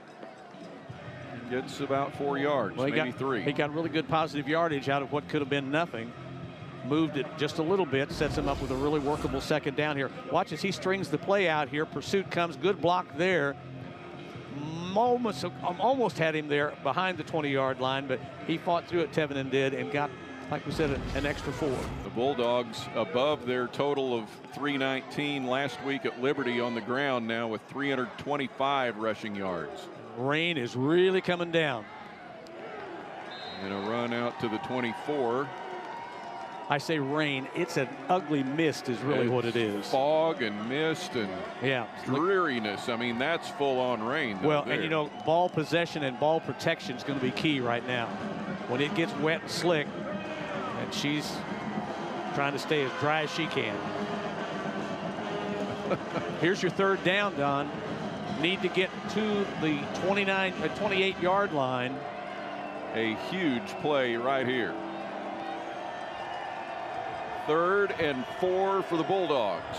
S1: Gets about 4 yards,
S2: well,
S1: maybe 3.
S2: He got really good positive yardage out of what could have been nothing. Moved it just a little bit, sets him up with a really workable second down here. Watch as he strings the play out here. Pursuit comes, good block there. Almost had him there behind the 20-yard line, but he fought through it, Tevenin did, and got, like we said, an extra 4.
S1: The Bulldogs above their total of 319 last week at Liberty on the ground now with 325 rushing yards.
S2: Rain is really coming down.
S1: And a run out to the 24.
S2: I say rain, it's an ugly mist is really what it is.
S1: Fog and mist and
S2: yeah,
S1: dreariness. I mean, that's full-on rain.
S2: Well, and you know, ball possession and ball protection is going to be key right now. When it gets wet and slick, and she's trying to stay as dry as she can. Here's your third down, Don. Need to get to the 28-yard line.
S1: A huge play right here. 3rd and 4 for the Bulldogs.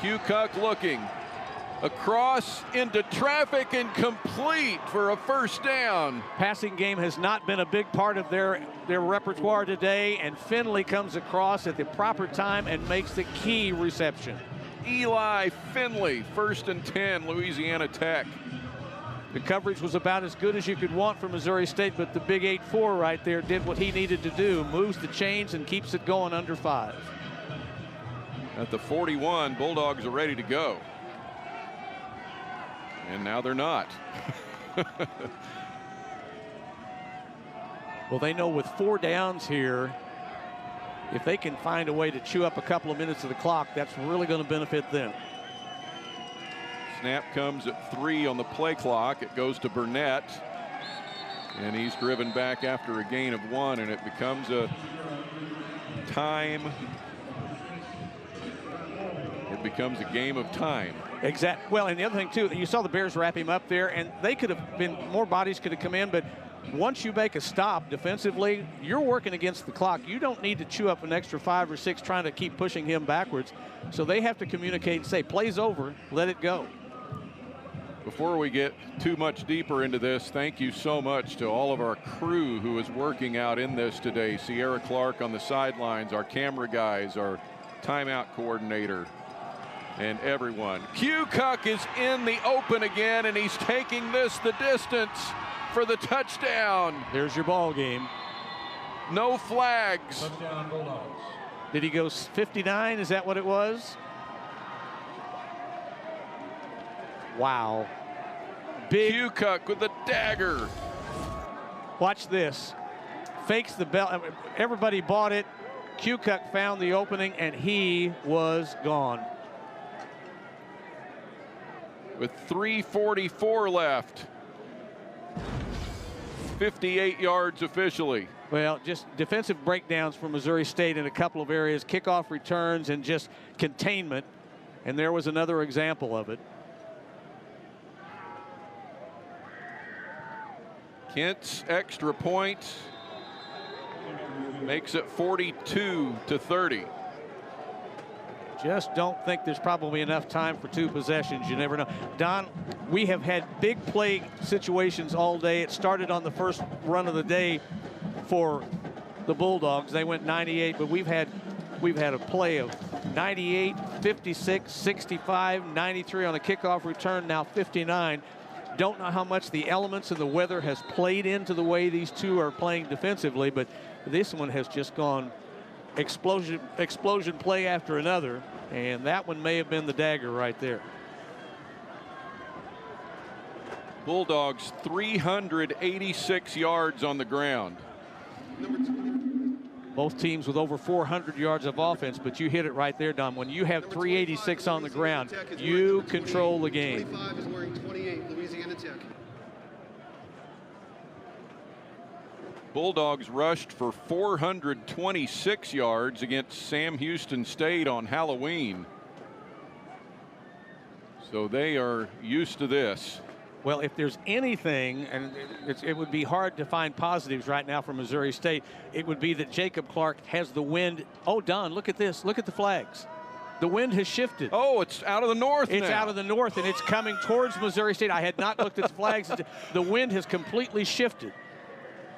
S1: Cucuck looking across into traffic and complete for a first down.
S2: Passing game has not been a big part of their repertoire today, and Finley comes across at the proper time and makes the key reception.
S1: Eli Finley, 1st and 10, Louisiana Tech.
S2: The coverage was about as good as you could want for Missouri State, but the big 8-4 right there did what he needed to do, moves the chains and keeps it going under 5.
S1: At the 41, Bulldogs are ready to go. And now they're not.
S2: Well, they know with 4 downs here, if they can find a way to chew up a couple of minutes of the clock, that's really going to benefit them.
S1: Snap comes at 3 on the play clock. It goes to Burnett. And he's driven back after a gain of 1, and it becomes a time. It becomes a game of time.
S2: Exactly. Well, and the other thing, too, you saw the Bears wrap him up there, and they could have been, more bodies could have come in, but once you make a stop defensively, you're working against the clock. You don't need to chew up an extra 5 or 6 trying to keep pushing him backwards. So they have to communicate and say, play's over, let it go.
S1: Before we get too much deeper into this, thank you so much to all of our crew who is working out in this today. Sierra Clark on the sidelines, our camera guys, our timeout coordinator, and everyone. Cucuck is in the open again, and he's taking this the distance for the touchdown.
S2: There's your ball game.
S1: No flags.
S10: Touchdown Bulldogs.
S2: Did he go 59? Is that what it was? Wow. Big
S1: Cucuck with the dagger.
S2: Watch this. Fakes the bell. Everybody bought it. Cucuck found the opening, and he was gone.
S1: With 3:44 left. 58 yards officially.
S2: Well, just defensive breakdowns for Missouri State in a couple of areas, kickoff returns and just containment. And there was another example of it.
S1: Kent's extra point makes it 42-30.
S2: Just don't think there's probably enough time for 2 possessions. You never know. Don, we have had big play situations all day. It started on the first run of the day for the Bulldogs. They went 98, but we've had a play of 98, 56, 65, 93 on a kickoff return, now 59. Don't know how much the elements of the weather has played into the way these two are playing defensively, but this one has just gone explosion play after another, and that one may have been the dagger right there.
S1: Bulldogs 386 yards on the ground.
S2: Both teams with over 400 yards of offense, but you hit it right there, Don. When you have 386 on the ground, you control the game.
S4: 25 is wearing 28, Louisiana Tech.
S1: Bulldogs rushed for 426 yards against Sam Houston State on Halloween. So they are used to this.
S2: Well, if there's anything, and it would be hard to find positives right now for Missouri State, it would be that Jacob Clark has the wind. Oh, Don, look at this. Look at the flags. The wind has shifted.
S1: Oh, it's out of the north
S2: It's
S1: now.
S2: out of the north, and it's coming towards Missouri State. I had not looked at the flags. The wind has completely shifted.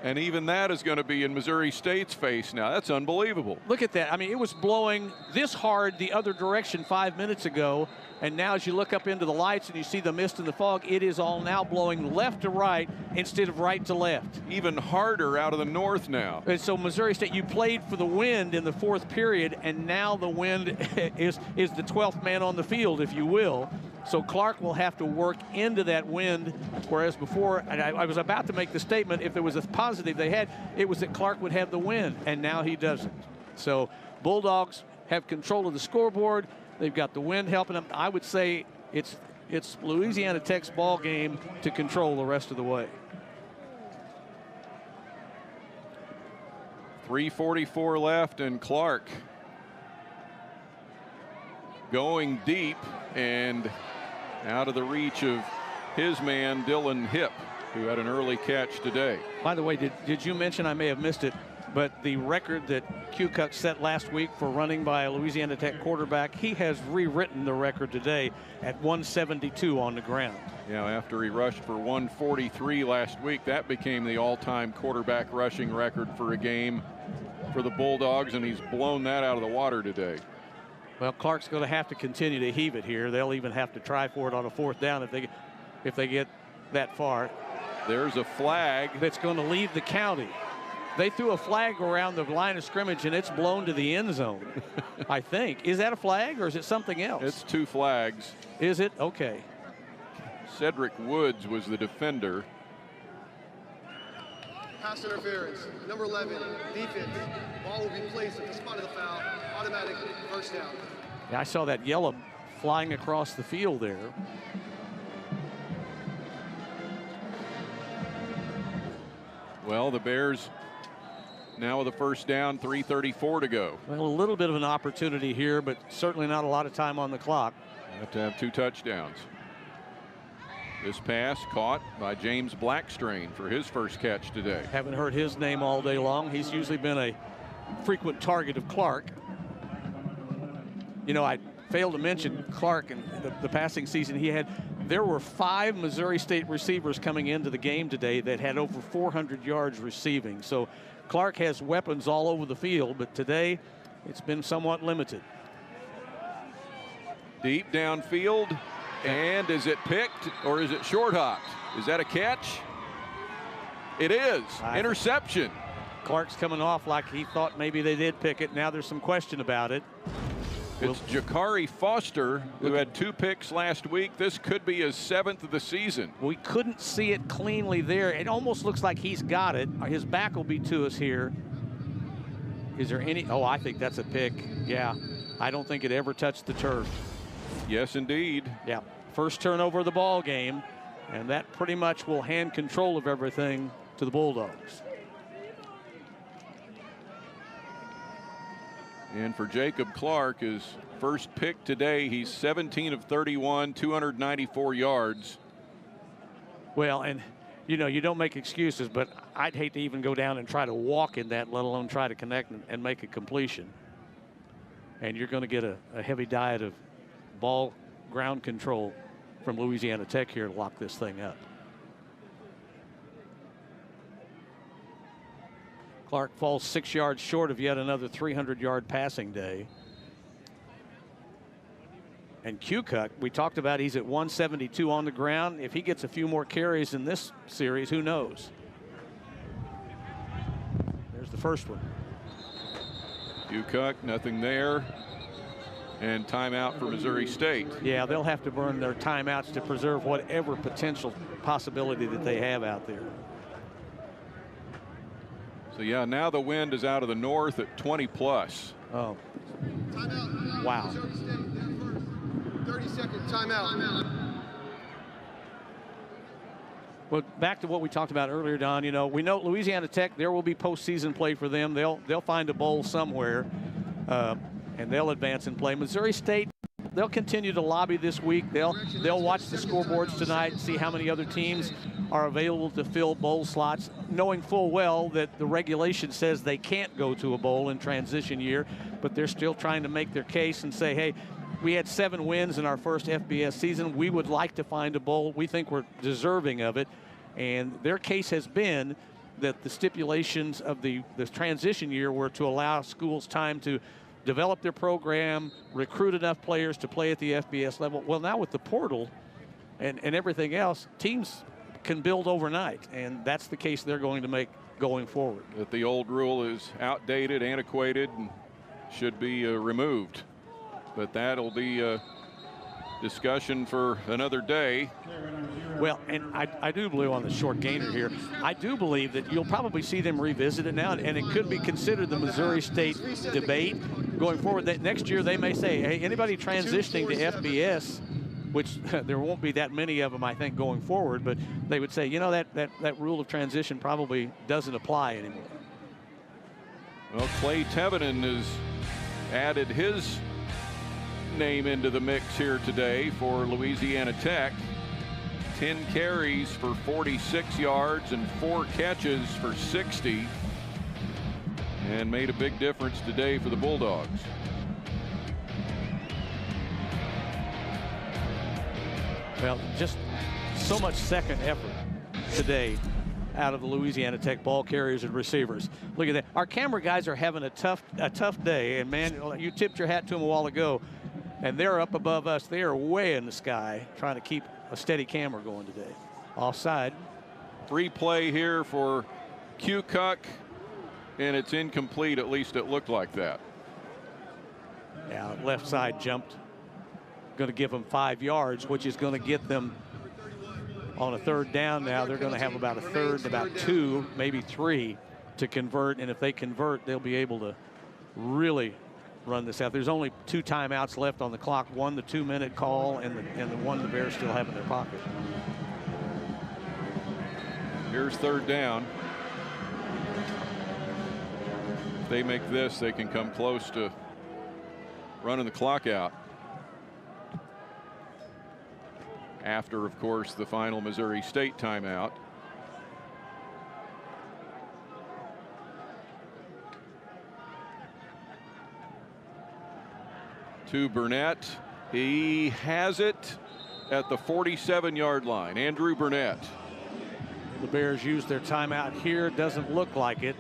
S1: And even that is going to be in Missouri State's face now. That's unbelievable.
S2: Look at that. I mean, it was blowing this hard the other direction 5 minutes ago. And now as you look up into the lights and you see the mist and the fog, it is all now blowing left to right instead of right to left.
S1: Even harder out of the north now.
S2: And so Missouri State, you played for the wind in the 4th period, and now the wind is the 12th man on the field, if you will. So Clark will have to work into that wind, whereas before, and I was about to make the statement, if there was a positive they had, it was that Clark would have the wind, and now he doesn't. So Bulldogs have control of the scoreboard. They've got the wind helping them. I would say it's Louisiana Tech's ball game to control the rest of the way.
S1: 3:44 left, and Clark going deep and out of the reach of his man, Dylan Hipp, who had an early catch today.
S2: By the way, did you mention, I may have missed it, But the record that Kukoc set last week for running by a Louisiana Tech quarterback, he has rewritten the record today at 172 on the ground.
S1: Yeah, after he rushed for 143 last week, that became the all-time quarterback rushing record for a game for the Bulldogs, and he's blown that out of the water today.
S2: Well, Clark's going to have to continue to heave it here. They'll even have to try for it on a 4th down if they get that far.
S1: There's a flag
S2: that's going to leave the county. They threw a flag around the line of scrimmage, and it's blown to the end zone, I think. Is that a flag, or is it something else?
S1: It's 2 flags.
S2: Is it? Okay.
S1: Cedric Woods was the defender.
S4: Pass interference, number 11, defense. Ball will be placed at the spot of the foul. Automatic first down.
S2: Yeah, I saw that yellow flying across the field there.
S1: Well, the Bears now with a first down, 3:34 to go.
S2: Well, a little bit of an opportunity here, but certainly not a lot of time on the clock.
S1: You have to have 2 touchdowns. This pass caught by James Blackstrain for his first catch today.
S2: Haven't heard his name all day long. He's usually been a frequent target of Clark. You know, I failed to mention Clark and the passing season he had. There were 5 Missouri State receivers coming into the game today that had over 400 yards receiving. So Clark has weapons all over the field, but today it's been somewhat limited.
S1: Deep downfield, and is it picked or is it short hopped? Is that a catch? It is. Interception.
S2: Clark's coming off like he thought maybe they did pick it. Now there's some question about it.
S1: It's Jakari Foster, who had 2 picks last week. This could be his 7th of the season.
S2: We couldn't see it cleanly there. It almost looks like he's got it. His back will be to us here. Is there any? Oh, I think that's a pick. Yeah, I don't think it ever touched the turf.
S1: Yes, indeed.
S2: Yeah, first turnover of the ball game, and that pretty much will hand control of everything to the Bulldogs.
S1: And for Jacob Clark, his first pick today, he's 17 of 31, 294 yards.
S2: Well, and you know, you don't make excuses, but I'd hate to even go down and try to walk in that, let alone try to connect and make a completion. And you're going to get a heavy diet of ball ground control from Louisiana Tech here to lock this thing up. Clark falls 6 yards short of yet another 300-yard passing day. And Kukoc, we talked about, he's at 172 on the ground. If he gets a few more carries in this series, who knows? There's the first one.
S1: Kukoc, nothing there. And timeout for Missouri State.
S2: Yeah, they'll have to burn their timeouts to preserve whatever potential possibility that they have out there.
S1: So yeah, now the wind is out of the north at 20 plus.
S2: Oh.
S4: Timeout.
S2: Wow.
S4: 30 seconds timeout.
S2: Well, back to what we talked about earlier, Don. You know, we know Louisiana Tech, there will be postseason play for them. They'll find a bowl somewhere, and they'll advance and play. Missouri State, they'll continue to lobby this week. They'll watch the scoreboards tonight and see how many other teams are available to fill bowl slots, knowing full well that the regulation says they can't go to a bowl in transition year, but they're still trying to make their case and say, hey, we had 7 wins in our first FBS season. We would like to find a bowl. We think we're deserving of it. And their case has been that the stipulations of the transition year were to allow schools time to develop their program, recruit enough players to play at the FBS level. Well, now with the portal and everything else, teams can build overnight, and that's the case they're going to make going forward.
S1: That the old rule is outdated, antiquated, and should be removed. But that'll be a discussion for another day.
S2: Well, and I do believe on the short gainer here, I do believe that you'll probably see them revisit it now, and it could be considered the Missouri State debate going forward. That next year they may say, hey, anybody transitioning to FBS, which there won't be that many of them, I think, going forward, but they would say, you know, that rule of transition probably doesn't apply anymore.
S1: Well, Clay Tevenen has added his name into the mix here today for Louisiana Tech. 10 carries for 46 yards and 4 catches for 60. and made a big difference today for the Bulldogs.
S2: Well, just so much second effort today out of the Louisiana Tech ball carriers and receivers. Look at that. Our camera guys are having a tough day, and man, you tipped your hat to them a while ago, and they're up above us. They are way in the sky trying to keep a steady camera going today. Offside.
S1: Free play here for Kukoc, and it's incomplete. At least it looked like that.
S2: Yeah, left side jumped. Going to give them 5 yards, which is going to get them on a third down. Now they're going to have about a third, about 2, maybe 3 to convert. And if they convert, they'll be able to really run this out. There's only 2 timeouts left on the clock. One, the 2-minute call, and the one the Bears still have in their pocket.
S1: Here's third down. If they make this, they can come close to running the clock out. After, of course, the final Missouri State timeout. To Burnett. He has it at the 47-yard line. Andrew Burnett.
S2: The Bears use their timeout here. Doesn't look like it.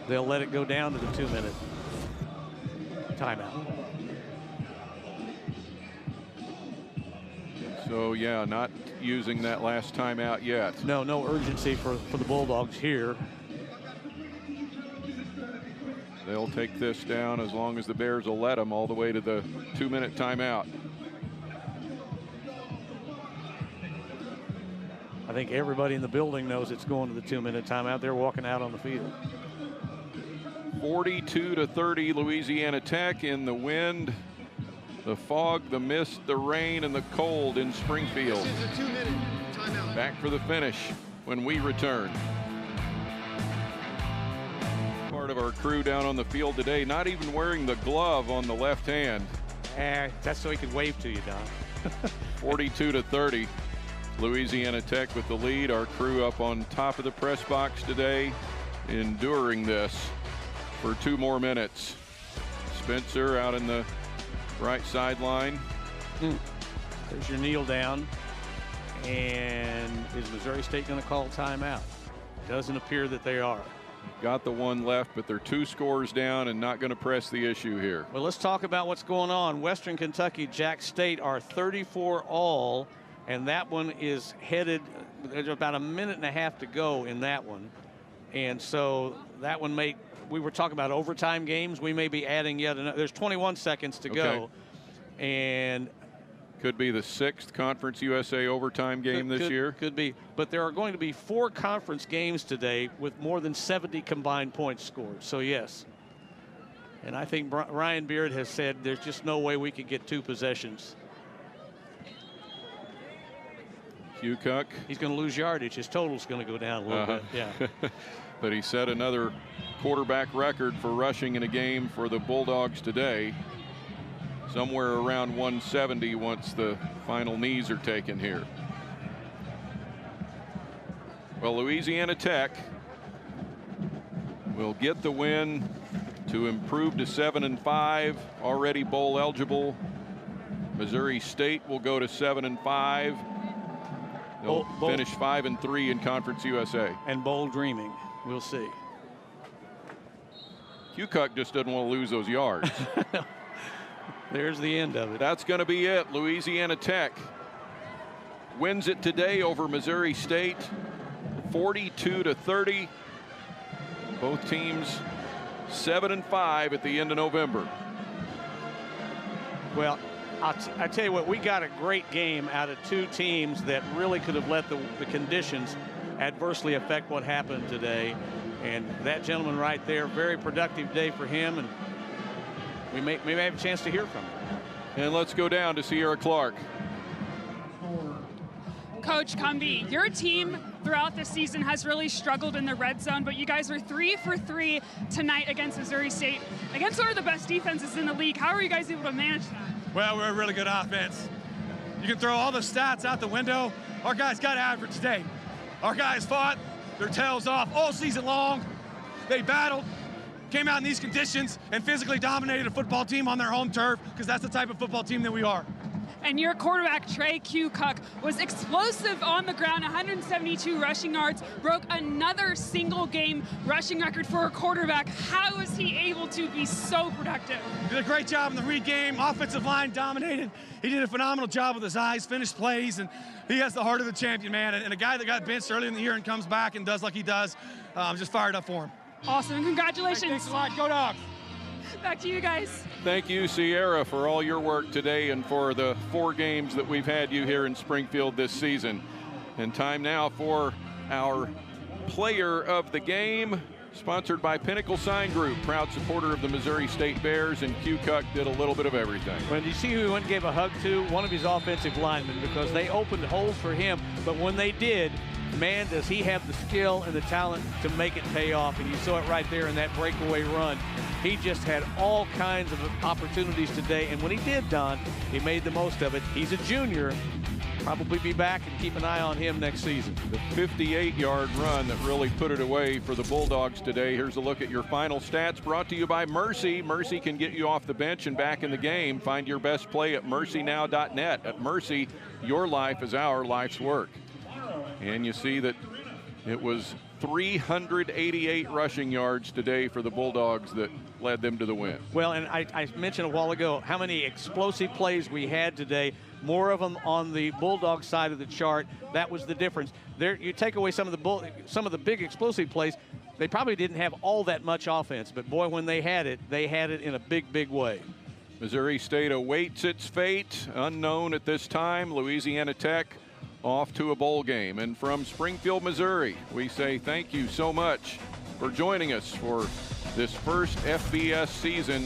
S2: They'll let it go down to the 2-minute timeout.
S1: So, yeah, not using that last timeout yet.
S2: No urgency for the Bulldogs here.
S1: They'll take this down as long as the Bears will let them all the way to the 2-minute timeout.
S2: I think everybody in the building knows it's going to the 2-minute timeout. They're walking out on the field.
S1: 42-30, Louisiana Tech in the wind, the fog, the mist, the rain, and the cold in Springfield.
S4: This is a 2-minute timeout.
S1: Back for the finish when we return. Part of our crew down on the field today, not even wearing the glove on the left hand.
S2: That's so he could wave to you, Don.
S1: 42-30, Louisiana Tech with the lead. Our crew up on top of the press box today, enduring this for 2 more minutes. Spencer out in the right sideline.
S2: There's your kneel down. And is Missouri State going to call timeout? Doesn't appear that they are.
S1: Got the one left, but they're 2 scores down and not going to press the issue here.
S2: Well, let's talk about what's going on. Western Kentucky, Jack State are 34 all, and that one is headed. There's about a minute and a half to go in that one. And so that one we were talking about overtime games. We may be adding yet another. There's 21 seconds to go. And
S1: could be the 6th Conference USA overtime game this year.
S2: Could be. But there are going to be 4 conference games today with more than 70 combined points scored. So, yes. And I think Ryan Beard has said there's just no way we could get 2 possessions.
S1: Kukoc.
S2: He's going to lose yardage. His total's going to go down a little bit. Yeah.
S1: But he set another quarterback record for rushing in a game for the Bulldogs today. Somewhere around 170 once the final knees are taken here. Well, Louisiana Tech will get the win to improve to 7-5, already bowl eligible. Missouri State will go to 7-5. They'll finish 5-3 in Conference USA.
S2: And bowl dreaming. We'll see.
S1: Kukoc just doesn't want to lose those yards.
S2: There's the end of it.
S1: That's going to be it. Louisiana Tech wins it today over Missouri State, 42-30. Both teams 7-5 at the end of November.
S2: Well, I tell you what, we got a great game out of 2 teams that really could have let the conditions adversely affect what happened today. And that gentleman right there, very productive day for him, and we may have a chance to hear from him.
S1: And let's go down to Sierra Clark.
S3: Coach Cumbie, your team throughout the season has really struggled in the red zone, but you guys were 3 for 3 tonight against Missouri State, against one of the best defenses in the league. How are you guys able to manage that?
S10: Well, we're a really good offense. You can throw all the stats out the window. Our guys got average today. Our guys fought their tails off all season long. They battled. came out in these conditions and physically dominated a football team on their home turf, because that's the type of football team that we are.
S3: And your quarterback, Trey Q. Cook, was explosive on the ground, 172 rushing yards, broke another single-game rushing record for a quarterback. How was he able to be so productive?
S10: He did a great job in the read game. Offensive line dominated. He did a phenomenal job with his eyes, finished plays, and he has the heart of the champion, man. And a guy that got benched early in the year and comes back and does like he does, I'm just fired up for him.
S3: Awesome, congratulations.
S10: Hey, thanks a lot, go Dogs.
S3: Back to you guys.
S1: Thank you, Sierra, for all your work today and for the 4 games that we've had you here in Springfield this season. And time now for our player of the game, sponsored by Pinnacle Sign Group, proud supporter of the Missouri State Bears, and Q. Cook did a little bit of everything.
S2: When you see who he went and gave a hug to, one of his offensive linemen, because they opened holes for him, but when they did, man, does he have the skill and the talent to make it pay off. And you saw it right there in that breakaway run. He just had all kinds of opportunities today, and when he did, Don, he made the most of it. He's a junior. Probably be back, and keep an eye on him next season.
S1: The 58-yard run that really put it away for the Bulldogs today. Here's a look at your final stats, brought to you by Mercy. Mercy can get you off the bench and back in the game. Find your best play at mercynow.net. At Mercy, your life is our life's work. And you see that it was 388 rushing yards today for the Bulldogs that led them to the win.
S2: Well, and I mentioned a while ago how many explosive plays we had today, more of them on the Bulldog side of the chart. That was the difference. There, you take away some of the big explosive plays, they probably didn't have all that much offense, but boy, when they had it in a big, big way.
S1: Missouri State awaits its fate, unknown at this time. Louisiana Tech off to a bowl game. And from Springfield, Missouri, we say thank you so much for joining us for this first FBS season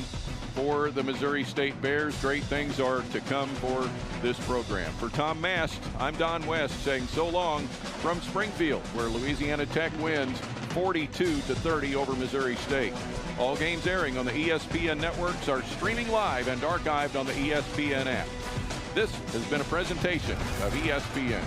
S1: for the Missouri State Bears. Great things are to come for this program. For Tom Mast, I'm Don West saying so long from Springfield, where Louisiana Tech wins 42-30 over Missouri State. All games airing on the ESPN networks are streaming live and archived on the ESPN app. This has been a presentation of ESPN.